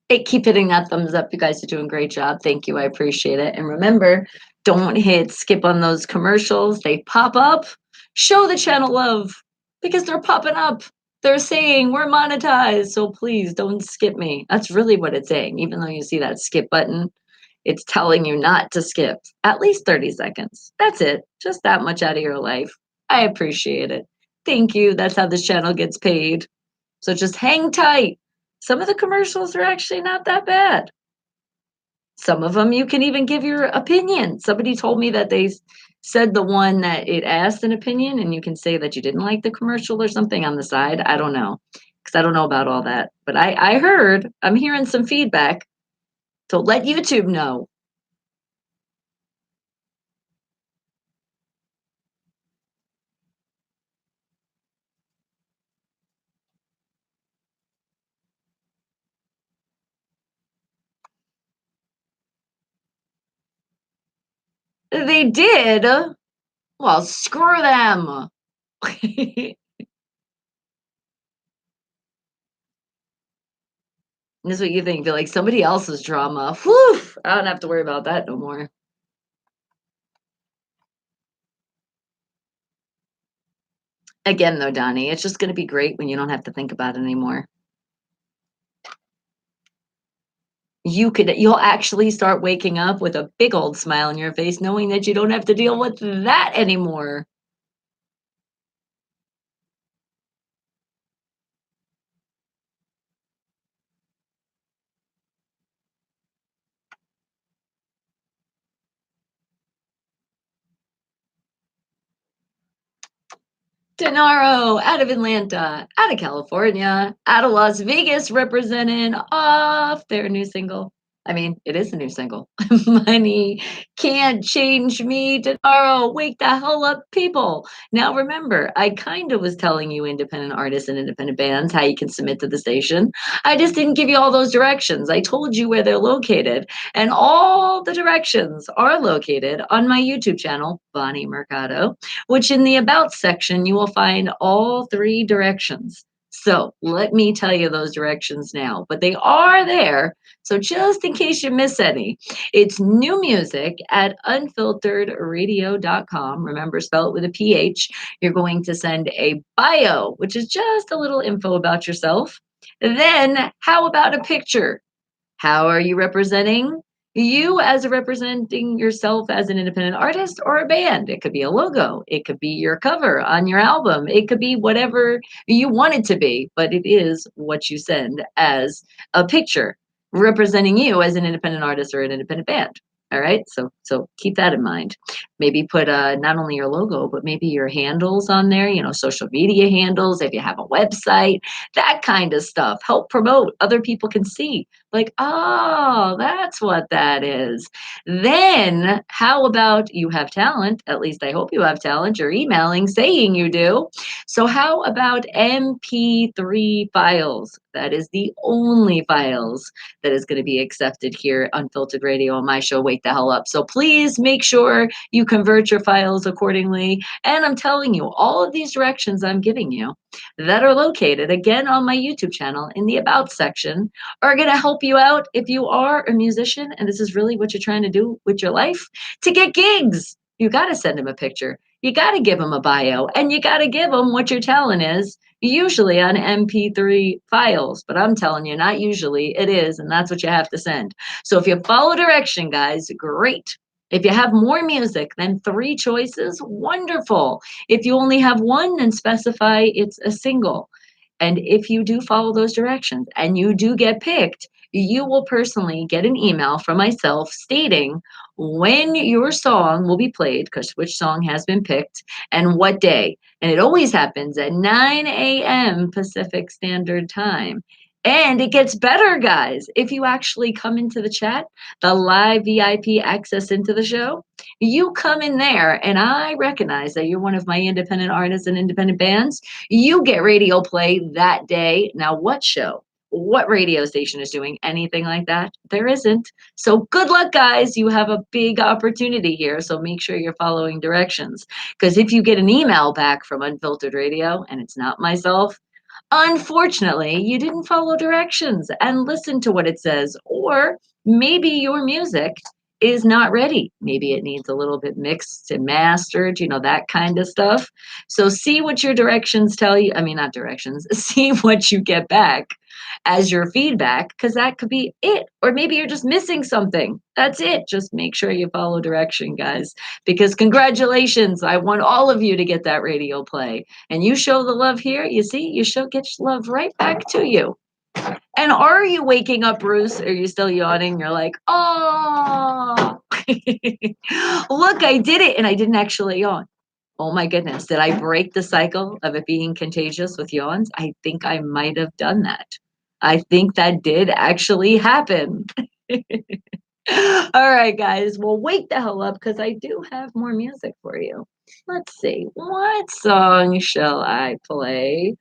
Hey, keep hitting that thumbs up. You guys are doing a great job. Thank you. I appreciate it. And remember, don't hit skip on those commercials. They pop up. Show the channel love because they're popping up. They're saying we're monetized. So please don't skip me. That's really what it's saying. Even though you see that skip button, it's telling you not to skip at least 30 seconds. That's it. Just that much out of your life. I appreciate it. Thank you. That's how this channel gets paid. So just hang tight. Some of the commercials are actually not that bad. Some of them you can even give your opinion. Somebody told me that said the one that it asked an opinion, and you can say that you didn't like the commercial or something on the side. I don't know because I don't know about all that. But I heard, I'm hearing some feedback. So let YouTube know. They did? Well, screw them. That's what you think. Feel like somebody else's drama. Whew, I don't have to worry about that no more. Again, though, Donnie, it's just gonna be great when you don't have to think about it anymore. You'll actually start waking up with a big old smile on your face knowing that you don't have to deal with that anymore. Denaro out of Atlanta, out of California, out of Las Vegas, representing off their new single. I mean, it is a new single. Money can't change me. Denaro, wake the hell up, people. Now, remember, I kind of was telling you independent artists and independent bands how you can submit to the station. I just didn't give you all those directions. I told you where they're located, and all the directions are located on my YouTube channel, Bonnie Mercado, which in the About section, you will find all three directions. So let me tell you those directions now, but they are there. So just in case you miss any, it's new music at unfilteredradio.com. Remember, spell it with a PH. You're going to send a bio, which is just a little info about yourself. Then, how about a picture? How are you representing you as representing yourself as an independent artist or a band? It could be a logo, it could be your cover on your album, it could be whatever you want it to be, but it is what you send as a picture representing you as an independent artist or an independent band. All right, so keep that in mind. Maybe put not only your logo, but maybe your handles on there. You know, social media handles. If you have a website, that kind of stuff. Help promote. Other people can see like, oh, that's what that is. Then, how about you have talent? At least I hope you have talent. You're emailing saying you do. So, how about MP3 files? That is the only files that is going to be accepted here at Unfiltered Radio on my show, Wake the Hell Up. So, please make sure you convert your files accordingly. And I'm telling you, all of these directions I'm giving you that are located again on my YouTube channel in the About section are going to help you out if you are a musician and this is really what you're trying to do with your life to get gigs. You got to send them a picture. You got to give them a bio and you got to give them what your talent is, usually on MP3 files. But I'm telling you, not usually, it is. And that's what you have to send. So if you follow direction, guys, great. If you have more music than three choices, wonderful. If you only have one, then specify it's a single. And if you do follow those directions and you do get picked, you will personally get an email from myself stating when your song will be played, because which song has been picked, and what day. And it always happens at 9 a.m. Pacific Standard Time. And it gets better, guys. If you actually come into the chat, the live VIP access into the show, you come in there and I recognize that you're one of my independent artists and independent bands. You get radio play that day. Now, what show? What radio station is doing anything like that? There isn't. So, good luck, guys. You have a big opportunity here. So, make sure you're following directions. Because if you get an email back from Unfiltered Radio and it's not myself, unfortunately, you didn't follow directions and listen to what it says, or maybe your music is not ready. Maybe it needs a little bit mixed and mastered, that kind of stuff. So see what your directions tell you. I mean, not directions, see what you get back as your feedback, because that could be it. Or maybe you're just missing something. That's it. Just make sure you follow direction, guys, because congratulations. I want all of you to get that radio play. And you show the love here, you see, you show get love right back to you. And are you waking up, Bruce? Are you still yawning? You're like, oh, look, I did it. And I didn't actually yawn. Oh my goodness. Did I break the cycle of it being contagious with yawns? I think I might have done that. I think that did actually happen. All right, guys. Well, wake the hell up because I do have more music for you. Let's see. What song shall I play?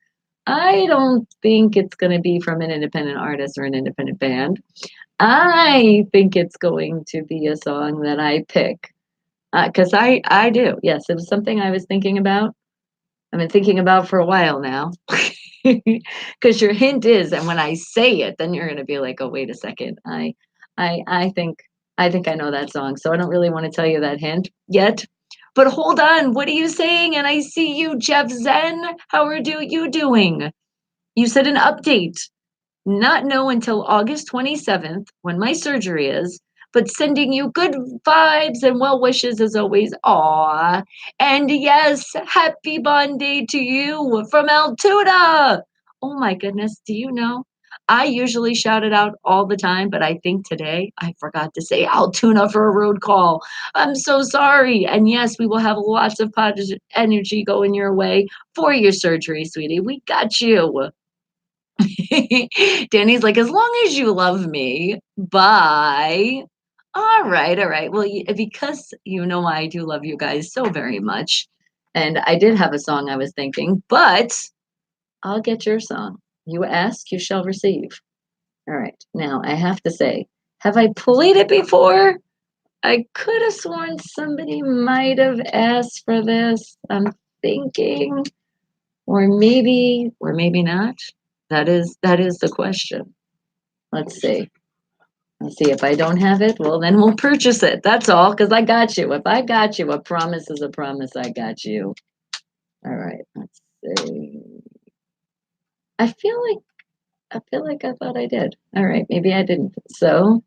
I don't think it's going to be from an independent artist or an independent band. I think it's going to be a song that I pick 'Cause I do. Yes, it was something I was thinking about. I've been thinking about for a while now. Because your hint is, and when I say it, then you're gonna be like, "Oh, wait a second. I I think I think I know that song." So I don't really wanna tell you that hint yet. But hold on, what are you saying? And I see you, Jeff Zen. How are you doing? You said an update. Not know until August 27th when my surgery is, but sending you good vibes and well wishes as always. Aw. And yes, happy Bonday to you from Altoona. Oh my goodness, do you know? I usually shout it out all the time, but I think today I forgot to say Altoona for a road call. I'm so sorry. And yes, we will have lots of positive energy going your way for your surgery, sweetie. We got you. Danny's like, "As long as you love me, bye." All right. Well, because you know I do love you guys so very much, and I did have a song I was thinking, but I'll get your song. You ask, you shall receive. All right. Now, I have to say, have I played it before? I could have sworn somebody might have asked for this. I'm thinking, or maybe not. That is the question. Let's see. Let's see if I don't have it. Well, then we'll purchase it. That's all, because I got you. If I got you, a promise is a promise. I got you. All right. Let's see. I feel like I thought I did. All right. Maybe I didn't. So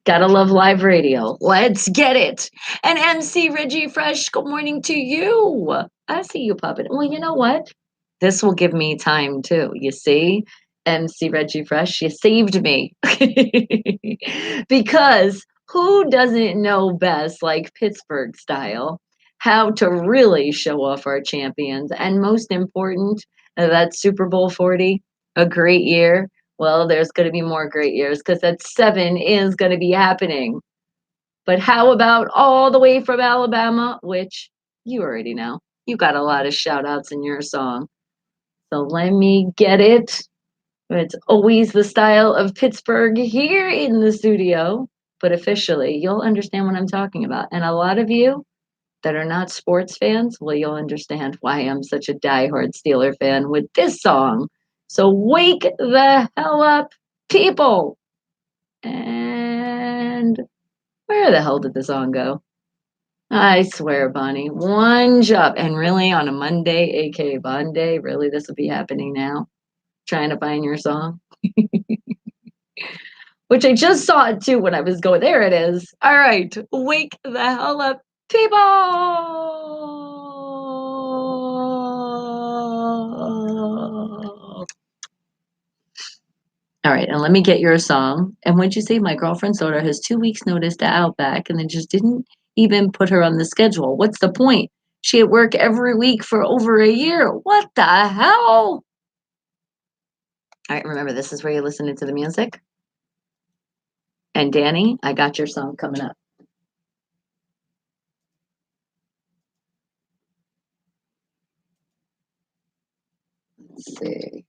gotta love live radio. Let's get it. And MC Reggie Fresh, good morning to you. I see you popping. Well, you know what? This will give me time too. You see, MC Reggie Fresh, you saved me. Because who doesn't know best, like Pittsburgh style, how to really show off our champions? And most important, that Super Bowl 40, a great year. Well, there's going to be more great years because that 7 is going to be happening. But how about all the way from Alabama, which you already know? You got a lot of shout outs in your song. So let me get it. It's always the style of Pittsburgh here in the studio, but officially, you'll understand what I'm talking about. And a lot of you that are not sports fans, well, you'll understand why I'm such a diehard Steeler fan with this song. So wake the hell up, people! And where the hell did the song go? I swear, Bonnie, one job. And really, on a Monday, aka Bonday, really, this would be happening now? Trying to find your song? Which I just saw it too when I was going. There it is. All right. Wake the hell up, people. All right. And let me get your song. And what'd you say? My girlfriend's daughter has 2 weeks' notice to Outback and then just didn't even put her on the schedule. What's the point? She at work every week for over a year. What the hell? All right. Remember, this is where you're listening to the music. And Danny, I got your song coming up. Let's see.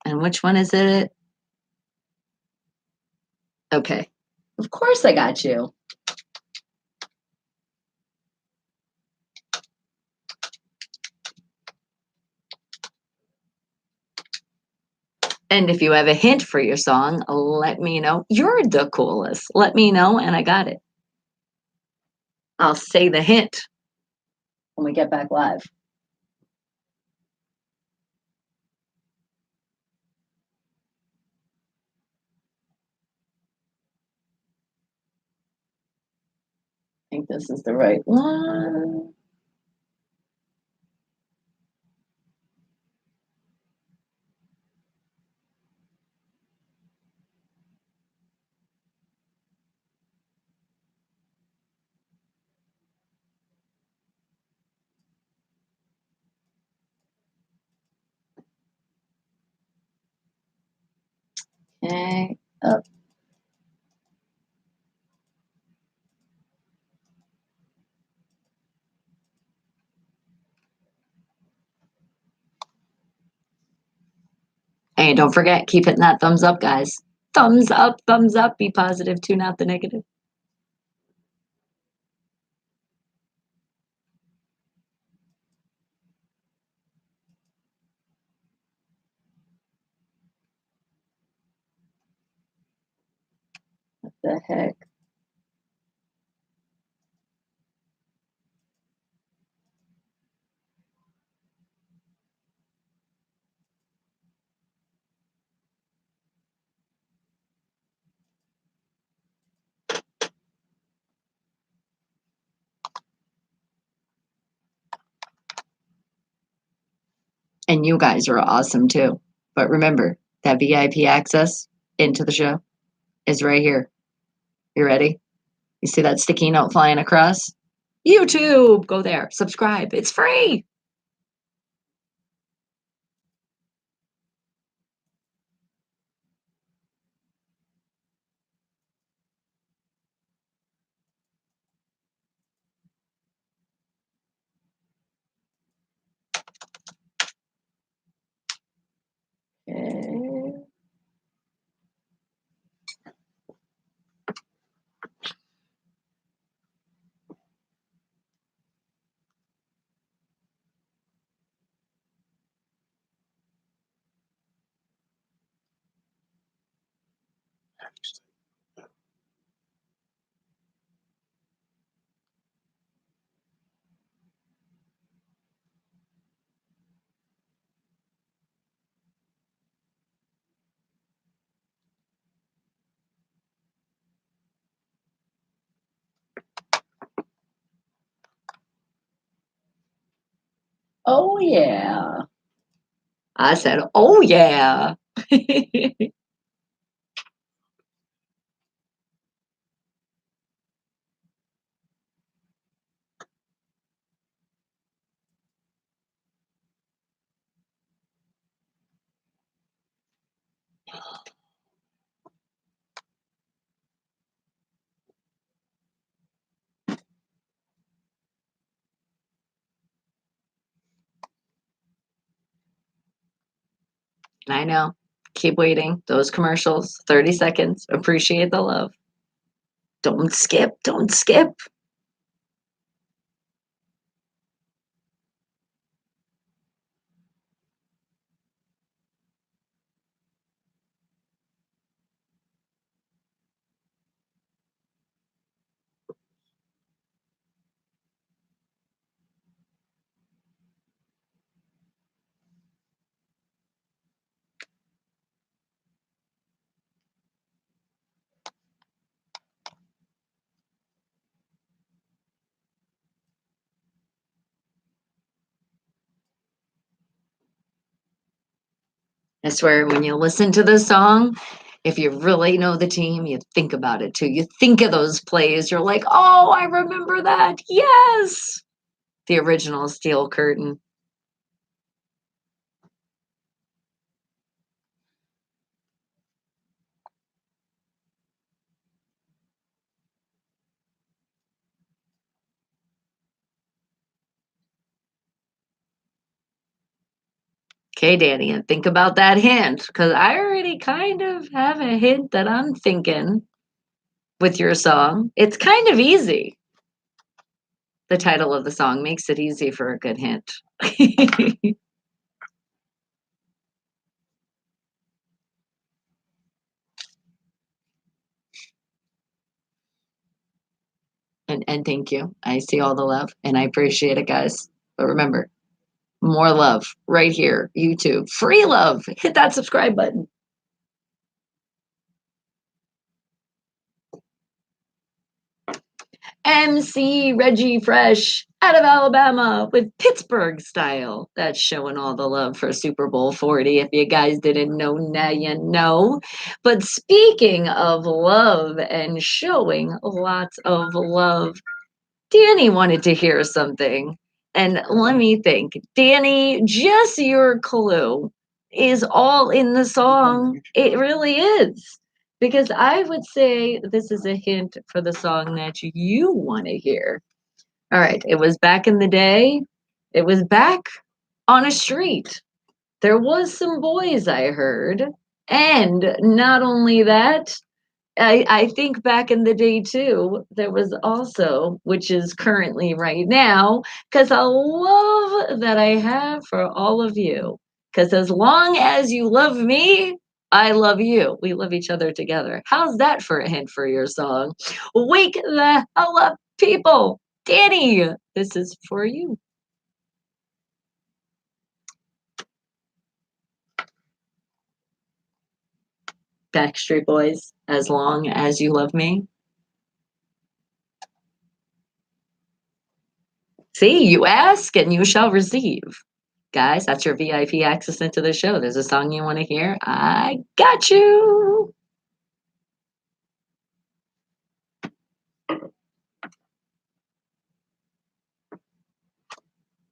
And which one is it? Okay. Of course I got you. And if you have a hint for your song, let me know. You're the coolest. Let me know, and I got it. I'll say the hint when we get back live. I think this is the right one. Okay. Oh. And don't forget, keep hitting that thumbs up, guys. thumbs up, be positive, tune out the negative. What the heck? And you guys are awesome too. But remember, that VIP access into the show is right here. You ready? You see that sticky note flying across? YouTube, go there, subscribe. It's free. Okay. Oh yeah. I said, oh yeah. I know. Keep waiting. Those commercials, 30 seconds. Appreciate the love. Don't skip. Don't skip. I swear, when you listen to the song, if you really know the team, you think about it too. You think of those plays. You're like, oh, I remember that. Yes. The original Steel Curtain. Okay, Danny, and think about that hint because I already kind of have a hint that I'm thinking with your song. It's kind of easy. The title of the song makes it easy for a good hint. And thank you. I see all the love and I appreciate it, guys. But remember, more love right here, YouTube. Free love. Hit that subscribe button. MC Reggie Fresh out of Alabama with Pittsburgh style. That's showing all the love for Super Bowl 40. If you guys didn't know, now you know. But speaking of love and showing lots of love, Danny wanted to hear something. And let me think. Danny, just your clue is all in the song. It really is. Because I would say this is a hint for the song that you want to hear. All right. It was back in the day. It was back on a street. There was some boys I heard. And not only that, I think back in the day too, there was also, which is currently right now, because I love that I have for all of you. Because as long as you love me, I love you. We love each other together. How's that for a hint for your song? Wake the hell up, people. Danny, this is for you. Backstreet Boys, as long as you love me. See, you ask and you shall receive. Guys, that's your VIP access into the show. There's a song you want to hear? I got you.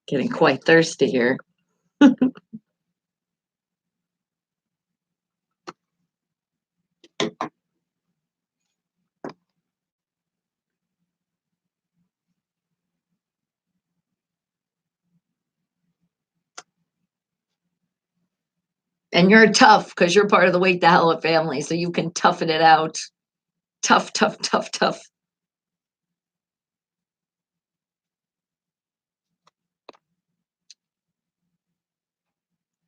Getting quite thirsty here. And you're tough because you're part of the Wake the Hell Up family, so you can toughen it out. Tough, tough, tough, tough.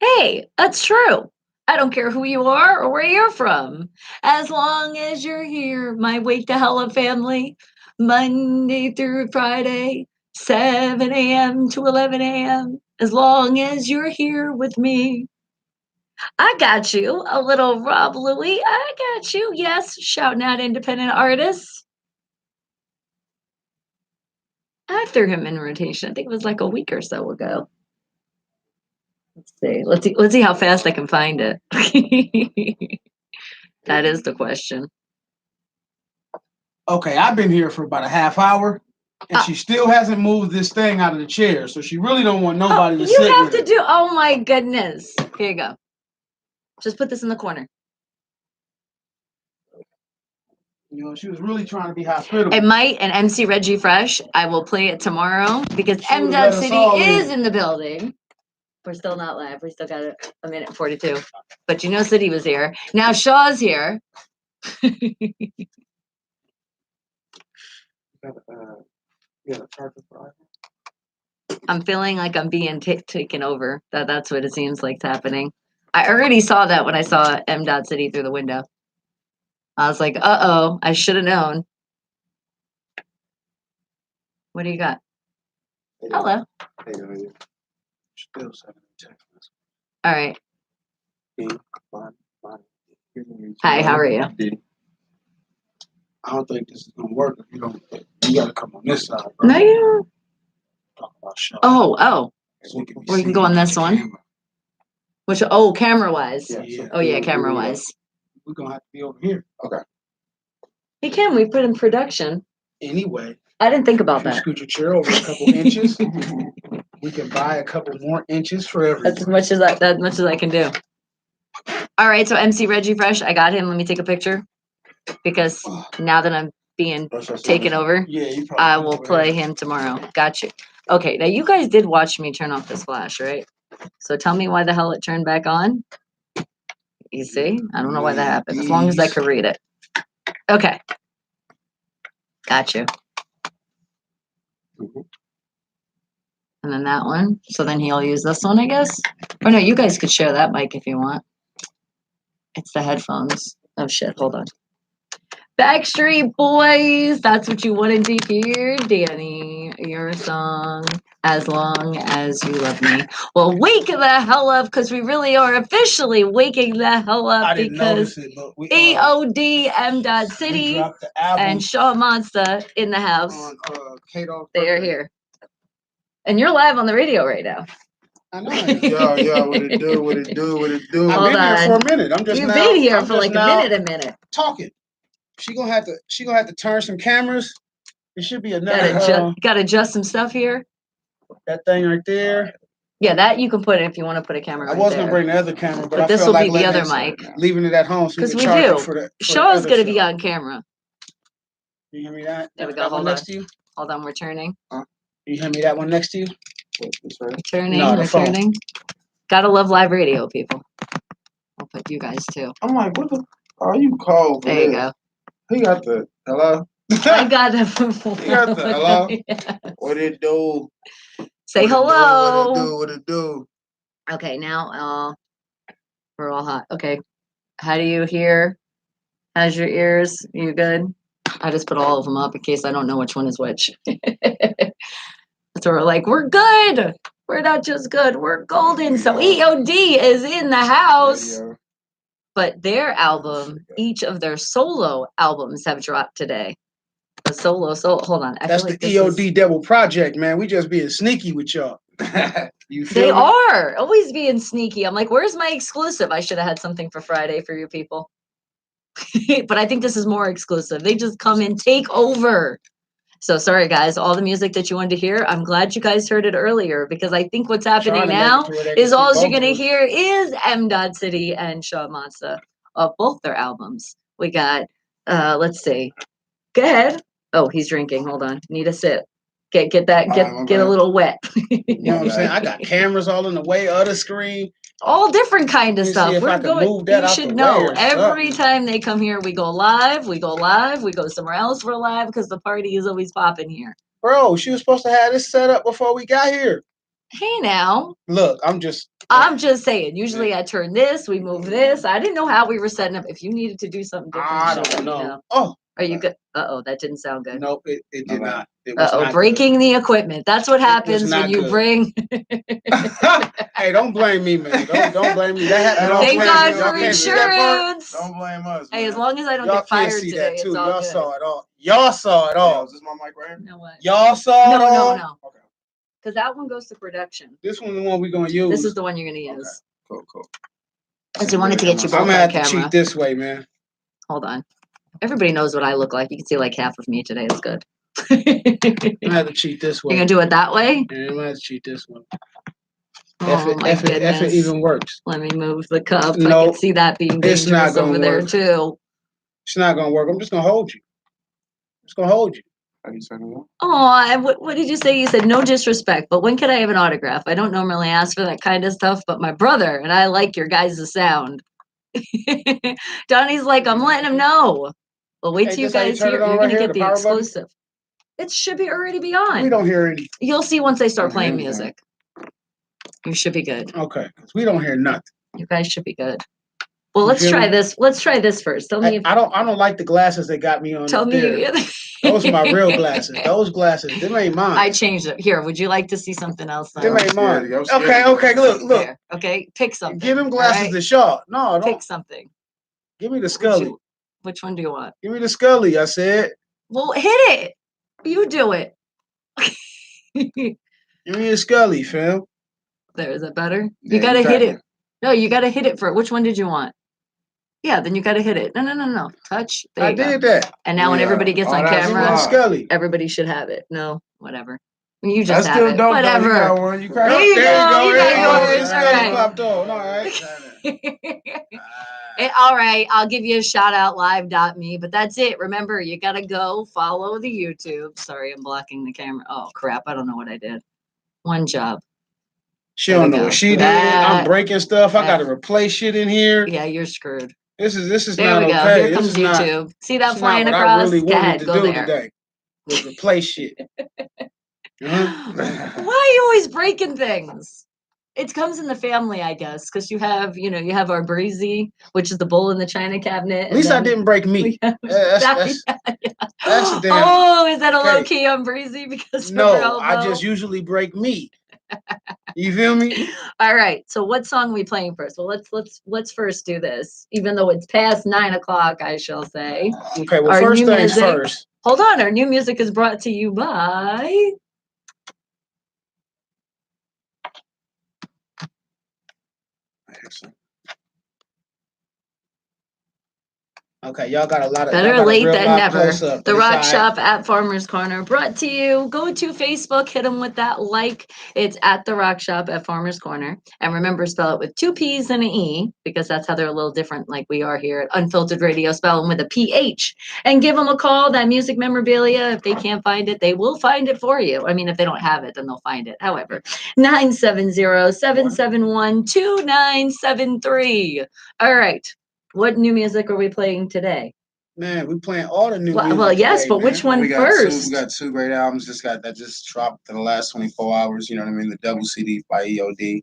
Hey, that's true. I don't care who you are or where you're from. As long as you're here, my Wake the Hell Up family, Monday through Friday, 7 a.m. to 11 a.m. As long as you're here with me. I got you, a little Rob Louie. I got you. Yes, shouting out independent artists. I threw him in rotation. I think it was like a week or so ago. Let's see. Let's see how fast I can find it. That is the question. Okay, I've been here for about a half hour, and she still hasn't moved this thing out of the chair, so she really don't want nobody to sit with her. You have to do. Oh my goodness! Here you go. Just put this in the corner. You know, she was really trying to be hospitable. It might, and MC Reggie Fresh. I will play it tomorrow because She M. would've let us City all is in. in the building. We're still not live. We still got a minute 42. But you know, City was here. Now Shaw's here. I'm feeling like I'm being taken over. That's what it seems like's happening. I already saw that when I saw M. City through the window. I was like, uh-oh, I should have known. What do you got? Hello. All right. Hi, how are you? I don't think this is gonna work if you don't. You gotta come on this side. Bro. No, you. Talk about show. Oh. So we can go on this one. Camera. Which? Oh, camera wise. Yeah. Oh yeah, camera wise. We're gonna have to be over here. Okay. You can. We put in production. Anyway. I didn't think about if you that. Scoot your chair over a couple inches. We can buy a couple more inches for everyone. That's as much as I can do. All right, so MC Reggie Fresh, I got him. Let me take a picture because now that I'm being taken over, I will play him tomorrow. Got you. Okay, now you guys did watch me turn off this flash, right? So tell me why the hell it turned back on. You see? I don't know why that happened, as long as I could read it. Okay. Got you. And then that one. So then he'll use this one, I guess. Or no, you guys could share that mic if you want. It's the headphones. Oh shit, hold on. Backstreet Boys, that's what you wanted to hear, Danny. Your song, As Long As You Love Me. Well, wake the hell up, because we really are officially waking the hell up because EOD M. City and Shaw Monster in the house. They are here. And you're live on the radio right now. I know. Yeah, what it do. I've been here for a minute. You've been here for like a minute. Talking. She gonna have to turn some cameras. It should be another. Got to adjust some stuff here. That thing right there. Yeah, that you can put it if you want to put a camera. I was gonna bring the other camera, but I this felt will like be the other mic. Leaving it at home because we do. Shaw's gonna be on camera. You hear me that? There we go. Hold on. Next to you. Hold on, we're turning. You hear me that one next to you? Turning. Gotta love live radio, people. put you guys too. I'm like, what the? Oh, you cold for There you this. go. He got the hello. I got that before. He got the hello. Yeah. What it do? Say What hello. It do? What it do? Okay, now we're all hot. Okay, how do you hear? How's your ears? You good? I just put all of them up in case I don't know which one is which. So we're like, we're good. We're not just good, we're golden. So EOD is in the house. Radio. But their album, each of their solo albums have dropped today. The solo, hold on. That's the EOD Devil Project, man. We just being sneaky with y'all. You feel They me? are always being sneaky. I'm like, where's my exclusive? I should have had something for Friday for you people. But I think this is more exclusive. They just come and take over. So sorry, guys. All the music that you wanted to hear, I'm glad you guys heard it earlier because I think what's happening now is all you're going to hear is M. Dot City and Shaw Mazda of both their albums. We got, let's see. Go ahead. Oh, he's drinking. Hold on. Need a sip. Get a little wet. You know what I'm saying? I got cameras all in the way of the screen. All different kind of stuff. We're going. You should know. Every time they come here, we go live. We go somewhere else for live because the party is always popping here. Bro, she was supposed to have this set up before we got here. Hey, now. Look, I'm just saying. Usually I turn this, we move this. I didn't know how we were setting up. If you needed to do something different, I don't know. Oh. Are you good? That didn't sound good. Nope, it did not. Breaking the equipment. That's what happens when you bring. Hey, don't blame me, man. Don't blame me. That happened. Thank God for insurance. Don't blame us. Hey, as long as I don't get fired today, it's all Y'all good. saw it all. Y'all saw it all. Is this my mic right here? You know what? Y'all saw it all. No. Okay. Because that one goes to production. This one's the one we're gonna use. This is the one you're gonna use. Okay. Cool. Because we wanted to get you both I'm on gonna have camera. to cheat this way, man. Hold on. Everybody knows what I look like. You can see like half of me today. It's good. I'm gonna have to cheat this way. You're gonna do it that way? Yeah, I'm gonna have to cheat this one. If it even works. Let me move the cup. No, I can see that being dangerous over there too. It's not gonna work. I'm just gonna hold you. How you setting it up? Oh, what did you say? You said no disrespect, but when can I have an autograph? I don't normally ask for that kind of stuff, but my brother and I like your guys' sound. Donnie's like, I'm letting him know. Well, wait till you guys hear. You're gonna get the exclusive. It should be already be on. We don't hear any. You'll see once they start playing music. You should be good. Okay, because we don't hear nothing. You guys should be good. Well, let's try this. Let's try this first. Tell me. I don't like the glasses they got me on. Tell me. Those are my real glasses. Those glasses, them ain't mine. I changed it. Here, would you like to see something else? Them ain't mine. Okay. Look. There. Okay, pick something. Give them glasses to Shaw. No, don't. Pick something. Give me the Scully. Which one do you want? Give me the Scully. I said. Well, hit it. You do it. Give me a Scully, fam. There, is it better? You gotta hit it. No, you gotta hit it for it. Which one did you want? Yeah, then you gotta hit it. No. Touch. There you go. I did that. And now when everybody gets on camera, Scully. Everybody should have it. No, whatever. You just have it. Whatever. There you go. You got yours. All right. Popped on. All right. All right, I'll give you a shout out live.me, but that's it. Remember, you got to go follow the YouTube. Sorry, I'm blocking the camera. Oh, crap. I don't know what I did. One job. She don't know what she did. I'm breaking stuff. I got to replace shit in here. Yeah, you're screwed. This is there not we go. Okay. Here comes YouTube. See that flying across? I really go ahead, to go do there. Today was replace shit. Why are you always breaking things? It comes in the family, I guess, because you have our breezy, which is the bowl in the china cabinet. At least I didn't break me. That's a damn. Oh, is that a low key on breezy because no, I just usually break meat. You feel me? All right. So what song are we playing first? Well, let's first do this. Even though it's past 9 o'clock, I shall say. Okay. Well, first things first. Hold on. Our new music is brought to you by. Okay, y'all got a lot of Better y'all got a late real than live never. close up. The Rock Shop at Farmer's Corner brought to you. Go to Facebook, hit them with that like. It's at the Rock Shop at Farmer's Corner. And remember, spell it with two P's and an E because that's how they're a little different, like we are here at Unfiltered Radio. Spell them with a PH. And give them a call. That music memorabilia, if they can't find it, they will find it for you. I mean, if they don't have it, then they'll find it. However, 970-771-2973. All right. What new music are we playing today? Man, we playing all the new music. Well, yes, today, but man. which one we got first? We got two great albums that just dropped in the last 24 hours. You know what I mean? The double CD by EOD.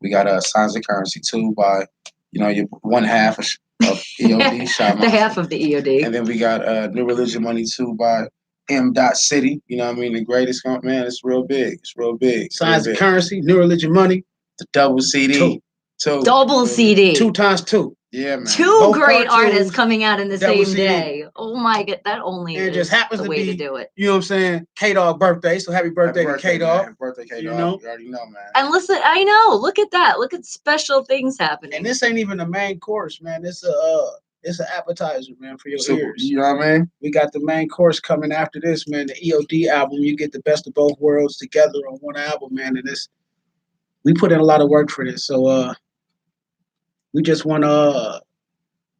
We got Signs of Currency 2 by, your one half of EOD, Shot The half of the EOD. And then we got New Religion Money 2 by M. City. You know what I mean? The greatest, man. It's real big. It's real big. Signs real of big. Currency, New Religion Money. The double CD. Two. Double CD. 2 times 2. Yeah, man. Two Both great part artists twos, coming out in the double same CD. day. Oh my god, that only And it is just happens the to way be, to do it. You know what I'm saying? K-Dog birthday, so happy birthday to K-Dog. Happy birthday, K-Dog. You know? You already know, man. And listen, I know. Look at that. Look at special things happening. And this ain't even the main course, man. It's an appetizer, man, for your ears. You know what I mean? We got the main course coming after this, man. The EOD album, you get the best of both worlds together on one album, man. And we put in a lot of work for this, so we just want to.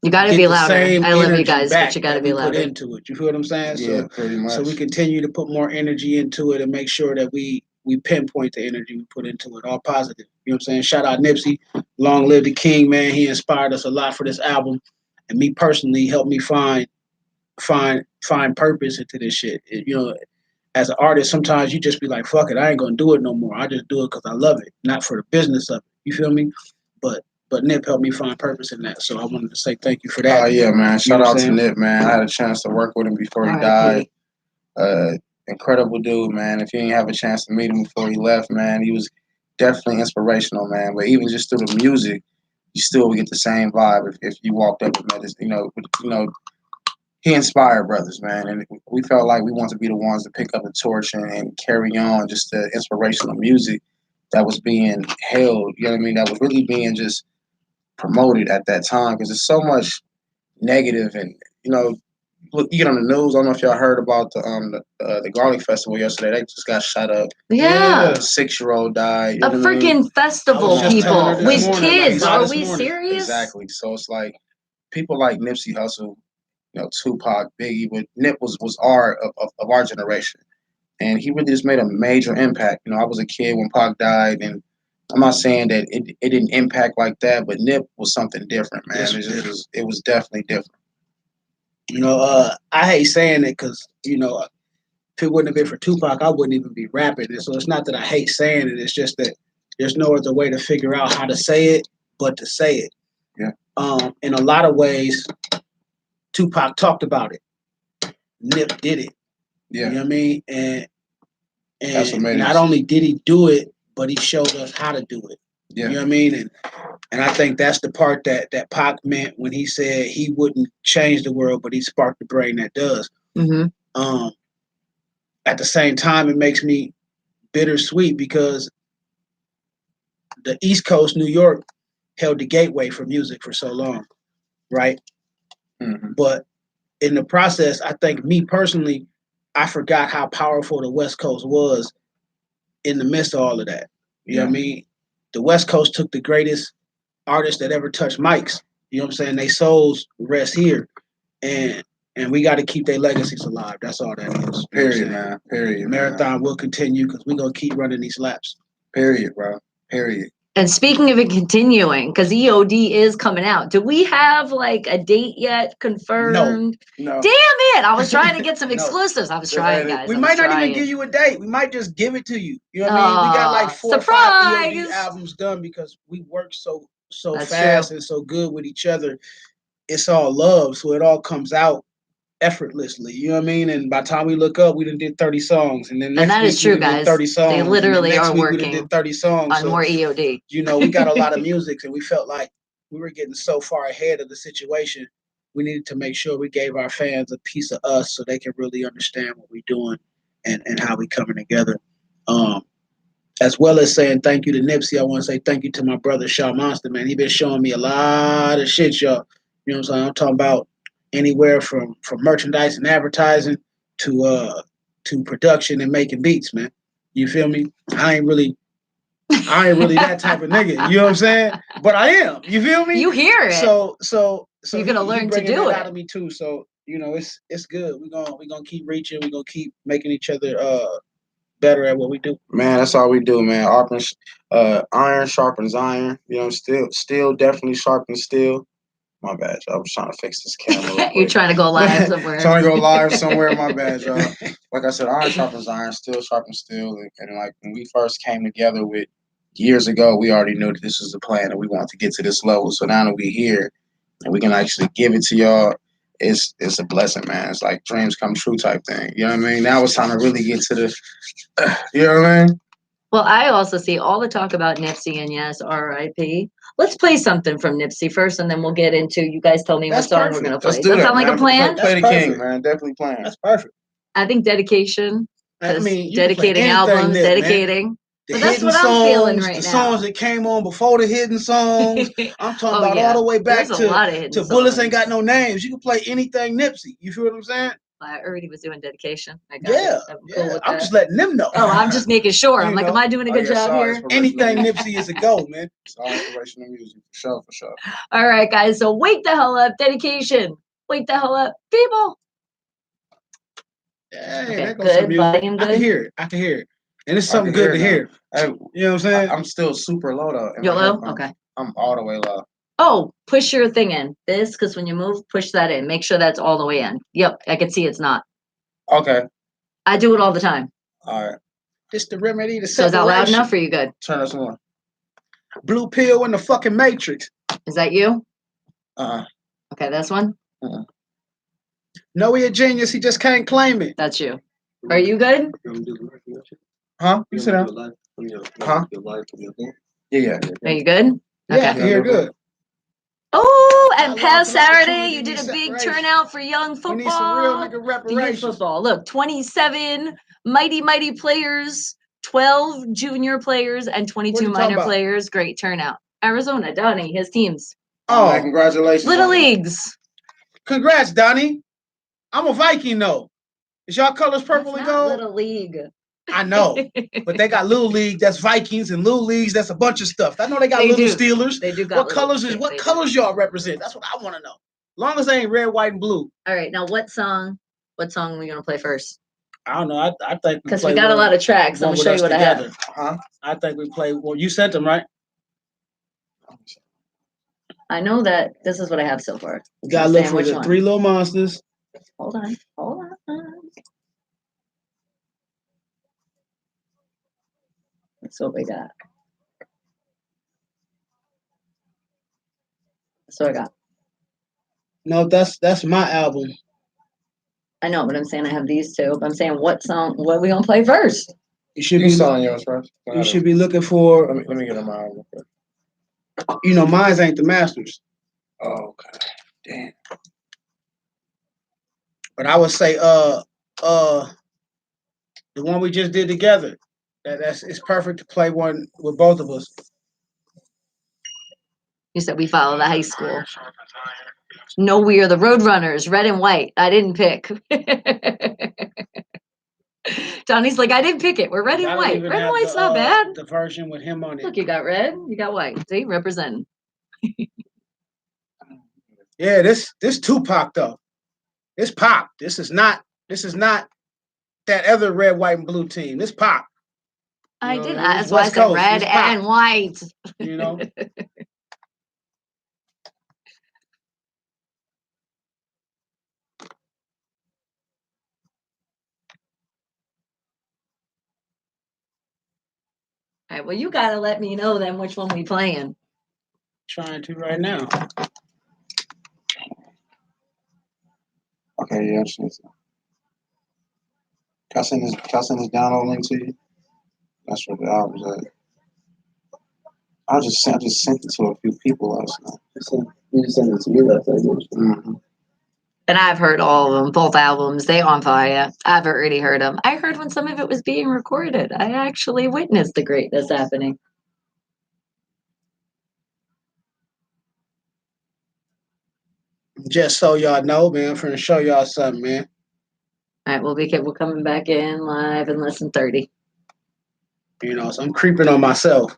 You got to be louder. I love you guys, but you got to be louder. Put into it. You feel what I'm saying? Yeah, pretty much. So we continue to put more energy into it and make sure that we pinpoint the energy we put into it, all positive. You know what I'm saying? Shout out Nipsey, long live the king, man. He inspired us a lot for this album, and me personally helped me find purpose into this shit. As an artist, sometimes you just be like, fuck it, I ain't gonna do it no more. I just do it because I love it, not for the business of it. You feel me? But Nip helped me find purpose in that. So I wanted to say thank you for that. Oh yeah, man. Shout out to Nip, man. I had a chance to work with him before he died. Incredible dude, man. If you didn't have a chance to meet him before he left, man, he was definitely inspirational, man. But even just through the music, you still would get the same vibe if you walked up and met his, he inspired brothers, man, and we felt like we wanted to be the ones to pick up the torch and carry on just the inspirational music that was being held. You know what I mean? That was really being just promoted at that time because there's so much negative and look, you get on the news. I don't know if y'all heard about the Garlic Festival yesterday. They just got shot up. Yeah. A 6-year-old died. A freaking festival, people. With kids. Are we serious? Exactly. So it's like people like Nipsey Hussle, Tupac, Biggie, but Nip was of our generation. And he really just made a major impact. I was a kid when Pac died, and I'm not saying that it didn't impact like that, but Nip was something different, man. It was definitely different. I hate saying it because, if it wouldn't have been for Tupac, I wouldn't even be rapping. And so it's not that I hate saying it. It's just that there's no other way to figure out how to say it but to say it. Yeah. In a lot of ways, Tupac talked about it. Nip did it. Yeah. You know what I mean? And that's amazing. Not only did he do it, but he showed us how to do it. Yeah. You know what I mean? And I think that's the part that Pac meant when he said he wouldn't change the world, but he sparked the brain that does. Mm-hmm. At the same time, it makes me bittersweet because the East Coast, New York, held the gateway for music for so long, right? Mm-hmm. But in the process, I think me personally, I forgot how powerful the West Coast was in the midst of all of that. You know what I mean? The West Coast took the greatest artists that ever touched mics. You know what I'm saying? They souls rest here. And we got to keep their legacies alive. That's all that is. Period, man. Period. Marathon will continue because we're going to keep running these laps. Period, bro. Period. And speaking of it continuing, because EOD is coming out, do we have like a date yet confirmed? No. Damn it! I was trying to get some exclusives. I was trying, guys. We might not even give you a date. We might just give it to you. You know what I mean? We got like 4 or 5 EOD albums done because we work so That's fast true. and so good with each other. It's all love, so it all comes out effortlessly. You know what I mean? And by the time we look up, we done did 30 songs. And then next that week, is true, we did 30 songs. They literally are working we did 30 songs on more EOD. We got a lot of music, and we felt like we were getting so far ahead of the situation. We needed to make sure we gave our fans a piece of us so they can really understand what we're doing and how we coming together. As well as saying thank you to Nipsey, I want to say thank you to my brother Shaw Monster, man. He been showing me a lot of shit, y'all. You know what I'm saying? I'm talking about anywhere from merchandise and advertising to production and making beats, man. You feel me? I ain't really that type of nigga. You know what I'm saying? But I am. You feel me? You hear it. So you're gonna learn to do it it out of me too. So it's good. We're gonna keep reaching. We're gonna keep making each other better at what we do. Man, that's all we do, man. Iron sharpens iron. You know, steel definitely sharpens steel. My bad, y'all. I was trying to fix this camera. You're trying to go live somewhere. Trying to go live somewhere. My bad, y'all. Like I said, iron sharpens iron, steel sharpens steel. And like when we first came together with years ago, we already knew that this was the plan and we wanted to get to this level. So now that we're here and we can actually give it to y'all, it's a blessing, man. It's like dreams come true type thing. You know what I mean? Now it's time to really get to the, you know what I mean? Well, I also see all the talk about Nipsey and yes, R.I.P. Let's play something from Nipsey first, and then we'll get into you guys tell me That's what song perfect. we're gonna play. Let's Does that sound like man. a plan? Play the That's king, perfect. man. Definitely playing. That's perfect. I think dedication. I mean, you dedicating can play anything, albums, Nip, dedicating. Man. The But that's hidden what songs, I'm feeling right the now. songs that came on before the hidden songs. I'm talking about all the way back There's a lot of hidden to songs. Bullets Ain't Got No Names. You can play anything Nipsey. You feel what I'm saying? I already was doing dedication. I got it. I'm cool with I'm that. just letting them know. Oh, I'm just making sure. I'm like, know. am I doing a good job here? Anything Nipsey is a go, man. It's all inspirational music, for sure. All right, guys. So wake the hell up. Dedication. Wake the hell up, people. Yeah, okay, that goes some music. Volume good. I can hear it. And it's something good to hear. Hey, you know what I'm saying? I'm still super low though. You're low? Okay. I'm all the way low. Oh, push your thing in. This, because when you move, push that in. Make sure that's all the way in. Yep, I can see it's not. Okay. I do it all the time. All right. Just the remedy to separation. So is that loud enough or you good? Turn this on. Blue pill in the fucking Matrix. Is that you? Uh-uh. Okay, this one? Uh-uh. No, he a genius. He just can't claim it. That's you. Are you good? Huh? You sit down. Huh? Yeah. Are you good? Yeah, okay. I can hear good. Oh, and past Saturday, you did a big turnout for young football. We need some real nigga reparations. The youth football. Look, 27 mighty players, 12 junior players, and 22 minor players. Great turnout. Arizona, Donnie, his teams. Oh, man, congratulations. Little Leagues. Congrats, Donnie. I'm a Viking, though. Is y'all colors purple and gold? Little League. I know, but they got Little League. That's Vikings, and Little Leagues. That's a bunch of stuff. I know they got Little Steelers. They do got what colors y'all represent? That's what I want to know. Long as they ain't red, white, and blue. All right, now what song are we gonna play first? I don't know. I think because we got a lot of tracks. I'm gonna show you what together. I have. Huh? I think we play. Well, you sent them, right? I know that this is what I have so far. We gotta look for the Three Little Monsters. Hold on. That's what we got. That's what I got. No, that's my album. I know, but I'm saying I have these two. But I'm saying what are we gonna play first? You should be selling yours first. You should be looking for. Let me get on my album. You know, mine ain't the masters. Oh, okay. Damn. But I would say, the one we just did together. It's perfect to play one with both of us. You said we follow the high school. No, we are the Roadrunners, red and white. I didn't pick. Donnie's like, I didn't pick it. We're red and white. Red and white's not bad. The version with him on it. Look, you got red, you got white. See, representing. Yeah, this Tupac though. This Pop. This is not that other red, white, and blue team. This Pop. I did. That's why I said red and white. You know. All right, well, you gotta let me know then which one we playing. Trying to right now. Okay, yeah. Can I send this download link to you? That's what the album's at. I just sent it to a few people last night. You just sent it to me last night. Mm-hmm. And I've heard all of them, both albums. They on fire. I've already heard them. I heard when some of it was being recorded. I actually witnessed the greatness happening. Just so y'all know, man, I'm finna show y'all something, man. All right, we're coming back in live in less than 30. You know, so I'm creeping on myself.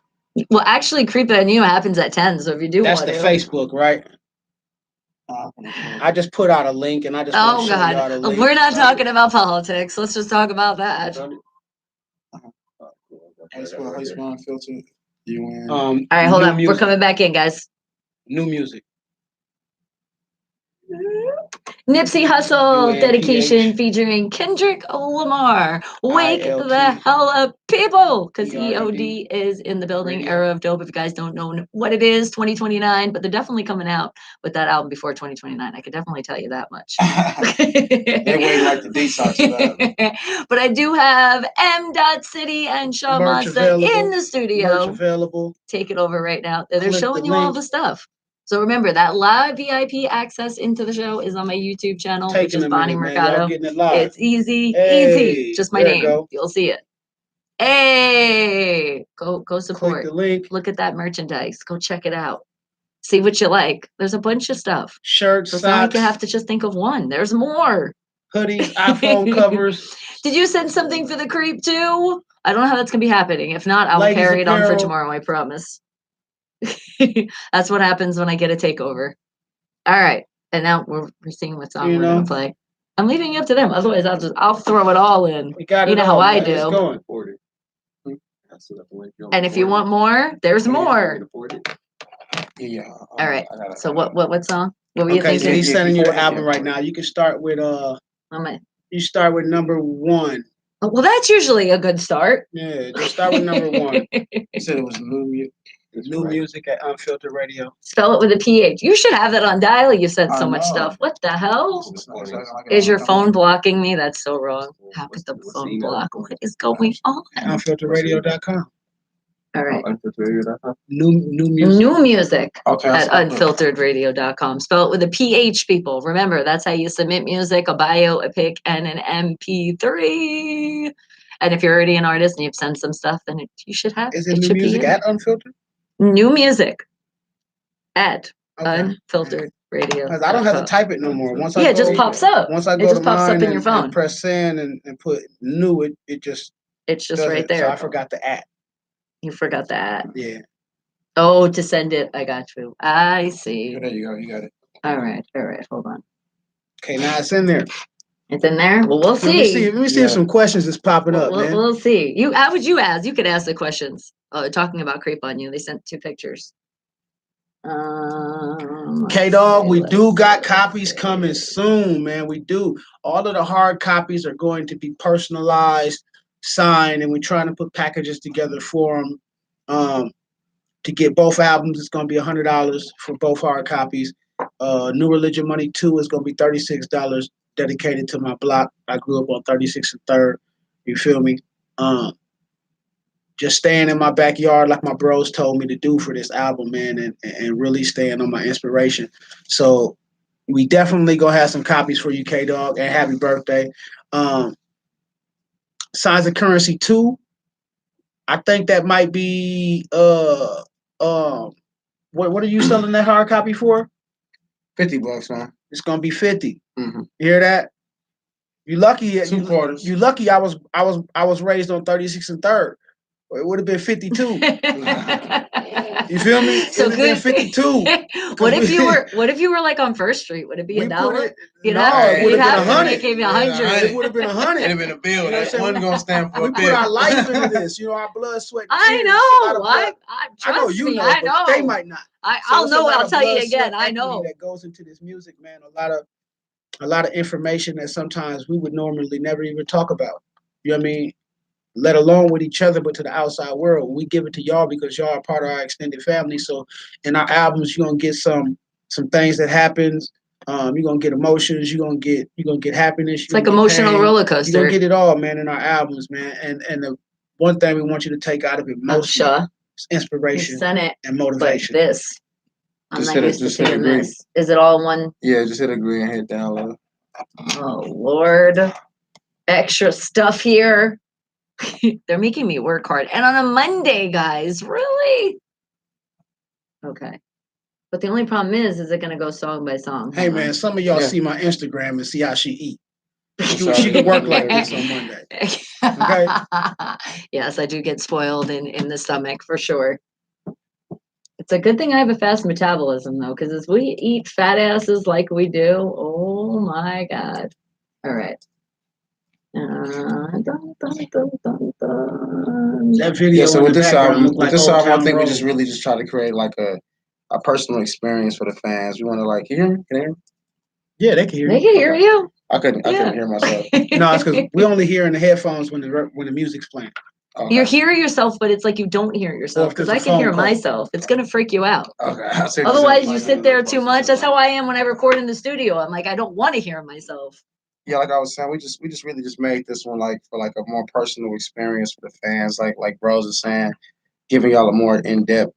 Well, actually, creeping on you happens at 10. So if you do That's want the to, Facebook, right? I just put out a link, and I just want to show y'all the God, link. we're not talking about politics. Let's just talk about that. Filter. All right, hold on. We're coming back in, guys. New music. Nipsey Hussle UNPH. dedication featuring Kendrick Lamar. Wake ILT. the hell up, people, because ERD. EOD is in the building. Radio. Era of Dope. If you guys don't know what it is, 2029, but they're definitely coming out with that album before 2029. I can definitely tell you that much. They wait like the detox for that. But I do have M.City and Shaw Merch Monster available. in the studio. Merch available. Take it over right now. They're Click showing the you all link. the stuff. So remember that live VIP access into the show is on my YouTube channel, which Taking is a Bonnie minute, man. Mercado. Y'all getting it live. It's easy, Hey, easy. Just my there it name. go. You'll see it. Hey, go Click support. the link. Look at that merchandise. Go check it out. See what you like. There's a bunch of stuff. Shirts, So it's not like you socks, have to just think of one. There's more. hoodies, iPhone covers. Did you send something for the creep too? I don't know how that's gonna be happening. If not, I will Ladies carry it on for apparel. tomorrow. I promise. That's what happens when I get a takeover. All right, and now we're seeing what song we're gonna play. I'm leaving it up to them. Otherwise, I'll throw it all in. We got You it know how all, I man. It's do. going. And if you want more, there's more. Yeah. All right. So what song? What were you Okay, so thinking? he's sending you the album right now. You can start with you start with number 1. Oh, well, that's usually a good start. Yeah, just start with number 1. You said it was New music at Unfiltered Radio. Spell it with a PH. You should have that on dial. You said so I much know. stuff. What the hell? Is your phone blocking me? That's so wrong. How could the phone block? What is going on? Unfilteredradio.com. All right. New music. New music Okay, at unfilteredradio.com. Spell it with a PH, people. Remember, that's how you submit music, a bio, a pic, and an MP3. And if you're already an artist and you've sent some stuff, then you should have Is it new music at Unfiltered? New music at Unfiltered Radio. Because I don't have to type it no more. Once it just pops up. Once I It go just to pops up mine in your phone. and press send and put new, it just it's just does right it. there. So I forgot the at. You forgot the at. Yeah. Oh, to send it. I got you. I see. There you go. You got it. All right. Hold on. Okay, now it's in there. It's in there. Well, we'll see. Let me see if some questions is popping up, man. We'll see. How would you ask? You could ask the questions. Talking about creep on you. They sent 2 pictures. K-Dog, we do got copies coming soon, man. We do. All of the hard copies are going to be personalized, signed, and we're trying to put packages together for them. To get both albums, it's going to be $100 for both hard copies. New Religion Money 2 is going to be $36, dedicated to my block. I grew up on 36th and 3rd. You feel me? Just staying in my backyard like my bros told me to do for this album, man, and really staying on my inspiration. So we definitely gonna have some copies for you, K-Dog, and happy birthday. Signs of Currency 2, I think that might be what are you selling that hard copy for? $50, man. It's gonna be 50. Mm-hmm. You hear that? You lucky. 2 quarters. You lucky. I was raised on 36th and 3rd. It would have been 52. You feel me? So it would have been 52. What if you were like on First Street? Would it be $1? It would have been 100. It gave you 100. It would have been 100. It'd have been a bill. You know That one gonna stand for a we bill. put our life into this. You know, our blood, sweat, and I tears. know. I know you know, I but know. they might not. I'll tell you again. I know that goes into this music, man. A lot of information that sometimes we would normally never even talk about. You know what I mean? Let alone with each other, but to the outside world. We give it to y'all because y'all are part of our extended family. So in our albums, you're gonna get some things that happens. You're gonna get emotions. You're gonna get happiness. It's like emotional roller coaster. You're gonna get it all, man, in our albums, man. And the one thing we want you to take out of it mostly is inspiration and motivation. Like this. I'm just not used to seeing this. Is it all one? Yeah, just hit agree and hit download. Oh Lord. Extra stuff here. They're making me work hard. And on a Monday, guys, really? Okay. But the only problem is it going to go song by song? Hey man, some of y'all see my Instagram and see how she eat. She could work like this on Monday. Okay. Yes, I do get spoiled in the stomach for sure. It's a good thing I have a fast metabolism though, because as we eat fat asses like we do, oh my god! All right. That video. So with this album, I think Road. we just really just try to create like a personal experience for the fans. We want to like hear them. Can they hear me? Yeah, they can hear you. They can hear you. I couldn't hear myself. No, it's because we only hear in the headphones when the music's playing. Okay. You're hearing yourself, but it's like you don't hear yourself because I can hear myself. It's gonna freak you out. Okay. Otherwise, you sit there too much. That's how I am when I record in the studio. I'm like, I don't want to hear myself. Yeah, like I was saying, we just really just made this one like for like a more personal experience for the fans. Like Rose is saying, giving y'all a more in depth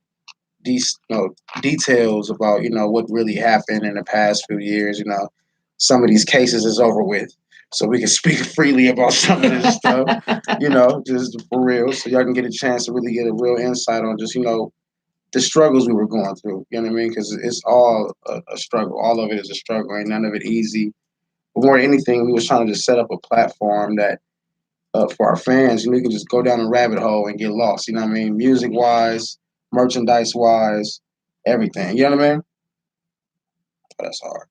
details about what really happened in the past few years. Some of these cases is over with, so we can speak freely about some of this stuff. Just for real, so y'all can get a chance to really get a real insight on just the struggles we were going through. You know what I mean? Because it's all a struggle. All of it is a struggle. Ain't none of it easy. But more than anything, we was trying to just set up a platform that for our fans, you can just go down a rabbit hole and get lost. You know what I mean? Music wise, merchandise wise, everything. You know what I mean? But that's hard.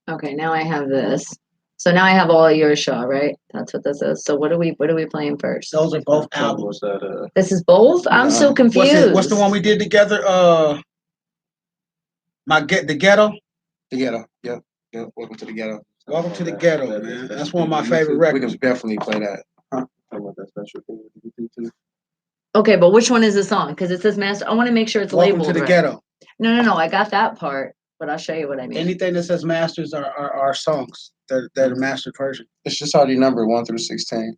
Okay, now I have this. So now I have all your show, right? That's what this is. So what are we playing first? Those are both albums. This is both? I'm so confused. What's the one we did together? The Ghetto? The Ghetto, yep. Welcome to the Ghetto. Welcome to the Ghetto, man. That's one of my favorite records. We can definitely play that. Huh? Okay, but which one is the song? Because it says master. I want to make sure it's labeled Welcome to the right. Ghetto. No. I got that part, but I'll show you what I mean. Anything that says masters are songs that are mastered version. It's just already numbered 1 through 16.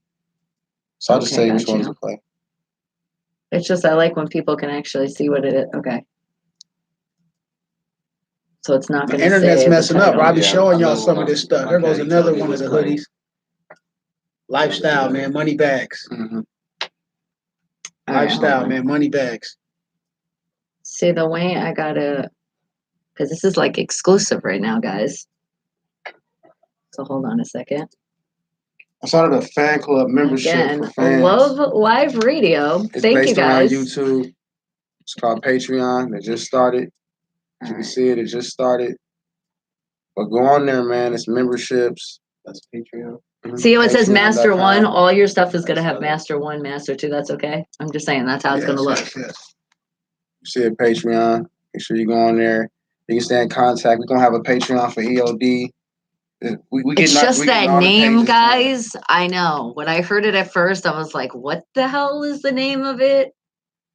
So I'll just tell you which ones to play. It's just I like when people can actually see what it is. Okay. So it's not going to say. The internet's messing up. I'll be showing y'all some of this stuff. There goes another one of the hoodies. Lifestyle, man. Money bags. Mm-hmm. Lifestyle, man. Money bags. See, the way I gotta, because this is like exclusive right now, guys. So hold on a second. I started a fan club membership for fans. Love Live Radio. Thank you, guys. It's based around YouTube. It's called Patreon. It just started. You can see it just started. But go on there, man. It's memberships. That's Patreon. Mm-hmm. See how it says Master 1? All your stuff is going to have Master 1, Master 2. That's okay? I'm just saying that's how it's going to look. Yes. You see it, Patreon. Make sure you go on there. You can stay in contact. We're going to have a Patreon for EOD. It's just that name, guys. I know. When I heard it at first, I was like, what the hell is the name of it?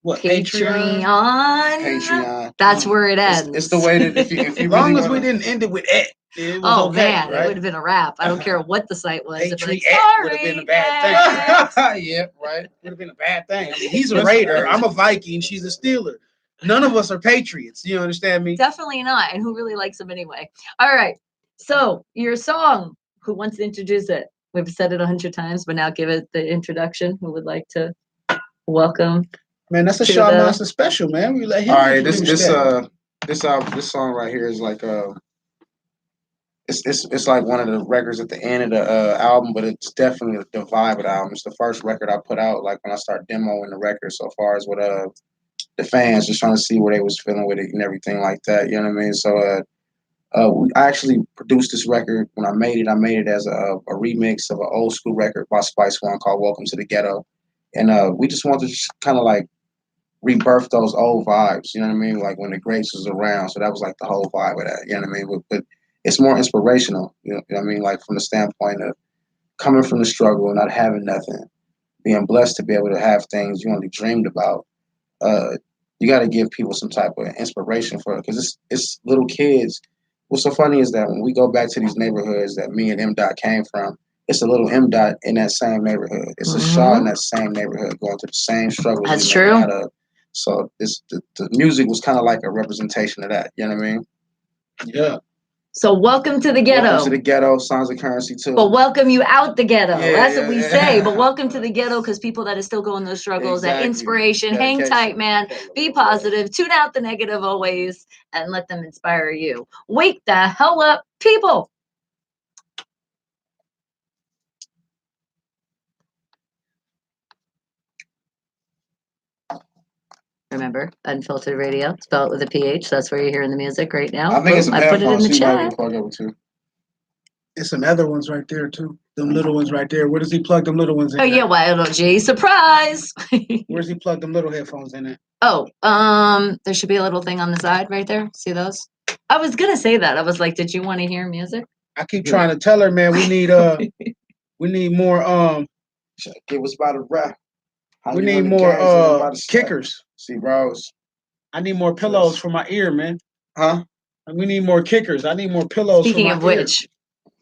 What, Patreon? Patreon. That's where it ends. It's the way that if you as long as we didn't end it with it. It was okay, man, right? It would have been a wrap. I don't care what the site was. Would like, have been a bad thing. Yeah, right. Would have been a bad thing. I mean, he's a Raider. I'm a Viking. She's a Steeler. None of us are Patriots. You understand me? Definitely not. And who really likes them anyway? All right. So your song. Who wants to introduce it? We've said it 100 times, but now give it the introduction. Who would like to welcome? Man, that's a Shaw Monster special, man. We let him. All right, this song right here is like it's like one of the records at the end of the album, but it's definitely the vibe of the album. It's the first record I put out, like when I start demoing the record. So far as with the fans, just trying to see where they was feeling with it and everything like that. You know what I mean? So I actually produced this record when I made it. I made it as a remix of an old school record by Spice One called "Welcome to the Ghetto," and we just wanted to just kind of like rebirth those old vibes. You know what I mean? Like when the Greats was around. So that was like the whole vibe of that. You know what I mean? But it's more inspirational. You know what I mean? Like from the standpoint of coming from the struggle and not having nothing, being blessed to be able to have things you only dreamed about. You got to give people some type of inspiration for it because it's little kids. What's so funny is that when we go back to these neighborhoods that me and M. Dot came from, it's a little M. Dot in that same neighborhood. It's a Shaw in that same neighborhood going through the same struggles. That's true. So the music was kind of like a representation of that. You know what I mean? Yeah. So welcome to the ghetto. Welcome to the ghetto. Signs of currency too. But welcome you out the ghetto. Yeah, That's what we say. But yeah. welcome to the ghetto because people that are still going those struggles, that Exactly. inspiration, hang Dedication. tight, man. Be positive. Tune out the negative always and let them inspire you. Wake the hell up, people. Remember, Unfiltered Radio, spelled with a PH. That's where you're hearing the music right now. I think it's some I put it in headphones. the He might chat. be plugged over too. There's some other ones right there too. Them little ones right there. Where does he plug them little ones in? Oh yeah, YLG, surprise. Where's he plug them little headphones in at? Oh, there should be a little thing on the side right there. See those? I was gonna say that. I was like, did you want to hear music? I keep trying to tell her, man, we need more Give us about a rap. we need more kickers. See, bros. I need more pillows for my ear, man. Huh? We need more kickers. I need more pillows Speaking for of my ear. which,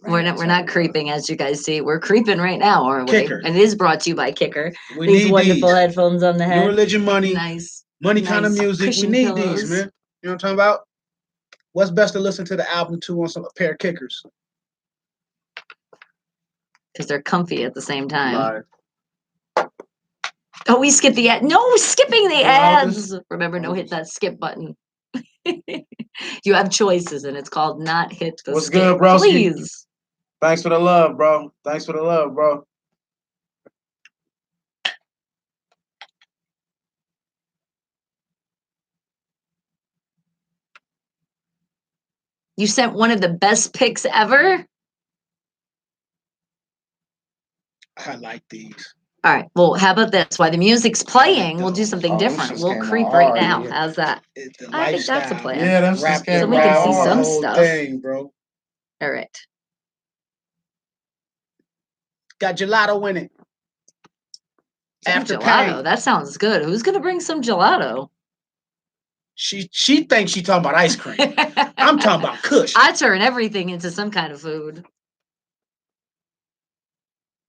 we're not creeping, as you guys see. We're creeping right now, aren't we? Kicker. And it is brought to you by Kicker. We These need wonderful these. headphones on the head. New religion money. Nice. Money kind of nice music. We cushion need pillows. these, man. You know what I'm talking about? What's best to listen to the album to on a pair of kickers? Because they're comfy at the same time. Live. Oh, we skipped the ad. No, skipping the Yeah, ads. Remember, no hit that skip button. You have choices, and it's called not hit the What's skip. good, bro? Please. Thanks for the love, bro. Thanks for the love, bro. You sent one of the best picks ever. I like these. All right. Well, how about this? While the music's playing, we'll do something Oh, them different. shits We'll came creep out right hard, now. yeah. How's that? It's the I think that's a lifestyle. plan. Yeah, them shits Wrapped came So we can see around some the hard. whole stuff. thing, bro. All right. Got gelato in it. Some After gelato. pain. That sounds good. Who's gonna bring some gelato? She thinks she talking about ice cream. I'm talking about Kush. I turn everything into some kind of food.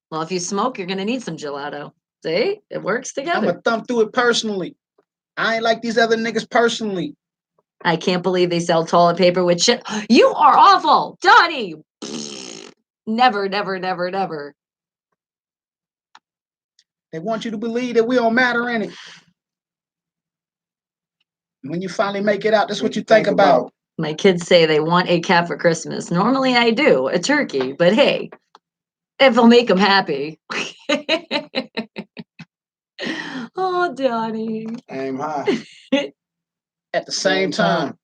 Well, if you smoke, you're gonna need some gelato. See, it works I'm together. gonna thumb through it personally. I ain't like these other niggas personally. I can't believe they sell toilet paper with shit. You are awful, Donnie. Never, never, never, never. They want you to believe that we don't matter in it. When you finally make it out, that's what you think about. My kids say they want a cat for Christmas. Normally I do, a turkey, but hey, if it'll make them happy. Oh, Donnie. Aim high. At the same time.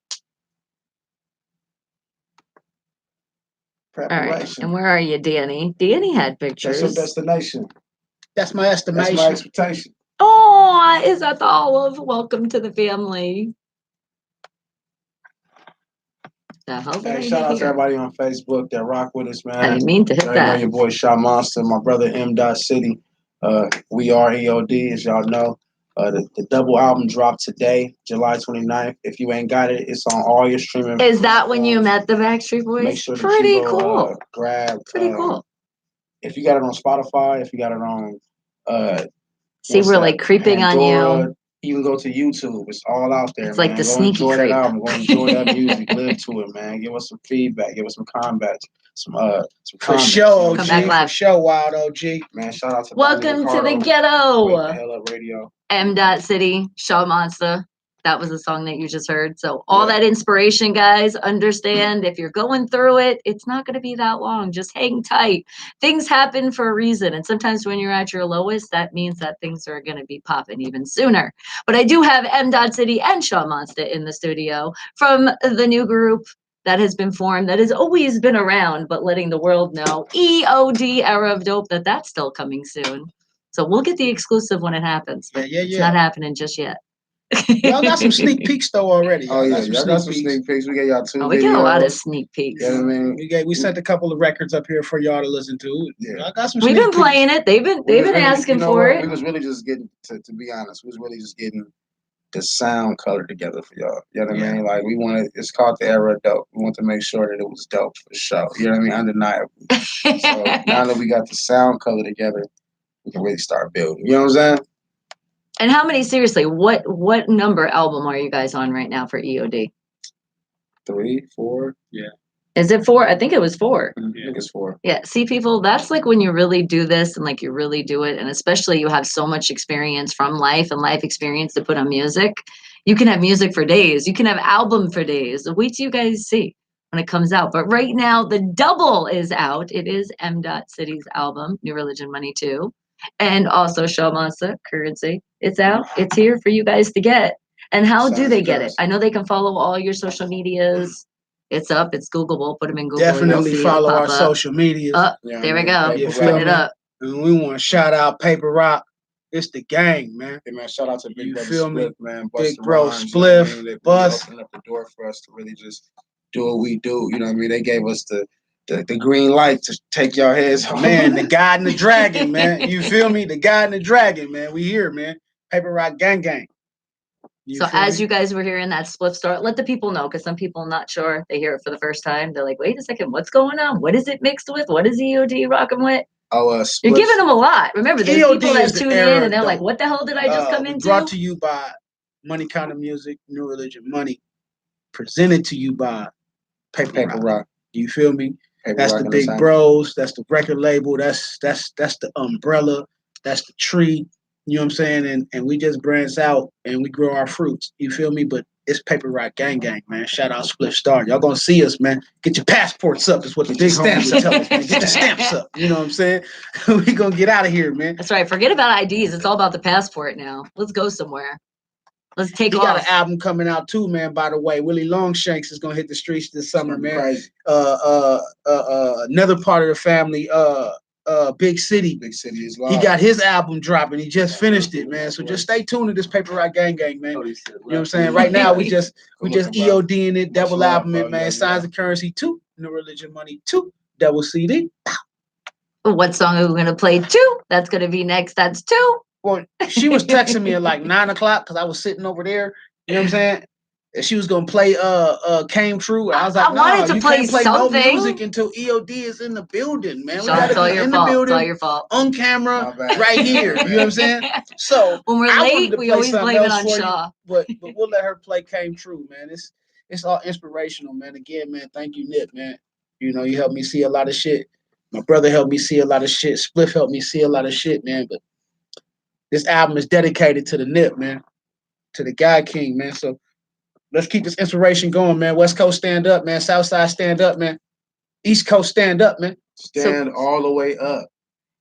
All right. Preparation. And where are you, Danny? Danny had That's pictures. your destination. That's my estimation. That's my expectation. Oh, is that the olive? Welcome to the family. The hell did I Hey, hit shout out to here? everybody on Facebook that rock with us, man. I didn't mean to hit You know that. your boy Shaw Monster, my brother M. City. We are EOD, as y'all know. The double album dropped today, July 29th. If you ain't got it, it's on all your streaming. Is that when you met the Backstreet Boys? Make sure that Pretty you go, cool. grab. Pretty cool. If you got it on Spotify, if you got it on, See, we're like creeping Pandora, on you. Even go to YouTube. It's all out there. It's man. like the go sneaky enjoy creep. that album. Go enjoy that music. Live to it, man. Give us some feedback. Give us some comments. Some For comments. sure, Come OG. back live. For sure, Wild OG. Man, shout out to Welcome to the Wake the ghetto. Hell Up Radio. M. City, Shaw Monster. That was the song that you just heard. So all Yeah. that inspiration, guys, understand if you're going through it, it's not going to be that long. Just hang tight. Things happen for a reason. And sometimes when you're at your lowest, that means that things are going to be popping even sooner. But I do have M. City and Shaw Monster in the studio from the new group that has been formed, that has always been around, but letting the world know, EOD, Era of Dope, that's still coming soon. So we'll get the exclusive when it happens. But Yeah. It's not happening just yet. Y'all got some sneak peeks though already. Oh yeah, y'all got some sneak peeks. We got y'all 2 videos. We get a lot of sneak peeks. You know what I mean? We sent a couple of records up here for y'all to listen to. Yeah. I got some. We've sneak been peeks. playing it. They've been asking for it. We was really just getting to be honest. We was really just getting the sound color together for y'all. You know what I mean? Like we wanted. It's called the Era of Dope. We want to make sure that it was dope for sure. You know what I mean? Undeniable. So now that we got the sound color together, we can really start building. You know what I'm saying? And how many? Seriously, what number album are you guys on right now for EOD? 3, 4. Yeah. Is it 4? I think it was 4. I think it's 4. Yeah. See, people, that's like when you really do this and like you really do it. And especially you have so much experience from life and life experience to put on music. You can have music for days. You can have album for days. Wait till you guys see when it comes out. But right now, the double is out. It is M. City's album, New Religion Money 2. And also Show Monster Currency. It's out. It's here for you guys to get. And how do they get it? I know they can follow all your social medias. It's up. It's Googleable. Put them in Google. Definitely follow our social medias. There we go. You Put it up. And we want to shout out Paper Rock. It's the gang, man. Hey, man, shout out to Big Brother Spliff, man. Big Bro Spliff, They Bus. opened up the door for us to really just do what we do. You know what I mean? They gave us the green light to take your heads home. Man, the God and the Dragon, man. You feel me? The God and the Dragon, man. We here, man. Paper Rock Gang Gang. So as you guys were hearing that Spliff start, let the people know, because some people are not sure. They hear it for the first time. They're like, wait a second, what's going on? What is it mixed with? What is EOD rocking with? Oh, you're giving them a lot. Remember, there's EOD people that tune in and they're like, what the hell did I just come into? Brought to you by Money Kind of Music, New Religion Money. Presented to you by Paper Rock. You feel me? That's the big bros. That's the record label. That's the umbrella. That's the tree. You know what I'm saying? And we just branch out and we grow our fruits. You feel me? But it's Paper Rock Gang Gang, man. Shout out Spliff Star. Y'all gonna see us, man. Get your passports up is what the big homies tell us, man. Get your stamps up. You know what I'm saying? We gonna get out of here, man. That's right. Forget about IDs. It's all about the passport now. Let's go somewhere. Let's take off. He got an album coming out too, man. By the way, Willie Longshanks is gonna hit the streets this summer, man. Crazy. Another part of the family, Big City. Big City is live. He got his album dropping. He just finished it, man. So just stay tuned to this Paper Rock Gang Gang, man. You know what I'm saying? Right now we just EODing it, double album it, man. Signs of Currency 2, New Religion Money 2, double CD. What song are we gonna play 2? That's gonna be next. That's 2. Well, she was texting me at like 9 o'clock because I was sitting over there. You know what I'm saying? And she was gonna play Came True. I was like, no, you can't play no music until EOD is in the building, man. We gotta be in the building. It's all your fault. On camera, right here. You know what I'm saying? So when we're late, we always blame it on Shaw. But we'll let her play Came True, man. It's all inspirational, man. Again, man, thank you, Nip, man. You know, you helped me see a lot of shit. My brother helped me see a lot of shit. Spliff helped me see a lot of shit, man. But this album is dedicated to the Nip, man. To the God King, man. So let's keep this inspiration going, man. West Coast stand up, man. South Side stand up, man. East Coast stand up, man. Stand all the way up.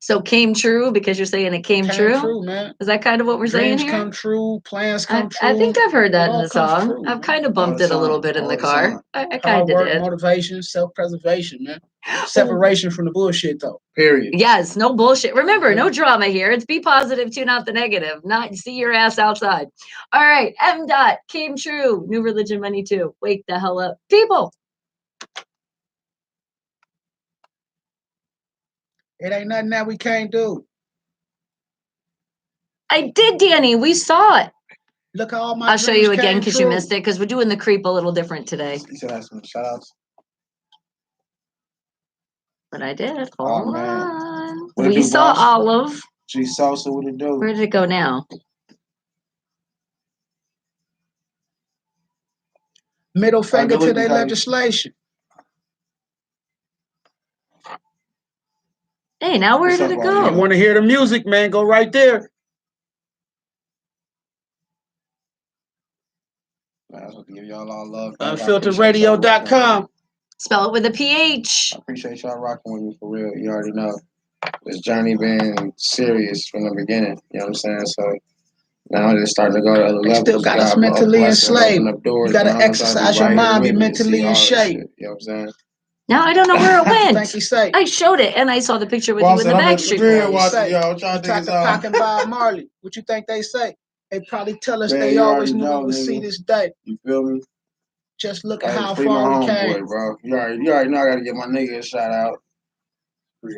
So came true because you're saying it came true? True, man. Is that kind of what we're saying here? Dreams come true, plans come true. I think I've heard that in the song. True, I've kind of bumped it a little bit in the car. I kind of did. Motivation, self-preservation, man. Separation from the bullshit, though. Period. Yes, no bullshit. Remember, no drama here. It's be positive, tune out the negative. Not see your ass outside. All right, M. Came true. New Religion Money 2. Wake the hell up, people. It ain't nothing that we can't do. I did, Danny. We saw it. Look how all my I'll show you again because you missed it, because we're doing the creep a little different today. You should have some shout outs. But I did. Hold on. We We saw Olive. G Salsa, what it do? Where did it go now? Middle finger to their legislation. Hey, now where did it go? You want to hear the music, man? Go right there. Man, I was going to give y'all all love. Unfilteredradio.com. Spell it with a PH. I appreciate y'all rocking with me for real. You already know. This journey been serious from the beginning. You know what I'm saying? So now it's starting to go to other levels. Still got us mentally enslaved. You got to exercise your mind, be mentally in shape. You know what I'm saying? Now I don't know where it went. Thank you, say. I showed it, and I saw the picture with you in the back street. Bob Marley. What you think they say? They probably tell us they always knew we would see this day. You feel me? Just look at how far we came. Bro. You already know I got to give my nigga a shout out. For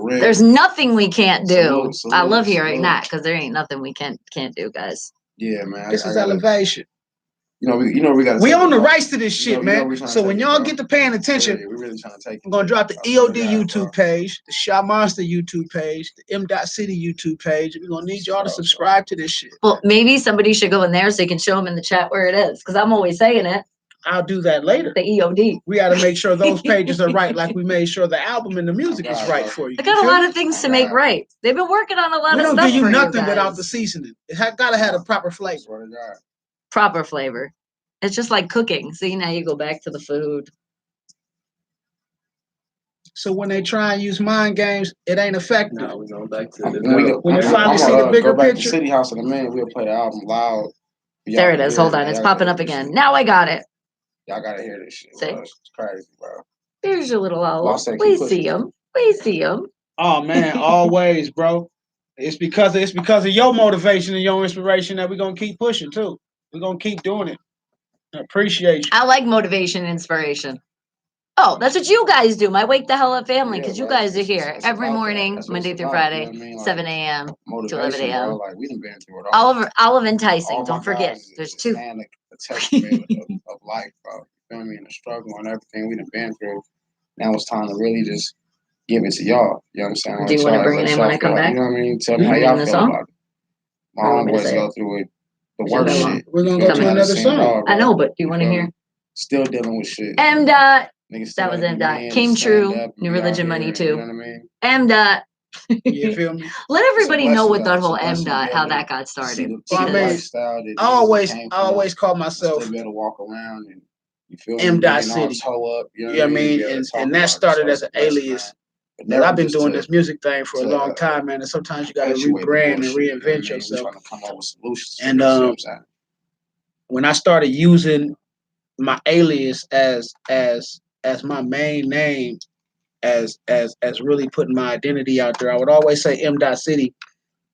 real. There's nothing we can't do. Salute, I love hearing that, because there ain't nothing we can't do, guys. Yeah, man. This is elevation. You know we got. We own the rights to this shit, man. So when y'all get to paying attention, we're really trying to take it. I'm gonna drop the EOD YouTube page, the Shot Monster YouTube page, the M. City YouTube page. We're gonna need y'all to subscribe to this shit. Well, maybe somebody should go in there so you can show them in the chat where it is, because I'm always saying it. I'll do that later. The EOD. We got to make sure those pages are right, like we made sure the album and the music is right for you. They got a lot of things to make right. They've been working on a lot of stuff. We don't give you for nothing you without the seasoning. It got to have a proper flavor. Proper flavor. It's just like cooking. See, now you go back to the food. So when they try and use mind games, it ain't effective. No, we're going back to when you finally see the bigger picture. City House in a minute, we'll play the album loud. There it is. Hold on. It's popping up again. Now I got it. Y'all got to hear this shit. Bro. It's crazy, bro. There's your little owl. We see him. We see him. Oh, man. Always, bro. It's because of your motivation and your inspiration that we're going to keep pushing, too. We're going to keep doing it. I appreciate you. I like motivation and inspiration. Oh, that's what you guys do, my Wake the Hell Up family, because you guys are here every morning, Monday through Friday, 7 a.m. to 11 a.m. Like, we done been through it all. Olive enticing, don't forget. There's two. A testament of life, bro. You feel me? And the struggle and everything we done been through. Now it's time to really just give it to y'all. You know what I'm saying? Do you want to bring it in when I come back? You know what I mean? Tell me how y'all feel about it. My homeboys go through it. The worst shit. We're going to go to another song. I know, but do you want to hear? Still dealing with shit. M. Dot. That was M. Dot. Came true. New Religion Money too. You know what I mean? M. Dot. You feel me? Let everybody know what that whole M. Dot, how that got started. I always call myself. Still be able to walk around and you feel M. Dot City. Toe up, you know what I mean? And that started as an alias. But I've been doing this music thing for a long time, man. And sometimes you got to rebrand and reinvent yourself. And when I started using my alias as my main name, as really putting my identity out there, I would always say M. Dot City,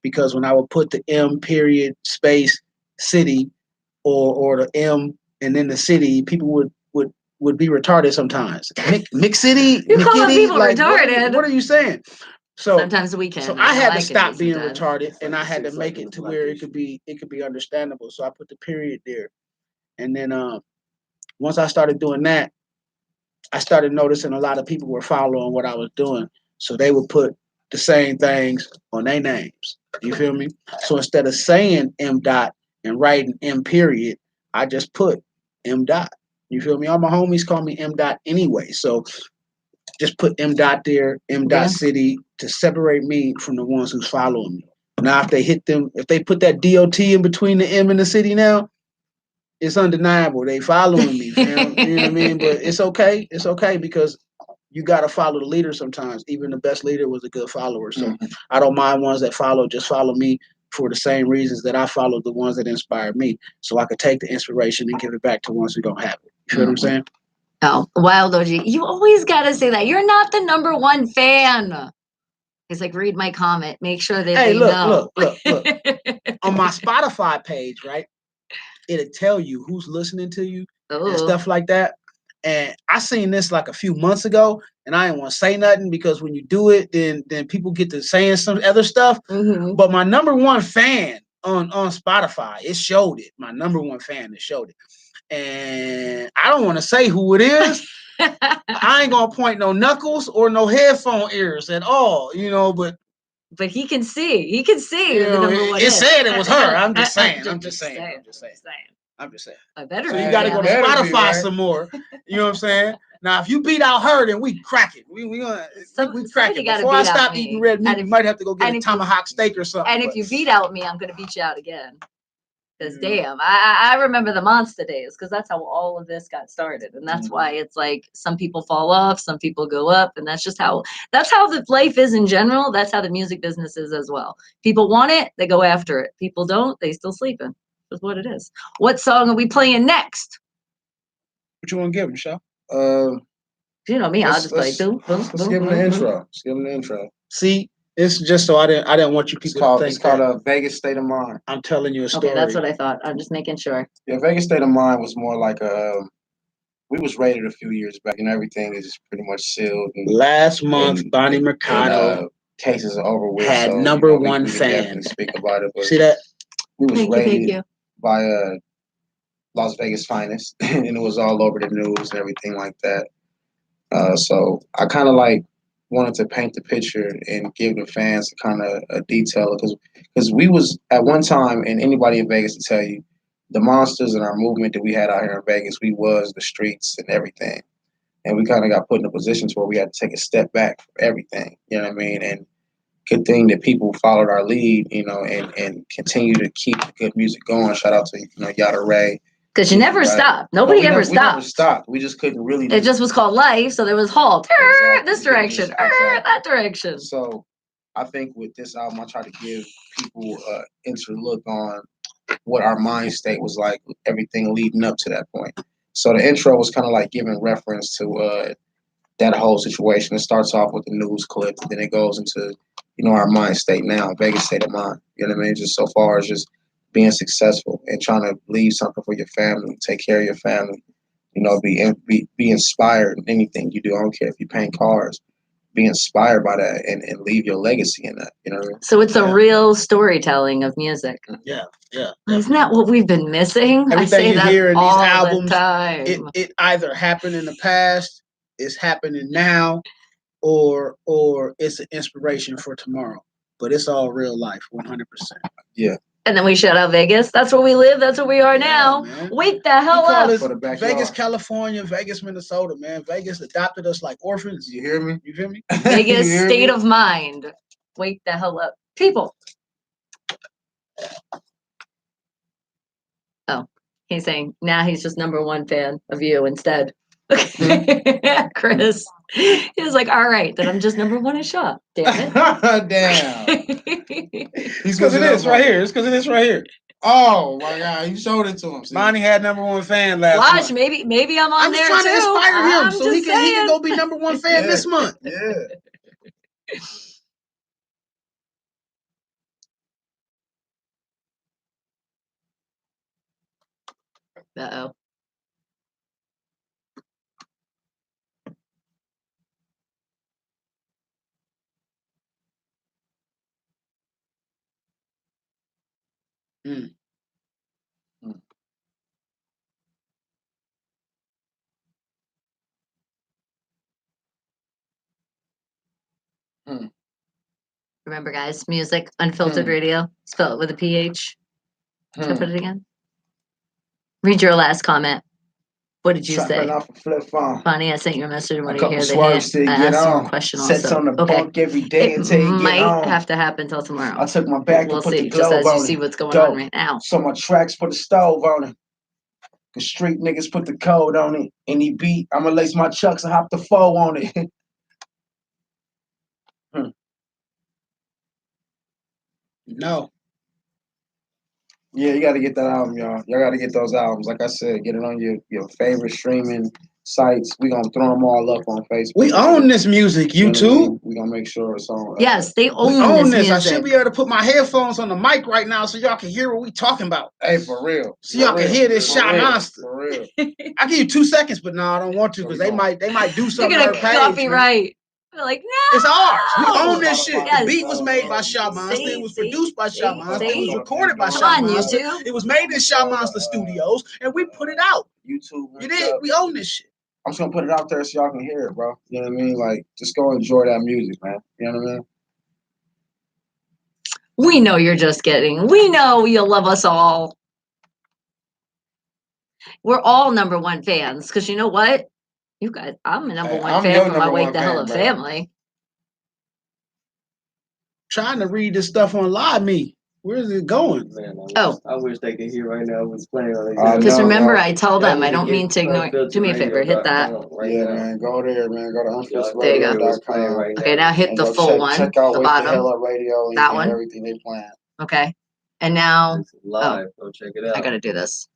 because when I would put the M period space city or the M and then the city, people would be retarded sometimes. Mix City, you're calling people like, retarded. What are you saying? So sometimes we can. So I had to stop being retarded, and I had to make it to where it could be understandable. So I put the period there, and then once I started doing that, I started noticing a lot of people were following what I was doing. So they would put the same things on their names. You feel me? So instead of saying M. Dot and writing M. period, I just put M. Dot. You feel me? All my homies call me M. Dot anyway. So just put M. Dot there, M. Dot City, to separate me from the ones who's following me. Now, if they put that DOT in between the M and the city now, it's undeniable. They following me, fam. You know what I mean? But it's okay. It's okay because you got to follow the leader sometimes. Even the best leader was a good follower. So I don't mind ones that follow. Just follow me for the same reasons that I followed the ones that inspired me. So I could take the inspiration and give it back to ones who don't have it. You feel what I'm saying? Oh, Wild OG. You always got to say that. You're not the number one fan. It's like, read my comment. Make sure that they know. Look. On my Spotify page, right? It'll tell you who's listening to you and stuff like that. And I seen this like a few months ago, and I didn't want to say nothing because when you do it, then people get to saying some other stuff. Mm-hmm. But my number one fan on Spotify, it showed it. My number one fan, it showed it. And I don't want to say who it is. I ain't gonna point no knuckles or no headphone ears at all, but he can see. He can see. It said it was her. I'm just saying. I better. So you got to go to Spotify some more. You know what I'm saying? Now, if you beat out her, then we crack it. We crack it. Before I stop eating red meat, you might have to go get a tomahawk steak or something. And if you beat out me, I'm gonna beat you out again. Because damn, I remember the monster days, because that's how all of this got started. And that's why it's like some people fall off, some people go up. And that's how the life is in general. That's how the music business is as well. People want it, they go after it. People don't, they still sleeping. That's what it is. What song are we playing next? What you want to give him, Michelle? You know me, I'll just play. Let's give him the intro. Let's give him the intro. See? It's just so I didn't want you people to think it's called a Vegas State of Mind. I'm telling you a story. Okay, that's what I thought. I'm just making sure. Yeah, Vegas State of Mind was more like we was rated a few years back, and everything is pretty much sealed. Last month, Bonnie Mercado cases are over with. Had so, number we one can fan. Definitely speak about it. But see that? We was rated by Las Vegas Finest, and it was all over the news and everything like that. So I kind of wanted to paint the picture and give the fans kind of a detail because we was at one time, and anybody in Vegas will tell you, the monsters in our movement that we had out here in Vegas, we was the streets and everything. And we kind of got put in a position where we had to take a step back from everything. You know what I mean? And good thing that people followed our lead, and continue to keep the good music going. Shout out to Yada Ray. Because you never stopped. Nobody ever stopped. We never stopped. We just couldn't really. It just was called life, so there was halt. Exactly. This direction, that direction. So, I think with this album, I try to give people an interlook on what our mind state was like, everything leading up to that point. So the intro was kind of like giving reference to that whole situation. It starts off with the news clip, and then it goes into our mind state now, Vegas state of mind. You know what I mean? Just so far as just being successful and trying to leave something for your family, take care of your family. Be inspired in anything you do. I don't care if you paint cars. Be inspired by that and leave your legacy in that. You know what I mean? So it's a real storytelling of music. Yeah. Isn't that what we've been missing? Everything you hear in these albums, the time. it either happened in the past, it's happening now, or it's an inspiration for tomorrow. But it's all real life, 100%. Yeah. And then we shout out Vegas. That's where we live. That's where we are now. Man. Wake the hell up. Vegas, California, Vegas, Minnesota, man. Vegas adopted us like orphans. You hear me? You feel me? Vegas state of mind. Wake the hell up. People. Oh, he's saying now he's just #1 fan of you instead. Chris. He was like, all right, then I'm just #1 at Shaw. Damn it. Damn. It's because of this right here. It's because of this right here. Oh my God, you showed it to him. See? Monty had #1 fan last month. Maybe I'm on there too. I'm just trying to inspire him so he can go be #1 fan this month. Yeah. Uh-oh. Mm. Remember, guys, music, unfiltered radio, spell it with a PH. Should I put it again? Read your last comment. What did you say? Off a flip phone. Bonnie, I sent you a message when a you couple hear the swerves hint. to I get asked on. you a question Sets also. on the bunk every day It until you get might on. have to happen till tomorrow. I took my back We'll and put see, the just glove as you on see it. what's going on right now. So my tracks put the stove on it. The street niggas put the code on it. Any beat, I'ma lace my chucks and hop the foe on it. No. Yeah, you got to get that album, y'all. Y'all got to get those albums. Like I said, get it on your favorite streaming sites. We gonna throw them all up on Facebook. We own this music, YouTube. We gonna make sure it's on. Yes, they We own this. music. I should be able to put my headphones on the mic right now so y'all can hear what we talking about. Hey, for real. So y'all can hear this shot monster. For real. I give you 2 seconds, but no, I don't want to because they might do something. They're gonna copyright. They're like, no, it's ours. We own this shit. Yes. The beat was made by Shot Monster. It was produced by Shot Monster. It was recorded by Come Shot on, Monster. YouTube. It was made in Shot Monster Studios, and we put it out. YouTube. You did. We own this shit. I'm just gonna put it out there so y'all can hear it, bro. You know what I mean? Like, just go enjoy that music, man. You know what I mean? We know you're just kidding. We know you love us all. We're all #1 fans because you know what? You guys, I'm a #1 fan for my Wake the Hell Up family. Trying to read this stuff on Live Me. Where is it going? Man, I wish they could hear right now what's playing on it. Because remember, I tell them I don't mean to ignore. Do me a favor, hit that. Man. Go there, man. Go to unfilteredradio.com. Okay, now hit the full one, check out the Wake bottom. the Hell Up Radio and, that one. Everything they plan. Okay, and now live. Go check it out. I gotta do this.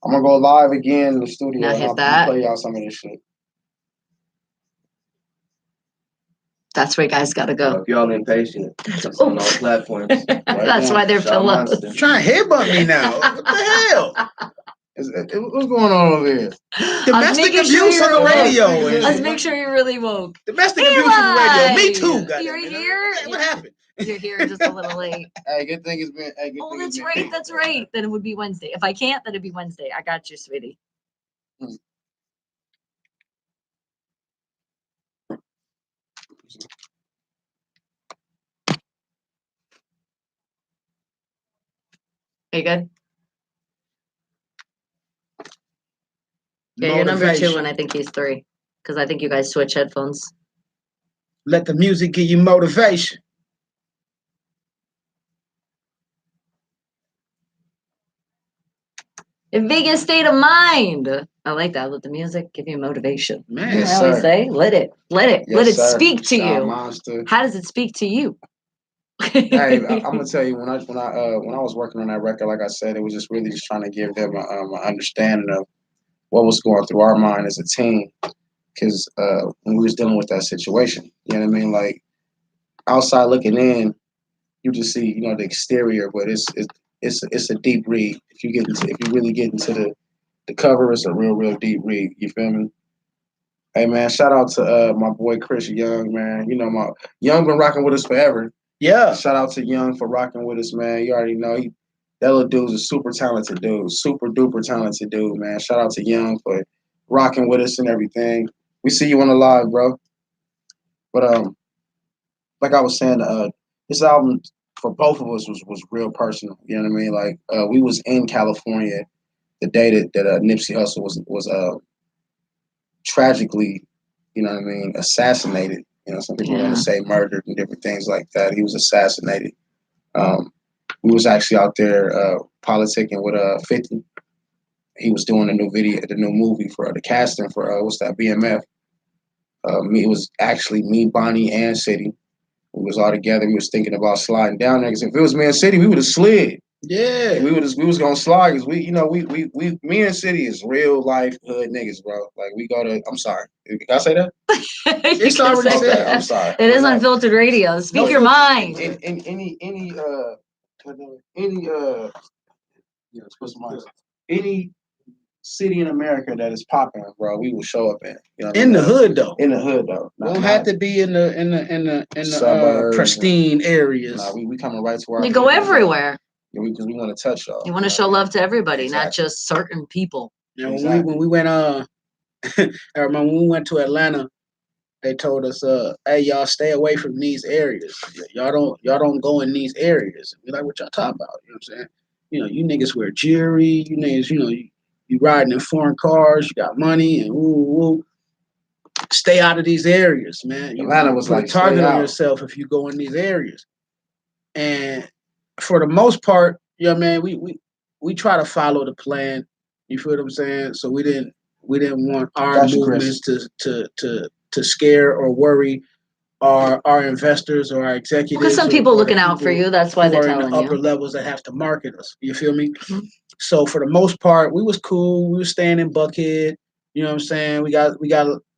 I'm gonna go live again in the studio. Now and hit I'll that. play y'all some of this shit. That's where you guys gotta go. If y'all impatient, it's on all platforms. That's why they're pillows. Trying to headbutt me now. What the hell? What's going on over here? Domestic abuse on the radio. Let's make sure you're really woke. Domestic abuse on the radio. Me too. You're here. What happened? You're here just a little late. Hey, good thing it's been. Hey, Oh, that's right. That's right. Then it would be Wednesday. If I can't, then it'd be Wednesday. I got you, sweetie. Are you good? Yeah, you're number 2 and I think he's 3. Because I think you guys switch headphones. Let the music give you motivation. The biggest state of mind. I like that. Let the music give you motivation. Man, I always say, let it speak to you. Monster. How does it speak to you? Hey, I'm gonna tell you when I was working on that record, like I said, it was just really just trying to give them an understanding of what was going through our mind as a team, because when we was dealing with that situation, you know what I mean, like outside looking in, you just see the exterior, but it's a deep read. If you really get into the cover, it's a real deep read. You feel me? Hey man, shout out to my boy Chris Young, man. My Young been rocking with us forever. Yeah. Shout out to Young for rocking with us, man. You already know that little dude's a super talented dude, super duper talented dude, man. Shout out to Young for rocking with us and everything. We see you on the live, bro. But like I was saying, this album for both of us was real personal. You know what I mean? Like we was in California the day that Nipsey Hussle was tragically, assassinated. Some people want to say murdered and different things like that. He was assassinated. We was actually out there politicking with 50. He was doing the new movie for the casting for what's that, BMF. It was actually me, Bonnie, and City. We was all together. We was thinking about sliding down there because if it was me and City, we would have slid. Yeah, we was gonna slide because me and City is real life hood niggas, bro. Like we go to. I'm sorry, can I say that? It's already said. I'm sorry. It is unfiltered radio. Speak your mind. In any city in America that is popping, bro, we will show up in. In the hood though. In the hood though. Don't have to be in the suburbs, pristine areas. Nah, we coming right to our. You go everywhere. Because we want to touch y'all. You want to show love to everybody, not just certain people. And when we went I remember when we went to Atlanta, they told us, hey, y'all stay away from these areas. Y'all don't go in these areas. We like, what y'all talking about? You know what I'm saying? You niggas wear jewelry, you niggas, you riding in foreign cars, you got money, and woo. Stay out of these areas, man. Atlanta was put like a target on out. yourself if you go in these areas. And for the most part, man, we try to follow the plan. You feel what I'm saying? So we didn't want our movements to scare or worry our investors or our executives. Because some people looking out for you. That's why they're telling you. In the upper levels that have to market us. You feel me? Mm-hmm. So for the most part, we was cool. We was staying in Buckhead. You know what I'm saying? We got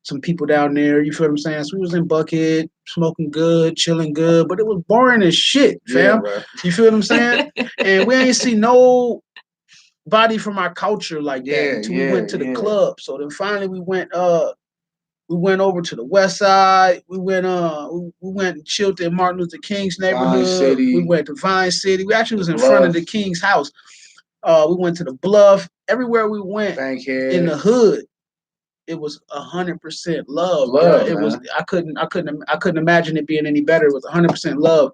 some people down there. You feel what I'm saying? So we was in Buckhead, smoking good, chilling good, but it was boring as shit, fam. Yeah, you feel what I'm saying? And we ain't see no body from our culture like that until we went to the club. So then finally we went over to the west side. We went and chilled in Martin Luther King's neighborhood. We went to Vine City. We actually was in front of the King's house. We went to the Bluff. Everywhere we went in the hood, it was 100% love. It was I couldn't imagine it being any better. It was 100% love.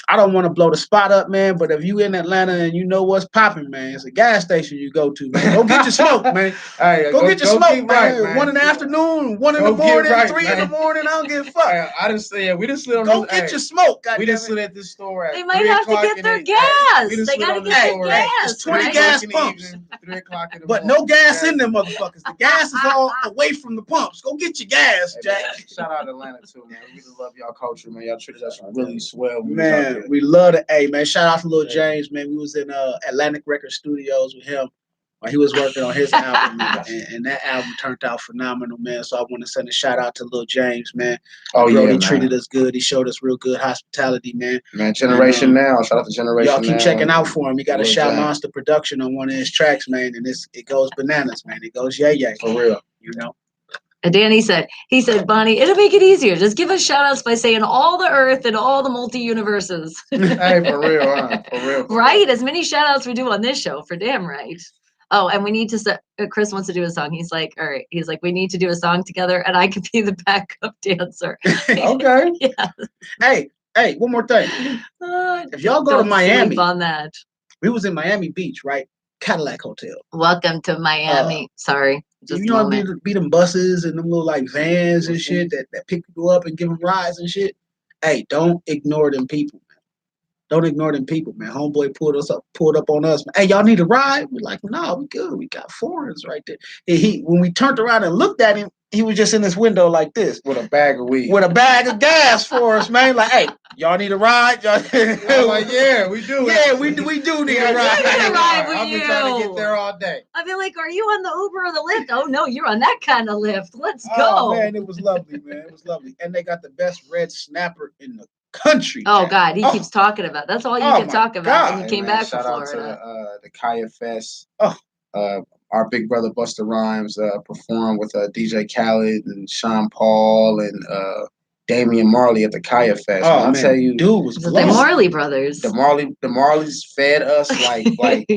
I don't want to blow the spot up, man, but if you in Atlanta and you know what's popping, man, it's a gas station you go to, man. Go get your smoke, man. Go get your smoke, man. 1 in the afternoon, 1 in the morning, 3 in the morning. I don't give a fuck. We just slid on Go get your smoke, goddamn. We just slid at this store at 3 o'clock. They might have to get their gas. They gotta get their gas. It's 20 gas pumps. 3 o'clock in the morning. But no gas in them motherfuckers. The gas is all away from the pumps. Go get your gas, Jack. Shout out Atlanta too, man. We just love y'all culture, man. Y'all treated us really swell. Man, we love it. Hey, man, shout out to Lil James, man. We was in Atlantic Record Studios with him while he was working on his album, and that album turned out phenomenal, man. So I want to send a shout out to Lil James, man. He treated us good. He showed us real good hospitality, man. Man, Generation Now. Shout out to Generation Now. Y'all keep checking out for him. He got a Shout Monster production on one of his tracks, man, and it goes bananas, man. It goes yay. For real. And Danny said, Bonnie, it'll make it easier. Just give us shout outs by saying all the earth and all the multi-universes. Hey, for real, huh? For real. Right? As many shout outs we do on this show, for damn right. Oh, and we need to Chris wants to do a song. He's like, all right. He's like, we need to do a song together and I could be the backup dancer. Okay. Yeah. Hey, one more thing. If y'all go to Miami, on that. We was in Miami Beach, right? Cadillac Hotel. Welcome to Miami. Sorry. Just you know, be them buses and them little like vans and shit that pick people up and give them rides and shit. Hey, don't ignore them people. Don't ignore them people, man. Homeboy pulled up on us. Hey, y'all need a ride? We're like, no, we good. We got foreigners right there. And when we turned around and looked at him, he was just in this window like this. With a bag of weed. With a bag of gas for us, man. Like, hey, y'all need a ride? I'm like, yeah, we do. Yeah, we do need a ride. I need a ride with I've been trying to get there all day. I'd be like, are you on the Uber or the Lyft? Oh, no, you're on that kind of Lyft. Let's go. Oh, man, it was lovely, man. It was lovely. And they got the best red snapper in the country. Oh, God, he keeps talking about. That's all you can talk about when you came back from Florida. Shout out to the Kaya Fest. Our big brother Busta Rhymes performed with DJ Khaled and Sean Paul and Damian Marley at the Kaya Fest. Oh, man, tell you, dude was the Marley brothers. The Marleys fed us like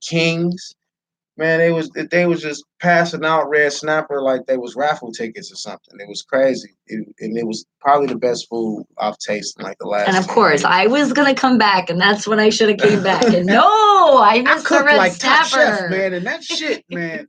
kings. Man, they was just passing out red snapper like they was raffle tickets or something. It was crazy, and it was probably the best food I've tasted in like the last. And of course, years. I was gonna come back, and that's when I should have came back. And no, I missed the red like snapper, Top Chef, man. And that shit, man,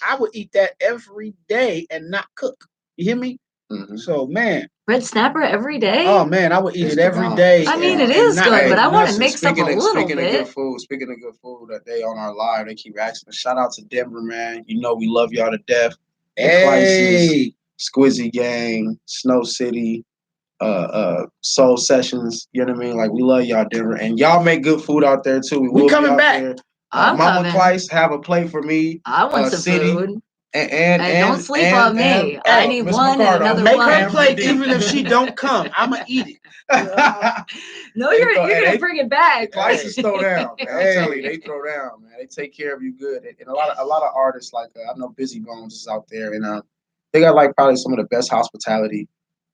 I would eat that every day and not cook. You hear me? Mm-hmm. So, man. Red snapper every day? Oh, man, I would eat it every day. I mean, it is good, but I want to mix up a little bit. Speaking of good food, that day on our live, they keep asking. Shout out to Denver, man. You know we love y'all to death. Hey, Squizzy Gang, Snow City, Soul Sessions. You know what I mean? Like we love y'all, Denver, and y'all make good food out there too. We coming back. There. Mama Kleiss, have a plate for me. I want some City. Food. And don't sleep on me. I need Ms. one McCardo, and another make one. her plate even if she don't come. I'ma eat it. No, you're gonna bring it back. Kleiss throw down, man. I'm telling you, they throw down, man. They take care of you good. And a lot of artists like I know Busy Bones is out there, and they got like probably some of the best hospitality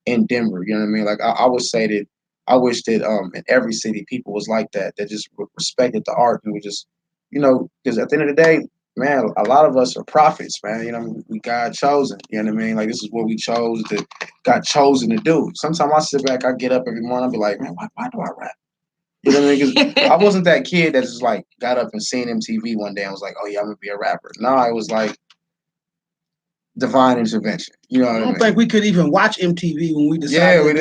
in Denver. You know what I mean? Like I would say that I wish that in every city people was like that just respected the art and would just, because at the end of the day, man, a lot of us are prophets, man. You know, we God chosen. You know what I mean? Like this is what we got chosen to do. Sometimes I sit back, I get up every morning, I'll be like, man, why do I rap? You know what I mean? Because I wasn't that kid that just like got up and seen MTV one day and was like, oh yeah, I'm gonna be a rapper. No, it was like divine intervention. You know what I mean? I don't think we could even watch MTV when we decided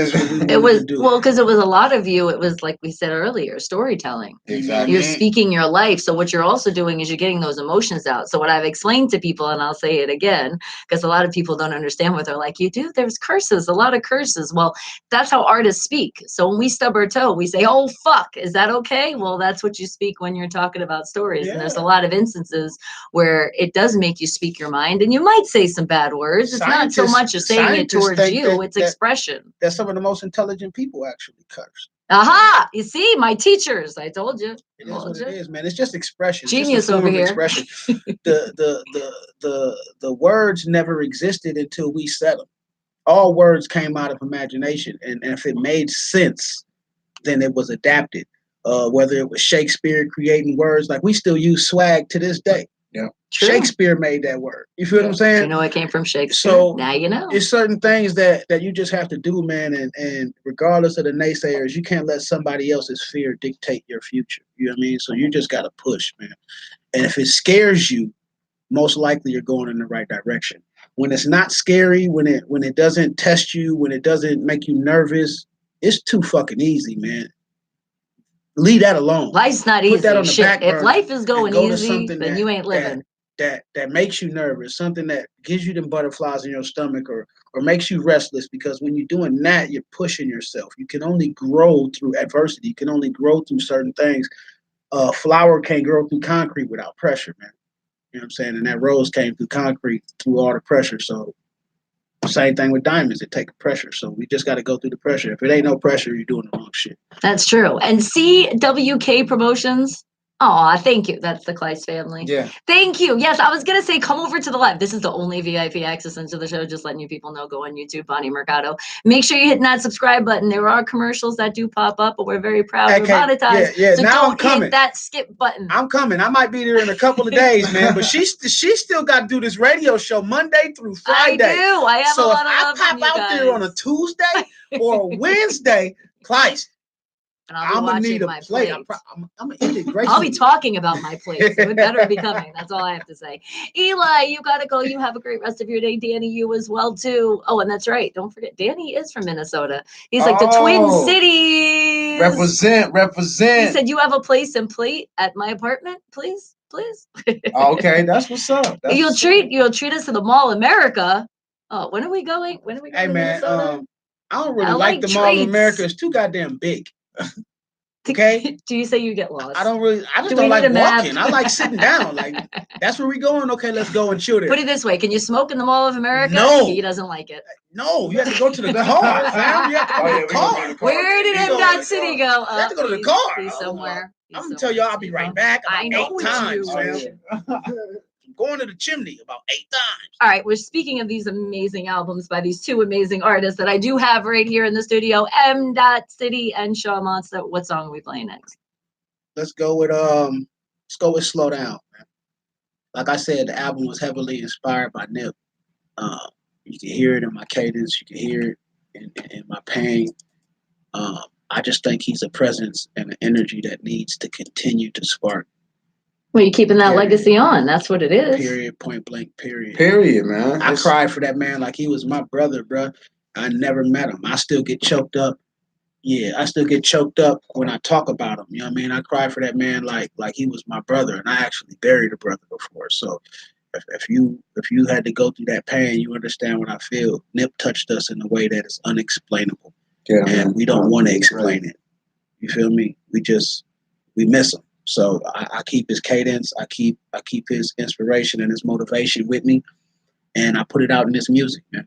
it was because it was a lot of you. It was like we said earlier, storytelling. Exactly. You're speaking your life. So what you're also doing is you're getting those emotions out. So what I've explained to people, and I'll say it again, because a lot of people don't understand what they're like, you do, there's curses, a lot of curses. Well, that's how artists speak. So when we stub our toe, we say, oh, fuck, is that okay? Well, that's what you speak when you're talking about stories. Yeah. And there's a lot of instances where it does make you speak your mind, and you might say some bad words. It's not so much as saying it towards you, it's expression. That some of the most intelligent people actually curse. Aha! You see, my teachers. I told you. It is what it is, man. It's just expression. Genius over here. Expression. the words never existed until we said them. All words came out of imagination, and if it made sense, then it was adapted. Whether it was Shakespeare creating words, like we still use swag to this day. Yeah. True. Shakespeare made that word. You feel what I'm saying? You know it came from Shakespeare. So now you know. It's certain things that you just have to do, man. And regardless of the naysayers, you can't let somebody else's fear dictate your future. You know what I mean? So you just got to push, man. And if it scares you, most likely you're going in the right direction. When it's not scary, when it doesn't test you, when it doesn't make you nervous, it's too fucking easy, man. Leave that alone. Life's not easy. Shit. If life is going easy, then you ain't living. That makes you nervous, something that gives you them butterflies in your stomach or makes you restless, because when you're doing that, you're pushing yourself. You can only grow through adversity. You can only grow through certain things. Flower can't grow through concrete without pressure, man. You know what I'm saying? And that rose came through concrete through all the pressure. So same thing with diamonds. It takes pressure. So we just got to go through the pressure. If it ain't no pressure, you're doing the wrong shit. That's true. And CWK Promotions. Oh, thank you. That's the Kleiss family. Yeah. Thank you. Yes, I was going to say, come over to the live. This is the only VIP access into the show. Just letting you people know, go on YouTube, Bonnie Mercado. Make sure you're hitting that subscribe button. There are commercials that do pop up, but we're very proud we're monetized. Yeah. So now don't hit that skip button. I'm coming. I might be there in a couple of days, man. But she still got to do this radio show Monday through Friday. I do. I have a lot of love So if I pop out there on a Tuesday or a Wednesday, Kleiss, and I'll be watching my plate. I'm gonna eat it gracefully. I'll be talking about my plate, so it better be coming. That's all I have to say. Eli, you gotta go. You have a great rest of your day. Danny, you as well too. Oh, and that's right. Don't forget, Danny is from Minnesota. He's like the Twin Cities. Represent. He said, "You have a place and plate at my apartment, please." Okay, that's what's up. You'll treat us to the Mall America. Oh, when are we going? Hey man, Minnesota? I don't really like the Mall of America. It's too goddamn big. Okay. Do you say you get lost? I just don't like walking. I like sitting down. Like, that's where we going. Okay, let's go and chill there. Put it this way: can you smoke in the Mall of America? No, he doesn't like it. No, you have to go to the car, fam. You have to go to the car. Where did M. City go? You have to go to the car. He's somewhere. I'm gonna tell y'all, I'll be right back. I know 8 times, fam. Going to the chimney about 8 times. All right, we're speaking of these amazing albums by these two amazing artists that I do have right here in the studio, M. City and Shaw Monster. What song are we playing next? Let's go with Slow Down, man. Like I said, the album was heavily inspired by Nip. You can hear it in my cadence, you can hear it in my pain. I just think he's a presence and an energy that needs to continue to spark. Well, you're keeping that legacy on. That's what it is. Period. Point blank. Period. Period, man. I cried for that man like he was my brother, bro. I never met him. I still get choked up. Yeah, I still get choked up when I talk about him. You know what I mean? I cry for that man like he was my brother, and I actually buried a brother before. So if you had to go through that pain, you understand what I feel. Nip touched us in a way that is unexplainable, and we don't want to explain it. You feel me? We miss him. So I keep his cadence, I keep his inspiration and his motivation with me, and I put it out in this music, man.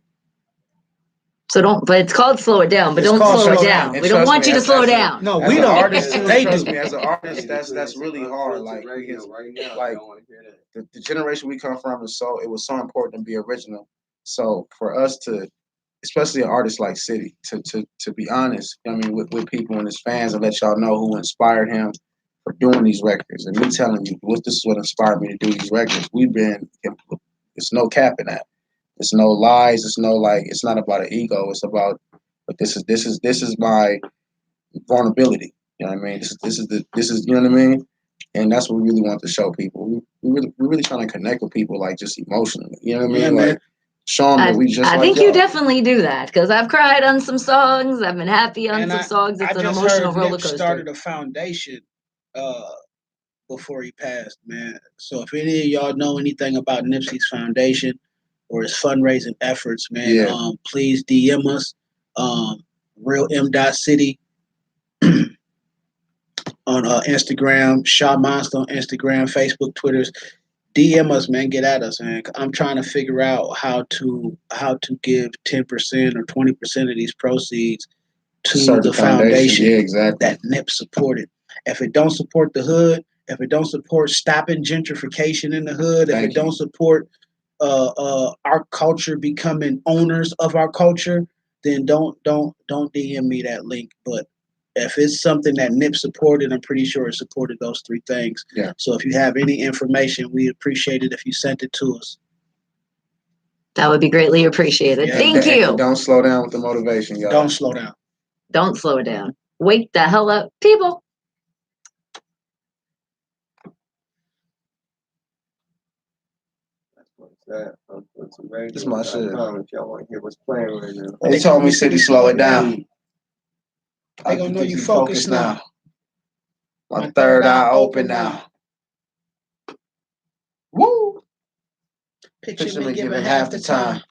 So but it's called Slow It Down, but don't slow it down. We don't want you to slow down. No, we don't. Artist, they do. Me, as an artist, that's really hard. Like the generation we come from it was so important to be original. So for us to, especially an artist like City, to be honest, I mean, with people and his fans, and let y'all know who inspired him for doing these records, and me telling you, this is what inspired me to do these records. It's no cap in that. It's no lies. It's no it's not about an ego. It's about, but this is my vulnerability. You know what I mean? This is you know what I mean? And that's what we really want to show people. We're really trying to connect with people, like, just emotionally. You know what I mean? Yeah, like, show them that we just. I think you definitely do that, because I've cried on some songs. I've been happy on some songs. It's an emotional roller coaster. Nip started a foundation before he passed, man. So if any of y'all know anything about Nipsey's foundation or his fundraising efforts, man, please DM us. Real M. City on Instagram, Shaw Monster on Instagram, Facebook, Twitters. DM us, man. Get at us, man. I'm trying to figure out how to give 10% or 20% of these proceeds to the foundation that Nip supported. If it don't support the hood, if it don't support stopping gentrification in the hood, if it don't support our culture becoming owners of our culture, then don't DM me that link. But if it's something that Nip supported, I'm pretty sure it supported those 3 things. Yeah. So if you have any information, we appreciate it if you sent it to us. That would be greatly appreciated. Yeah, Thank you. Don't slow down with the motivation, y'all. Don't slow down. Don't slow down. Wake the hell up, people. This is my shit. If y'all want to hear what's playing right now. They told me, City, slow it down. They gonna know you focused now. My third eye open now. Woo! Picture me giving half the time.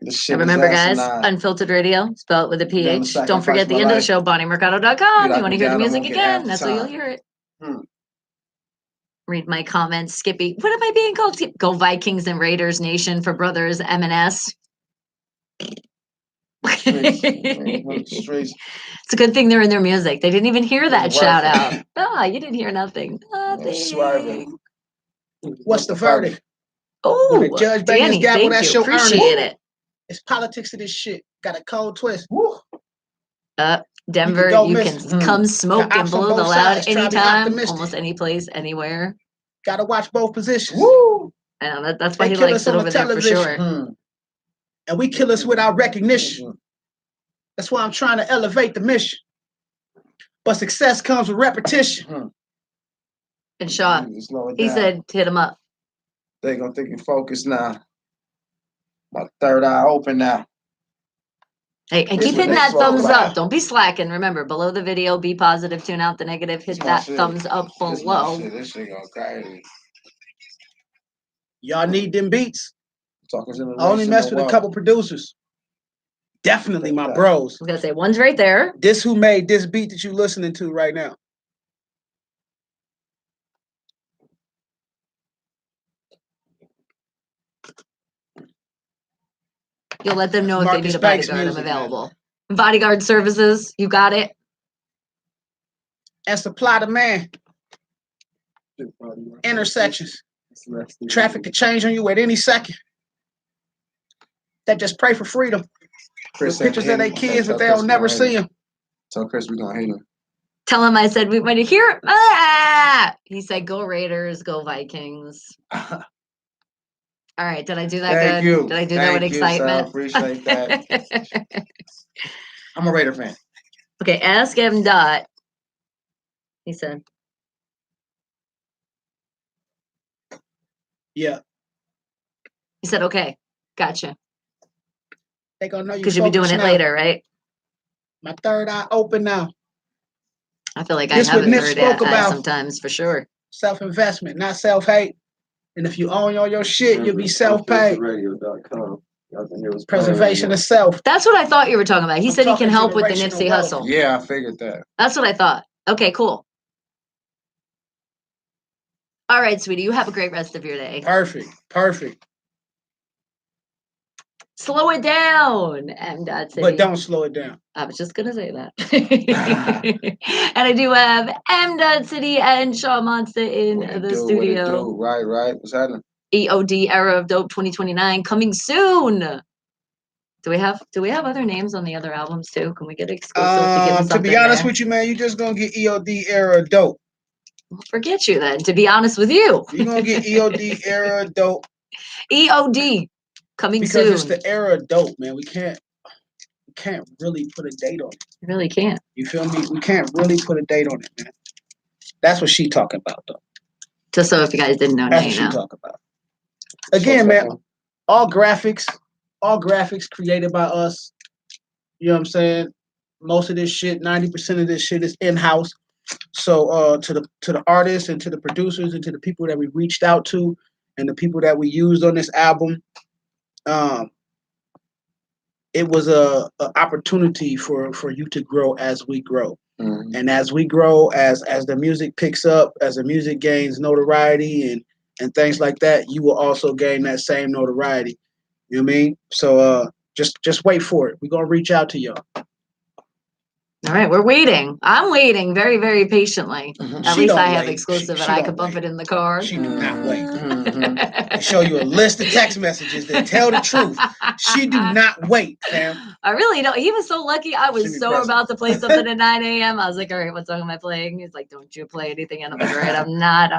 And remember, guys, Unfiltered Radio, spell it with a PH. Don't forget the end of the show, BonnieMercado.com. You want to hear the music again? That's how you'll hear it. Read my comments, Skippy. What am I being called? Go Vikings and Raiders Nation for brothers M&S. It's a good thing they're in their music. They didn't even hear that shout out. Ah, you didn't hear nothing. Nothing. What's the verdict? Oh, Judge Danny, thank you. Appreciate it. It's politics of this shit. Got a cold twist. Denver, you can come smoke and blow the loud anytime, almost any place, anywhere. Got to watch both positions. Woo! I know that's why he likes it over there for sure. And we kill us without recognition. That's why I'm trying to elevate the mission. But success comes with repetition. And Shaw, he said, hit him up. They gonna think you focused now. My third eye open now. Hey, and keep hitting that thumbs up. Don't be slacking. Remember, below the video, be positive, tune out the negative, hit that thumbs up below. This shit going crazy. Y'all need them beats. I only mess with a couple producers. Definitely my bros. I was gonna say, one's right there. This who made this beat that you listening to right now. You'll let them know if they need a bodyguard. I'm available. Man. Bodyguard services, you got it. And supply demand. Intersections. Traffic could change on you at any second. That just pray for freedom. With pictures of their kids, but they'll never see them. Tell Chris we're gonna hate him. Tell him I said we want to hear it. Ah! He said, "Go Raiders, go Vikings." All right, did I do that Thank good? You. Did I do that with excitement? I appreciate that. I'm a Raider fan. Okay, ask M. Dot. He said. Yeah. He said, okay, gotcha. They gonna know you. Because you'll be doing it later, right? My third eye open now. I feel like I have a third eye sometimes, for sure. Self-investment, not self-hate. And if you own all your shit, you'll be self-paid. Preservation of self. That's what I thought you were talking about. He said he can help with the Nipsey hustle. Yeah, I figured that. That's what I thought. Okay, cool. All right, sweetie, you have a great rest of your day. Perfect. Slow it down, M. City. But don't slow it down. I was just gonna say that. And I do have M. City and Shaw Monster in the studio. Right. What's happening? EOD Era of Dope 2029 coming soon. Do we have other names on the other albums too? Can we get exclusive? To be honest with you, man, you just gonna get EOD Era Dope. Well, forget you then. To be honest with you, you're gonna get EOD Era Dope. EOD coming because soon. It's the era dope, man. We can't really put a date on it. You really can't. You feel me? We can't really put a date on it, man. That's what she talking about, though. Just so if you guys didn't know, that's what she talking about. Again, man, all graphics created by us. You know what I'm saying? Most of this shit, 90% of this shit is in-house. So to the artists and to the producers and to the people that we reached out to and the people that we used on this album, it was a opportunity for you to grow as we grow. Mm-hmm. And as we grow, as the music picks up, as the music gains notoriety and things like that, you will also gain that same notoriety. You know what I mean? So just wait for it. We're gonna reach out to y'all. All right, we're waiting. I'm waiting very, very patiently. Mm-hmm. At least I have exclusive and I can bump it in the car. She do not wait. Mm-hmm. Show you a list of text messages that tell the truth. She do not wait, fam. I really don't. He was so lucky. I was so about to play something at 9 a.m. I was like, all right, what song am I playing? He's like, don't you play anything. And I'm like, all right, I'm not.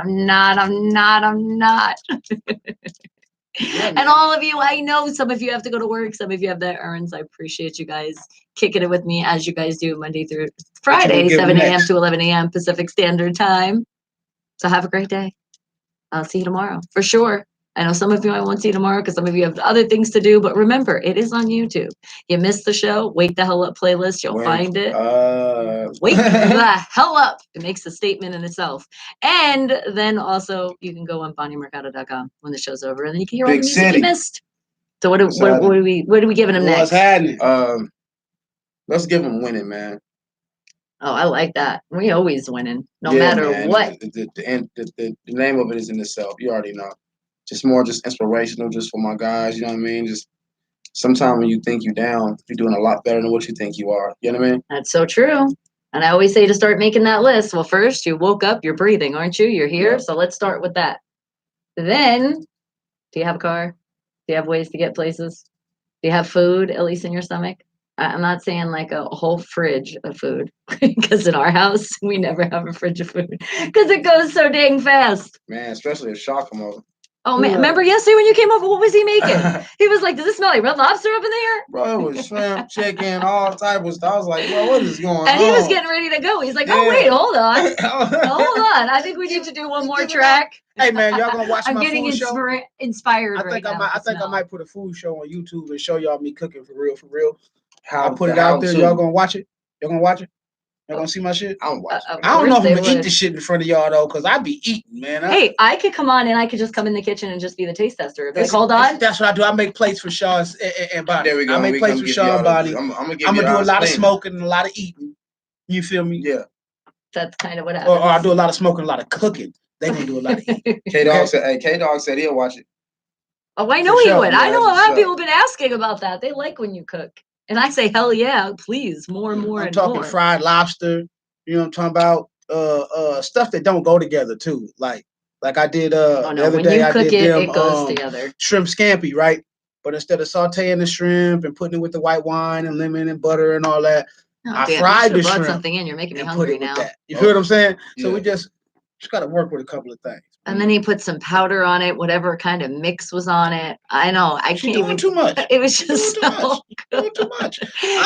Yeah, and all of you, I know some of you have to go to work. Some of you have their errands. I appreciate you guys kicking it with me as you guys do Monday through Friday, 7 a.m. to 11 a.m. Pacific Standard Time. So have a great day. I'll see you tomorrow for sure. I know some of you I won't see tomorrow because some of you have other things to do, but remember, it is on YouTube. You missed the show, Wake the Hell Up playlist. You'll find it. Wake the hell up. It makes a statement in itself. And then also you can go on BonnieMercado.com when the show's over and then you can hear all the music you missed. So what are we giving him next? What's happening? Let's give him Winning, man. Oh, I like that. We always winning, no matter man. What. The name of it is in itself. You already know. Just inspirational, just for my guys. You know what I mean? Just sometimes when you think you're down, you're doing a lot better than what you think you are. You know what I mean? That's so true. And I always say to start making that list. Well, first you woke up, you're breathing, aren't you? You're here. Yep. So let's start with that. Then, do you have a car? Do you have ways to get places? Do you have food, at least in your stomach? I'm not saying like a whole fridge of food, because in our house, we never have a fridge of food because it goes so dang fast. Man, especially if Shaw come over. Oh man, remember yesterday when you came over? What was he making? He was like, "Does it smell like Red Lobster up in there?" Bro, it was shrimp, chicken, all type of stuff. I was like, bro, what is going on? And he was getting ready to go. He's like, "Oh wait, hold on, hold on. I think we need to do one more track." Hey man, y'all gonna watch I'm my getting food show? inspired I think right now. I think I might put a food show on YouTube and show y'all me cooking for real, for real. How I put it out there. Y'all gonna watch it? Y'all gonna watch it? Y'all gonna see my shit? I'm watching. I don't know if I'm gonna eat this shit in front of y'all though, cause I be eating, man. Hey, I could come on and I could just come in the kitchen and just be the taste tester. Like, hold on. That's what I do. I make plates for Shaw and Bonnie. There we go. I make plates for Shaw and Bonnie. I'm gonna do a lot of smoking and a lot of eating. You feel me? Yeah. That's kind of what happens. Or I do a lot of smoking, a lot of cooking. They gonna do a lot of eating. K-Dog said he'll watch it. Oh, I know he would. I know a lot of people have been asking about that. They like when you cook. And I say, hell yeah, please, more and more. I'm talking fried lobster. You know what I'm talking about? Stuff that don't go together too. Like I did the other day. I did them it goes together. Shrimp scampi, right? But instead of sauteing the shrimp and putting it with the white wine and lemon and butter and all that, I fried the shrimp. Something in. You're making me hungry now. You feel what I'm saying? Yeah. So we just got to work with a couple of things. And then he put some powder on it, whatever kind of mix was on it. I know. I can't even. Too much. It was just so good. Too much.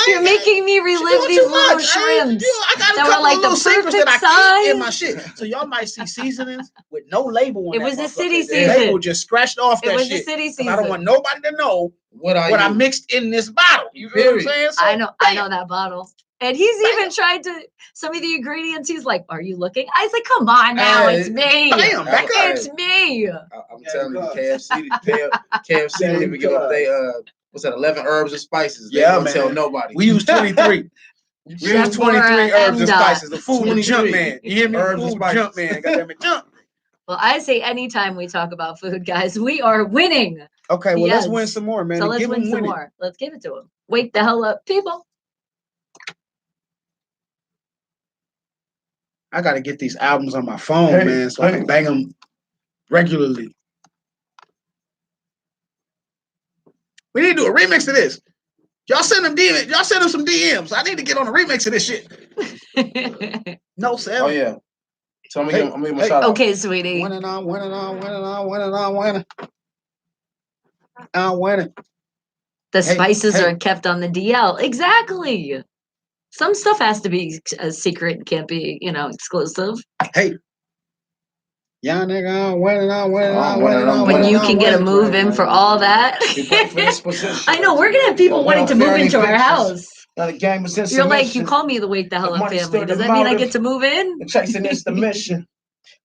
You're making me relive these little shrimps. I got a couple of little secrets that I keep in my shit. So y'all might see seasonings with no label on it. It was the city season. The label just scratched off that shit. It was the city season. I don't want nobody to know what I mixed in this bottle. You feel what I'm saying? So, I know that bottle. And he's even tried to, some of the ingredients, he's like, are you looking? I was like, come on now, it's me. Damn, back up. It's me. I'm telling you, KFC didn't even give up what's that, 11 herbs and spices. They don't tell nobody. We use 23. We use 23 herbs and spices. The food jump man. You hear me? Herbs and spices. Jump man. Goddamn it, jump. Well, I say anytime we talk about food, guys, we are winning. Okay, well, let's win some more, man. So let's win some more. Let's give it to him. Wake the hell up, people. I got to get these albums on my phone, man, so I can bang them regularly. We need to do a remix of this. Y'all send them DMs. Y'all send them some DMs. I need to get on a remix of this shit. No, Sam. Oh, yeah. So I'm going to give him a shout out. Okay, sweetie. Winning. I'm winning. The spices are kept on the DL. Exactly. Some stuff has to be a secret, can't be, exclusive. Hey. Yeah, nigga, I'm winning. When you can get a move in for all that. I know, we're going to have people wanting to move into our house. You're like, you call me the Wake the Hell Up family. Does that mean I get to move in? Chasing is the mission.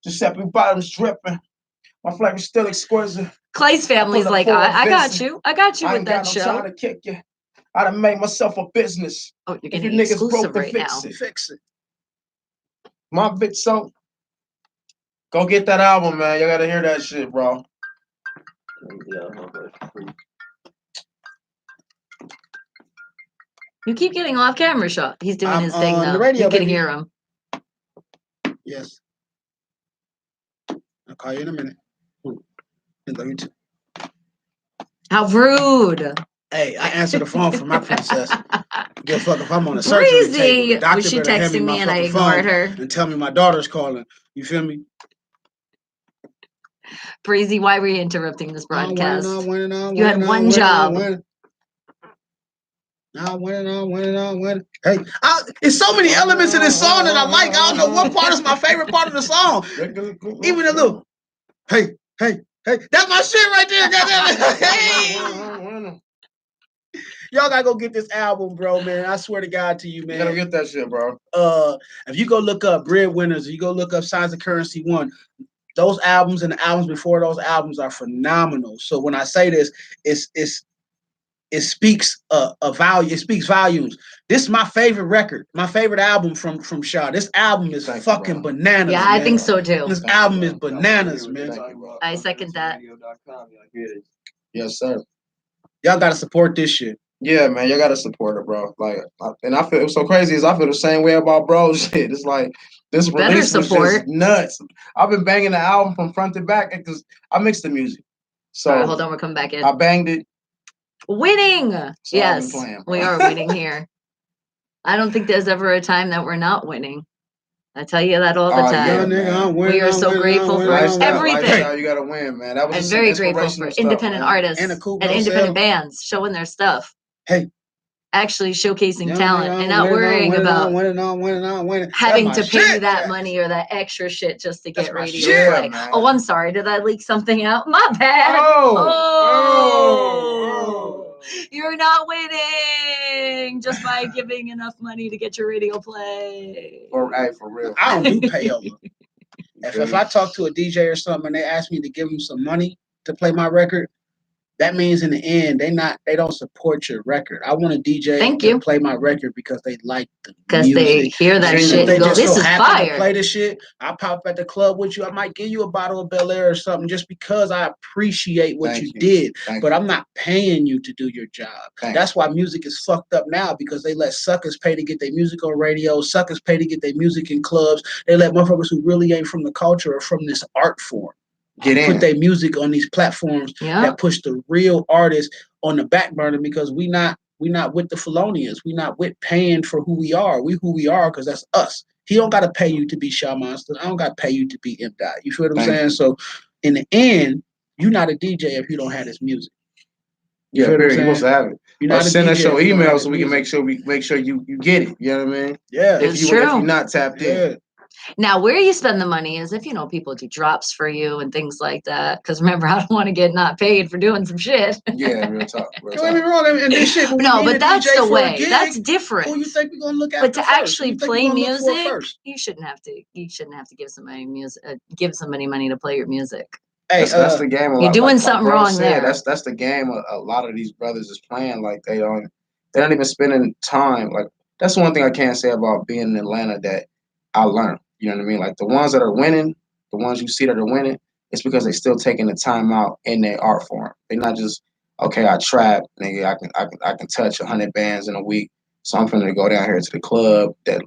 Giuseppe bottoms dripping. My flavor still exquisite. Clay's family's like, I got you. I got you with that show. I'm trying to kick you. I done made myself a business. Oh, you're getting exclusive right now. Fix it. My bitch, so go get that album, man. You gotta hear that shit, bro. You keep getting off camera shot. He's doing his thing now. Radio, you can hear him. Yes. I'll call you in a minute. How rude. Hey, I answer the phone for my princess. Give a fuck if I'm on a surgery table. Was she texting me and I ignored her? And tell me my daughter's calling. You feel me? Breezy, why were you interrupting this broadcast? You had one job. Winning. Hey, it's so many elements in this song that I like. I don't know what part is my favorite part of the song. Even a little, hey. That's my shit right there. Goddamn it. Hey. Y'all gotta go get this album, bro, man. I swear to God to you, man. You gotta get that shit, bro. If you go look up Breadwinners, or you go look up Signs of Currency 1, those albums and the albums before those albums are phenomenal. So when I say this, it speaks a value. It speaks volumes. This is my favorite record, my favorite album from Shaw. This album is fucking bananas. Yeah, man. I think so too. This album is bananas, man. I second that. Yes, sir. Y'all gotta support this shit. Yeah, man, you gotta support it, bro. Like, and I feel so crazy. Is I feel the same way about bro shit. It's like this release was just nuts. I've been banging the album from front to back because I mixed the music. So right, hold on, we're coming back in. I banged it. Winning. So yes, we are winning here. I don't think there's ever a time that we're not winning. I tell you that all the time. Yeah, Young nigga, I'm winning, We are so grateful for everything. Lifestyle, you gotta win, man. That was I'm just some very grateful for inspirational independent stuff, artists And the coupe and don't independent sell. bands showing their stuff. Hey. Actually showcasing Young talent nigga, and I'm not winning, worrying about winning. having to pay you shit, that Jack. money or that extra shit just to That's get my radio shit. play. Yeah, man. Oh, I'm sorry. Did I leak something out? My bad. Oh. You're not winning just by giving enough money to get your radio play. For real. I don't do payover. If I talk to a DJ or something and they ask me to give them some money to play my record, that means in the end they don't support your record. I want a DJ to play my record because they like the music. They hear that shit If they and go, just this so is happen fire. to play the shit, I pop at the club with you. I might give you a bottle of Bel Air or something just because I appreciate what you did. But I'm not paying you to do your job. That's why music is fucked up now, because they let suckers pay to get their music on radio. Suckers pay to get their music in clubs. They let motherfuckers who really ain't from the culture or from this art form put their music on these platforms that push the real artists on the back burner, because we not with the felonians. We not with paying for who we are. We who we are because that's us. He don't got to pay you to be Shaw Monster. I don't got to pay you to be M. Dot. You feel what I'm saying? So in the end, you're not a DJ if you don't have this music. You feel what I'm saying? You're supposed to have it. You're not send us your email so we music. can make sure you get it. You know what I mean? Yeah. If you're not tapped in. Now, where you spend the money is if, people do drops for you and things like that. Because remember, I don't want to get not paid for doing some shit. Yeah, real talk. Don't get me wrong. And this shit, no, but that's DJ the way. Gig, that's different. Who you think we're gonna look at? But to actually play music, you shouldn't have to. You shouldn't have to give somebody give somebody money to play your music. Hey, that's the game. You're doing something wrong there. That's the game. A lot of these brothers is playing. Like they're not even spending time. Like that's one thing I can't say about being in Atlanta that I learned. You know what I mean? Like the ones that are winning, the ones you see that are winning, it's because they're still taking the time out in their art form. They're not just, okay, I trap, nigga, I can touch 100 bands in a week. So I'm finna go down here to the club that,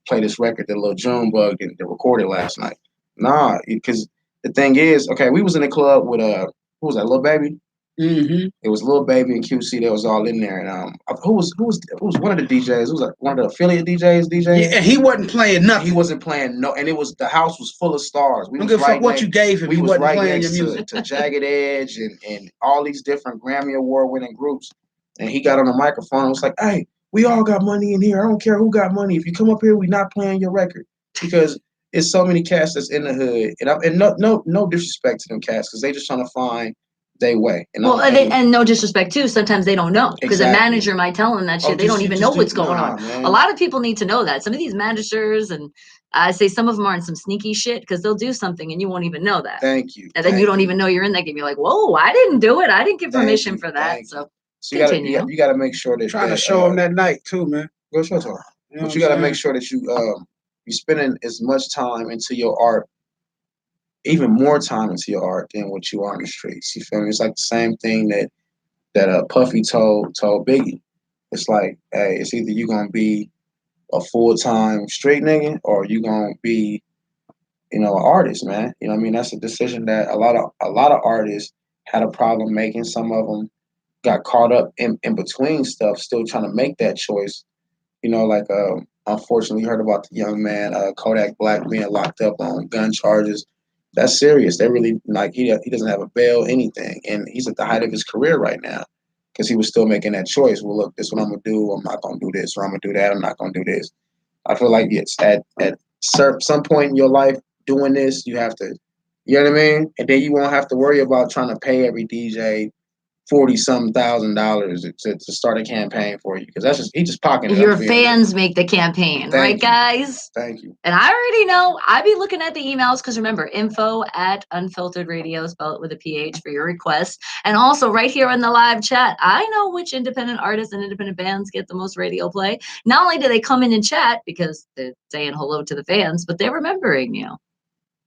play this record that Lil Junebug that recorded last night. Nah, because the thing is, okay, we was in the club with who was that, Lil Baby? Mm-hmm. It was Lil Baby and QC that was all in there, and who was one of the DJs? Who was like one of the affiliate DJs? Yeah, and he wasn't playing nothing. He wasn't playing and it was the house was full of stars. We don't give a fuck what you gave him. We he was wasn't right playing next your music. to Jagged Edge and all these different Grammy Award winning groups, and he got on the microphone and was like, "Hey, we all got money in here. I don't care who got money. If you come up here, we not playing your record because." It's so many cats that's in the hood, and no disrespect to them cats because they just trying to find their way. And and no disrespect too. Sometimes they don't know because a manager might tell them that shit. They don't even know what's going on. Man. A lot of people need to know that. Some of these managers, and I say some of them are in some sneaky shit because they'll do something and you won't even know that. Thank you. And then you don't even know you're in that game. You're like, whoa, I didn't do it. I didn't give permission for that. So continue. You gotta make sure that trying to show them that night too, man. Go show them. But you gotta make sure that you spending as much time into your art, even more time into your art than what you are in the streets. You feel me? It's like the same thing that Puffy told Biggie. It's like, hey, it's either you gonna be a full-time street nigga or you gonna be, an artist, man. You know what I mean? That's a decision that a lot of artists had a problem making. Some of them got caught up in between stuff, still trying to make that choice. Unfortunately, you heard about the young man, Kodak Black, being locked up on gun charges. That's serious. They really, he doesn't have a bail, anything. And he's at the height of his career right now because he was still making that choice. Well, look, this is what I'm going to do. I'm not going to do this, or I'm going to do that. I'm not going to do this. I feel like it's at some point in your life doing this, you have to, you know what I mean? And then you won't have to worry about trying to pay every DJ $40-some thousand to start a campaign for you because he just pocketing. Your fans make the campaign, right, guys? Thank you. And I already know. I be looking at the emails because remember, info@unfiltered.radio, spell it with a PH for your requests, and also right here in the live chat. I know which independent artists and independent bands get the most radio play. Not only do they come in and chat because they're saying hello to the fans, but they're remembering you.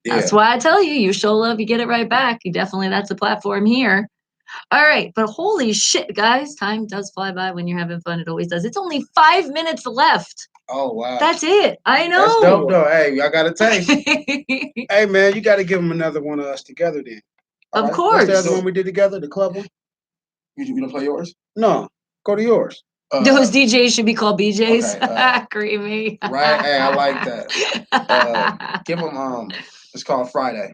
Yeah. That's why I tell you, you show love, you get it right back. That's the platform here. All right, but holy shit, guys, time does fly by when you're having fun. It always does. It's only 5 minutes left. Oh, wow. That's it. I know. That's dope, though. Hey, I got a taste. Hey, man, you got to give them another one of us together then. All of course. What's the other one we did together, the club one? You don't play yours? No, go to yours. Those DJs should be called BJs. Okay, Creamy. right? Hey, I like that. Give them it's called Friday.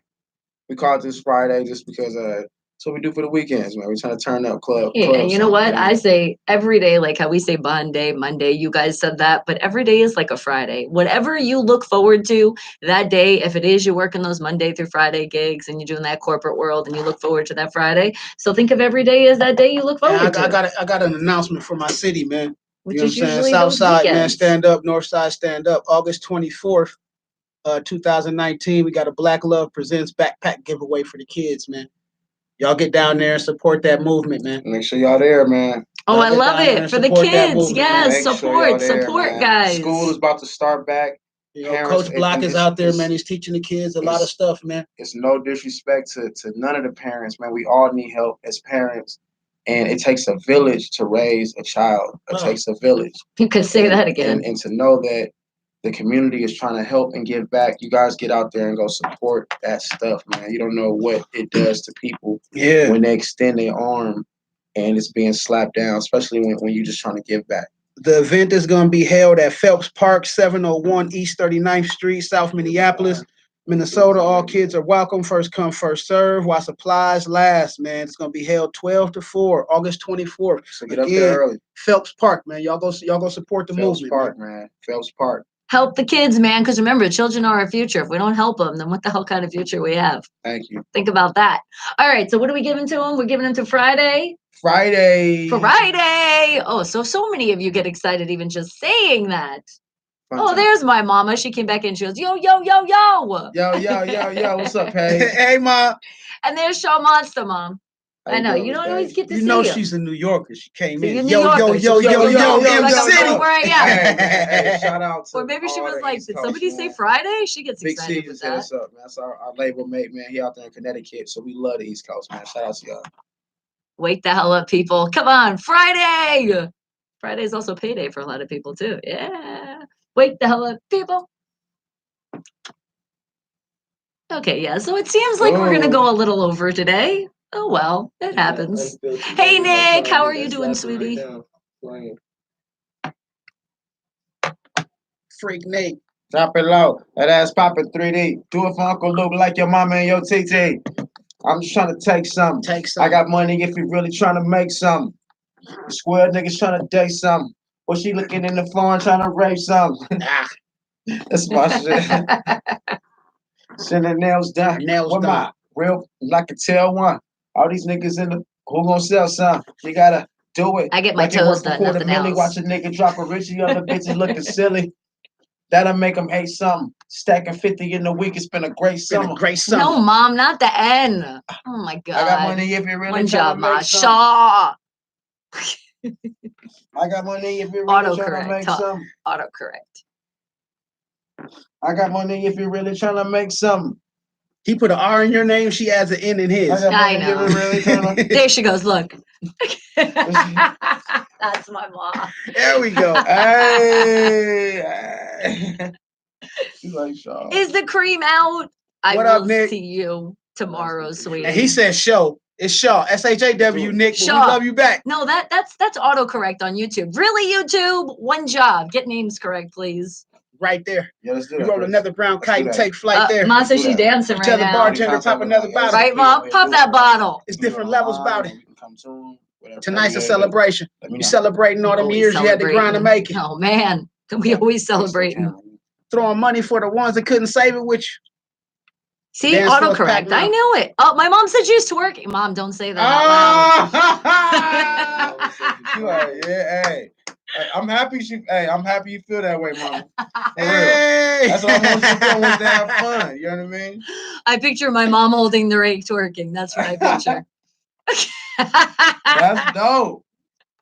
We call it this Friday just because that's what we do for the weekends, man. We're trying to turn up club. Yeah, club and you know something, what? man. I say every day, like how we say Bonday, Monday, you guys said that, but every day is like a Friday. Whatever you look forward to that day, if it is you're working those Monday through Friday gigs and you're doing that corporate world and you look forward to that Friday, so think of every day as that day you look forward to. I got an announcement for my city, man. Which You know is what I'm saying? usually South those side, man, weekends. stand up. North side, stand up. August 24th, 2019, we got a Black Love Presents backpack giveaway for the kids, man. Y'all get down there and support that movement, man. Make sure y'all there, man. Oh, Y'all I get love down there it and for the support that kids. movement, man. Yes, Make sure y'all support, there, man. guys. School is about to start back. You know, Parents, Coach Block is out there, it's- man. He's teaching the kids a lot of stuff, man. It's no disrespect to none of the parents, man. We all need help as parents. And it takes a village to raise a child. It takes a village. You could say that again. And to know that the community is trying to help and give back, you guys get out there and go support that stuff, man. You don't know what it does to people when they extend their arm and it's being slapped down, especially when you're just trying to give back. The event is going to be held at Phelps Park, 701 East 39th Street, South Minneapolis, Minnesota. All kids are welcome. First come, first serve. While supplies last, man. It's going to be held 12 to 4, August 24th. So get up there early. Phelps Park, man. Y'all go support the movement. Phelps Park, man. Phelps Park. Help the kids, man, because remember, children are our future. If we don't help them, then what the hell kind of future we have? Thank you. Think about that. All right, so what are we giving to them? We're giving them to Friday. Friday. Oh, so many of you get excited even just saying that. Fun Oh, time. there's my mama. She came back in. She goes, yo, yo, yo, yo. Yo. What's up, Paige? Hey, Mom. And there's Shaw Monster, Mom. I know. You don't always get to see you know you. she's a New Yorker. She came So in. Yo, M City. Where I am. Hey, shout out to Or maybe she all was the like, East did Coast, somebody man. say Friday? She gets Big excited C with just hit that. us up, man. That's our label mate, man. He out there in Connecticut, so we love the East Coast, man. Shout out to y'all. Wake the hell up, people. Come on, Friday. Friday is also payday for a lot of people, too. Yeah. Wake the hell up, people. Okay, yeah. So it seems like we're going to go a little over today. Oh, well, it happens. Hey, Nick. How are you doing, sweetie? Freak Nate. Drop it low. That ass poppin' 3D. Do it for Uncle Luke like your mama and your TT. I'm just trying to take something. I got money if you really trying to make something. Square niggas trying to date something. Or she looking in the phone trying to rape something. That's my shit. Send the nails done. What my real, like a tell one. All these niggas in the, who gonna sell some? You gotta do it. I get my like toes done, nothing else. Watch a nigga drop a Richie, other bitches looking silly. That'll make them hate something. Stacking 50 in the week, it's been a great summer. No, Mom, not the N. Oh, my God. I got money if you really One job, Ma. something. Shaw. I got money if you really trying to make something. Autocorrect. I got money if you really trying to make something. He put an R in your name. She adds an N in his. I know. Really there she goes. Look. That's my mom. There we go. Hey. She's like, Shaw. Is the cream out? What I up, will Nick? see you tomorrow, sweetie. And he says show. It's Shaw. SHAW, Nick. But we love you back. No, that's autocorrect on YouTube. Really, YouTube? One job. Get names correct, please. Right there. Yeah, let's do you that. roll another brown kite and take flight there. Mom says she's dancing right Tell the now. bartender pop another bottle. Right, Mom? Pop that bottle. It's different levels about it. Tonight's a celebration. You celebrating all them years you had to grind to make it. Oh, man. We always celebrating. Throwing money for the ones that couldn't save it with you. See, autocorrect. I knew it. Oh, my mom said she was twerking. Mom, don't say that out loud. Yeah, hey. I'm happy I'm happy you feel that way, Mama. Hey. That's what I want you to feel. I want to have fun. You know what I mean? I picture my mom holding the rake twerking. That's what I picture. That's dope.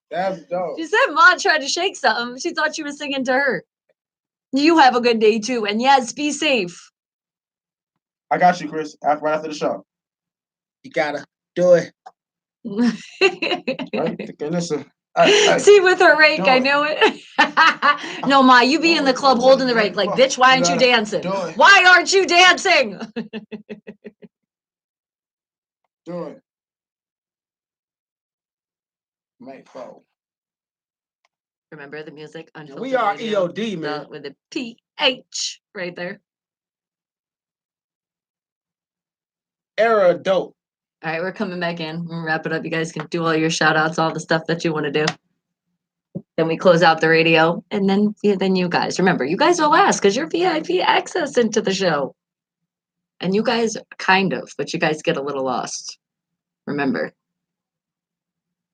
That's dope. She said Mom tried to shake something. She thought she was singing to her. You have a good day too. And yes, be safe. I got you, Chris. Right after the show. You gotta do it. Right? See, with her rake, I knew it. No, Ma, you be in the club holding the rake. Like, bitch, why aren't you dancing? Why aren't you dancing? Do it. Make foe. Remember the music? Unfiltered We are Radio, EOD, man. with a PH right there. Era dope. All right, we're coming back in. We'll wrap it up. You guys can do all your shout outs, all the stuff that you want to do. Then we close out the radio, and then you guys. Remember, you guys are last because you're VIP access into the show. And you guys kind of, but you guys get a little lost. Remember,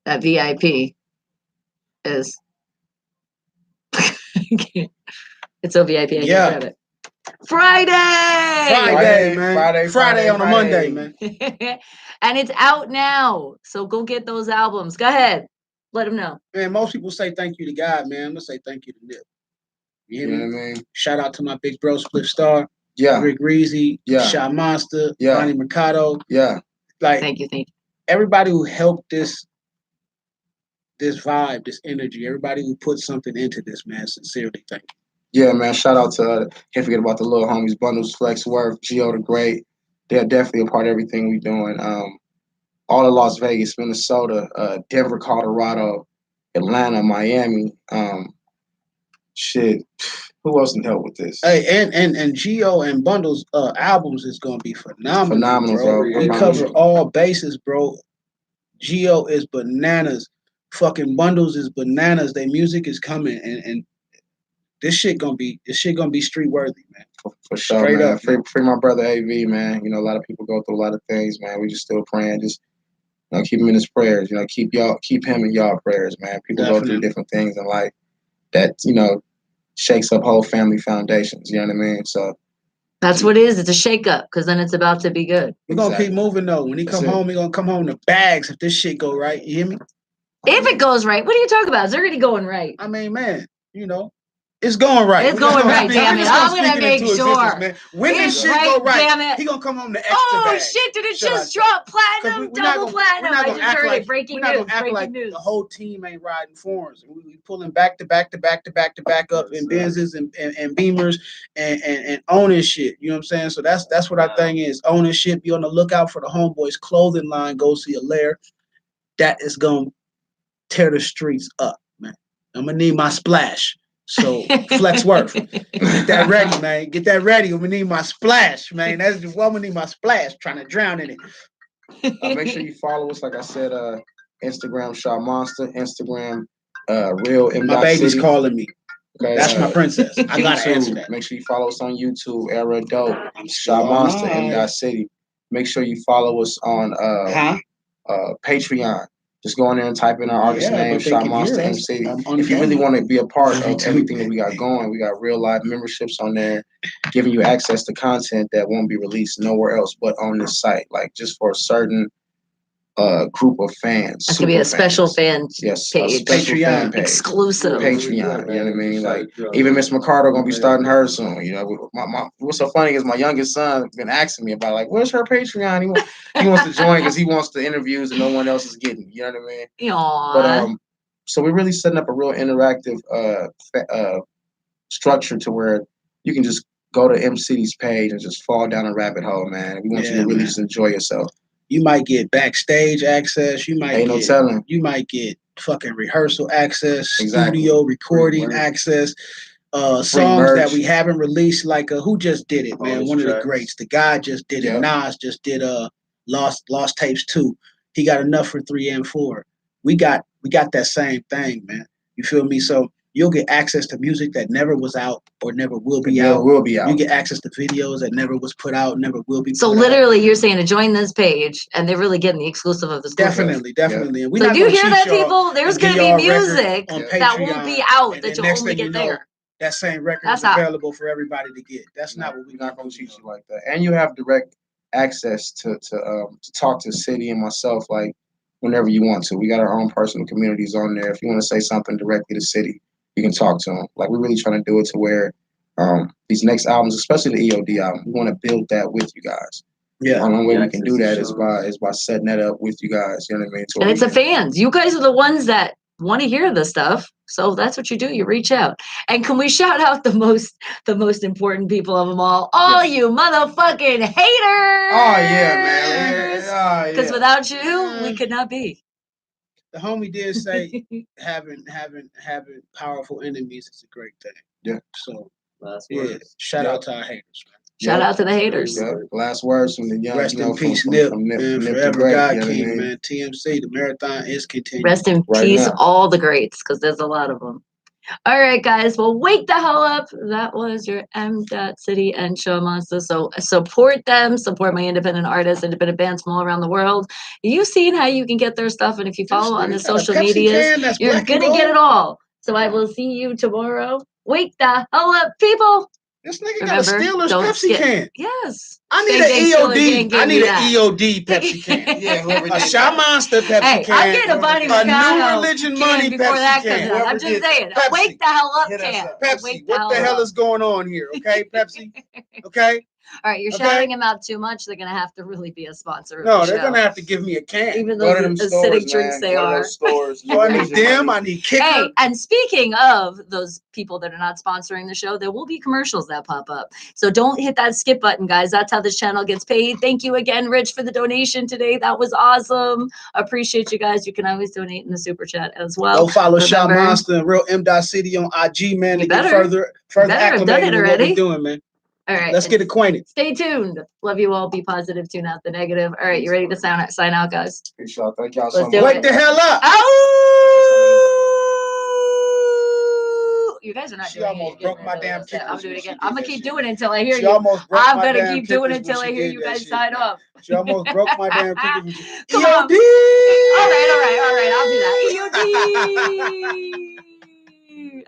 that VIP is it's so VIP I can't grab it. Friday, man. Friday on a Monday, man. And it's out now. So go get those albums. Go ahead. Let them know. Man, most people say thank you to God, man. I'm gonna say thank you to Nip. You hear me? What I mean? Shout out to my big bro Split Star, Yeah. Rick Reezy, Yeah. Shot Monster, Yeah. Ronnie Mercado. Yeah. Like Thank you. everybody who helped this vibe, this energy, everybody who put something into this, man, sincerely thank you. Yeah, man. Shout out to can't forget about the little homies, Bundles, Flex Worth, Geo the Great. They're definitely a part of everything we're doing. All of Las Vegas, Minnesota, Denver, Colorado, Atlanta, Miami. Shit. Who else can help with this? Hey, and Geo and Bundles albums is gonna be phenomenal, bro. We cover all bases, bro. Geo is bananas. Fucking Bundles is bananas. Their music is coming, and this shit gonna be street worthy, man. For sure, Straight man. up, Free my brother AV, man. You know, a lot of people go through a lot of things, man. We just still praying. Just keep him in his prayers. You know, keep him in y'all prayers, man. People go through different things in life that shakes up whole family foundations. You know what I mean? So that's what it is. It's a shakeup because then it's about to be good. We're gonna keep moving though. When he come home, he gonna come home to bags if this shit go right. You hear me? If it goes right, what are you talking about? It's already going right. I mean, man, it's going right. It's going right, damn it. I'm gonna make sure. Man. When this shit go right, he gonna come home to extra bags. Shit, did it just drop platinum, double platinum? I just heard it. Breaking news. We're not gonna act like the whole team ain't riding foreigns. We pulling back to back up in Benzes and Beamers and owning shit. You know what I'm saying? So that's what our thing is. Owning shit. Be on the lookout for the Homeboys clothing line. Go see a lair. That is gonna tear the streets up, man. I'm gonna need my splash. So Flex Worth, get that ready, man. Get that ready. I'm gonna need my splash, man. That's what I'm gonna need my splash. Trying to drown in it. Make sure you follow us. Like I said, Instagram Shot Monster, Instagram Real M. My baby's City. Calling me. Okay, that's my princess. I gotta YouTube, answer that. Make sure you follow us on YouTube, Era Dope, Shot Monster, M. City. Make sure you follow us on Patreon. Just go in there and type in our artist name, Shot Monster M City. If you really want to be a part of everything that we got going, we got real live memberships on there, giving you access to content that won't be released nowhere else but on this site, like just for a certain group of fans. It could be a special fan page. Special fan page. Exclusive. Patreon, you know what I mean? Like, even Miss Mercado gonna be starting hers soon. You know, what's so funny is my youngest son been asking me about, like, where's her Patreon? He wants to join because he wants the interviews and no one else is getting. You know what I mean? Aww. But so we're really setting up a real interactive structure to where you can just go to M City's page and just fall down a rabbit hole, man. We want you to really just enjoy yourself. You might get backstage access. You might no telling. You might get fucking rehearsal access, studio recording access, songs that we haven't released. Like who just did it, man? One of the greats. The guy just did it. Nas just did Lost Tapes 2. He got enough for 3 and 4. We got that same thing, man. You feel me? So you'll get access to music that never was out or never will be out. You get access to videos that never was put out, never will be. So literally, you're saying to join this page, and they're really getting the exclusive of this. Definitely. And so do you hear that, people? There's going to be music that won't be out that you'll only get there. That same record is available for everybody to get. That's not what we're not going to treat you like that. And you have direct access to talk to City and myself, like whenever you want to. We got our own personal communities on there. If you want to say something directly to City, you can talk to them. Like, we're really trying to do it to where these next albums, especially the EOD album, we want to build that with you guys. Yeah. The only way we can do that is by setting that up with you guys. You know what I mean? And it's the fans. You guys are the ones that want to hear this stuff. So that's what you do. You reach out. And can we shout out the most important people of them all? All you motherfucking haters. Oh yeah, man. Because without you, we could not be. The homie did say having powerful enemies is a great thing. Yeah. So Last yeah, words. shout out to our haters, man. Shout out to the haters. Yep. Last words from the young. Rest in peace, from Nip, Nip man. to Forever Great, God you know what I King, mean? man. TMC, the marathon is continuing. Rest in Right peace, now. all the greats, because there's a lot of them. All right, guys. Well, wake the hell up. That was your M. City and Show Monster. So support them. Support my independent artists, independent bands from all around the world. You've seen how you can get their stuff, and if you follow on the This nigga got a social Pepsi medias, can that's you're black and gonna get it gold. all. So I will see you tomorrow. Wake the hell up, people. This nigga Remember, got a Steelers don't Pepsi skip. can. Yes. I need Bang Bang an Steelers EOD. gang I gave need me an that. EOD Pepsi can. Yeah, whoever A did Shot that. Monster Pepsi Hey, can. I'm getting a Bonnie A Micano New Religion can Money before Pepsi that can. comes out. I'm Whoever just did saying. Pepsi. Wake the hell up, Hit us can. up. Pepsi. Wake What the hell hell up. is going on here? Okay, Pepsi. Okay. All right, you're Okay. shouting him out too much. They're gonna have to really be a sponsor of No, the they're show. gonna have to give me a can. Even Go though to them the stores, acidic drinks man. they Go to are. those stores. So I need them. I need Kicker. Hey, and speaking of those people that are not sponsoring the show, there will be commercials that pop up. So don't hit that skip button, guys. That's how this channel gets paid. Thank you again, Rich, for the donation today. That was awesome. Appreciate you guys. You can always donate in the super chat as well. Go follow Shot Remember- Monster and Real M. City on IG, man, You to get better. further better have done acclimated it with what already. we're doing, man. All right. Let's get acquainted. Stay tuned. Love you all. Be positive. Tune out the negative. All right. You ready to sign out, guys? Peace, y'all. Thank y'all so Let's much. do Wake it. the hell up. Oh! You guys are not She doing almost it. broke my damn I'm kickers do when it she again. did I'm gonna that keep shit. doing it until I hear She you. almost broke I'm my gonna damn keep doing it kickers when until I she hear did you that guys shit, sign man. off. She almost broke my damn kickers when she Come on. EOD. All right. I'll do that. EOD.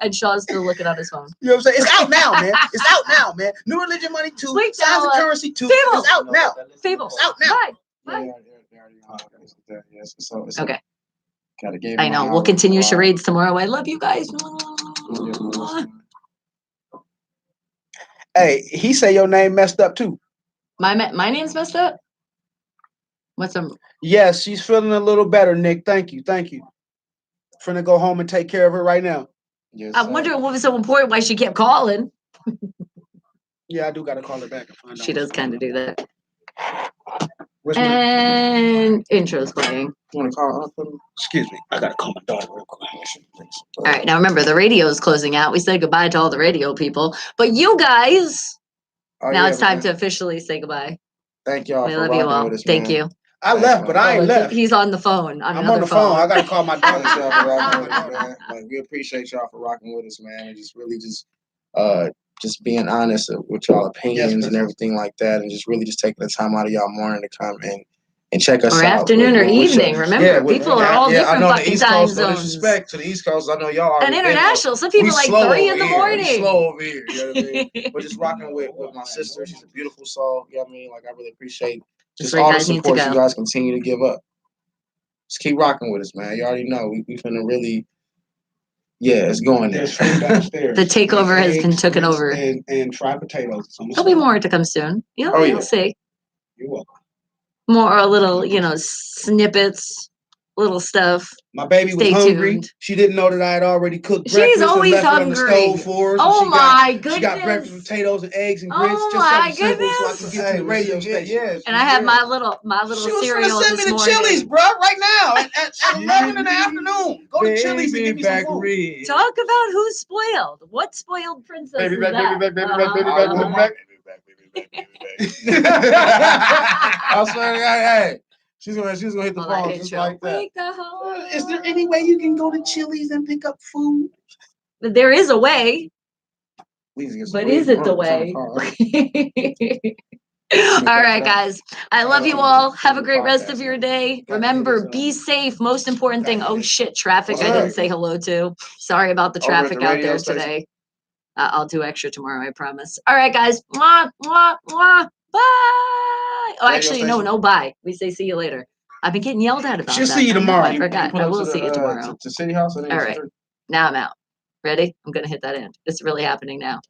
And Shaw's still looking on his phone. You know what I'm saying? It's out now, man. It's out now, man. New Religion Money 2, Wait, Signs now, of Currency 2. Fable. It's out now. Fable. It's out now. Bye. Yeah, Bye. yes. So, Okay. Gotta give I know. We'll continue charades tomorrow. I love you guys. Hey, he say your name messed up too. My name's messed up. What's up? Yes, she's feeling a little better, Nick. Thank you. Finna go home and take care of her right now. Yes, I'm wondering what was so important. Why she kept calling. Yeah, I do gotta call her back and find out. She does kind of do that. Where's my... And intro's playing. You want to call? Excuse me. I gotta call my daughter real quick. All right. Now remember, the radio is closing out. We said goodbye to all the radio people, but you guys. Now it's time to officially say goodbye. Thank y'all. We for love you rocking all. with us, Thank man. you. I left, but I ain't left. He's on the phone. I'm on the phone. I gotta call my daughter. Thank y'all for rocking with us, man. Like, we appreciate y'all for rocking with us, man, and just being honest with y'all opinions and everything like that, and just really just taking the time out of y'all morning to come and check us or out. afternoon or evening. Remember, people are all different fucking time zones. No disrespect to the East Coast. I know y'all are. And international. Some people like 3 in the morning. We slow over here. You know what I mean? We're just rocking with my sister. She's a beautiful soul. You know what I mean? Like, I really appreciate just all the support you guys continue to give up. Just keep rocking with us, man. You already know we finna really. Yeah, it's going there. There's food downstairs. The takeover has been taken over. And fried potatoes. There'll be more to come soon. You'll see. You're welcome. More little, snippets, little stuff. My baby was hungry. She didn't know that I had already cooked breakfast. She's always and left hungry. It on the stove for her. So oh my goodness! She got breakfast, potatoes, and eggs and grits. Oh just my something simple so I goodness! can get to the radio station. Yeah, and I have my little She was cereal gonna send this me to morning. Chili's, bro, right now at 11 in the afternoon. Go to Chili's and give me some food. Talk about who's spoiled. What spoiled princess is that? Baby back. I swear to God, hey. She's gonna hit the phone just like that. Is there any way you can go to Chili's and pick up food? There is a way. But is it the way? All right, guys. I love you all. Have a great rest of your day. Remember, be safe. Most important thing. Oh, shit. Traffic. I didn't say hello to. Sorry about the traffic out there today. I'll do extra tomorrow, I promise. All right, guys. Mwah, mwah, mwah. Bye. Oh, actually, no, bye. We say see you later. I've been getting yelled at about that. She'll see you tomorrow. I forgot. I will see you tomorrow. To City House. All right. Now I'm out. Ready? I'm going to hit that end. It's really happening now.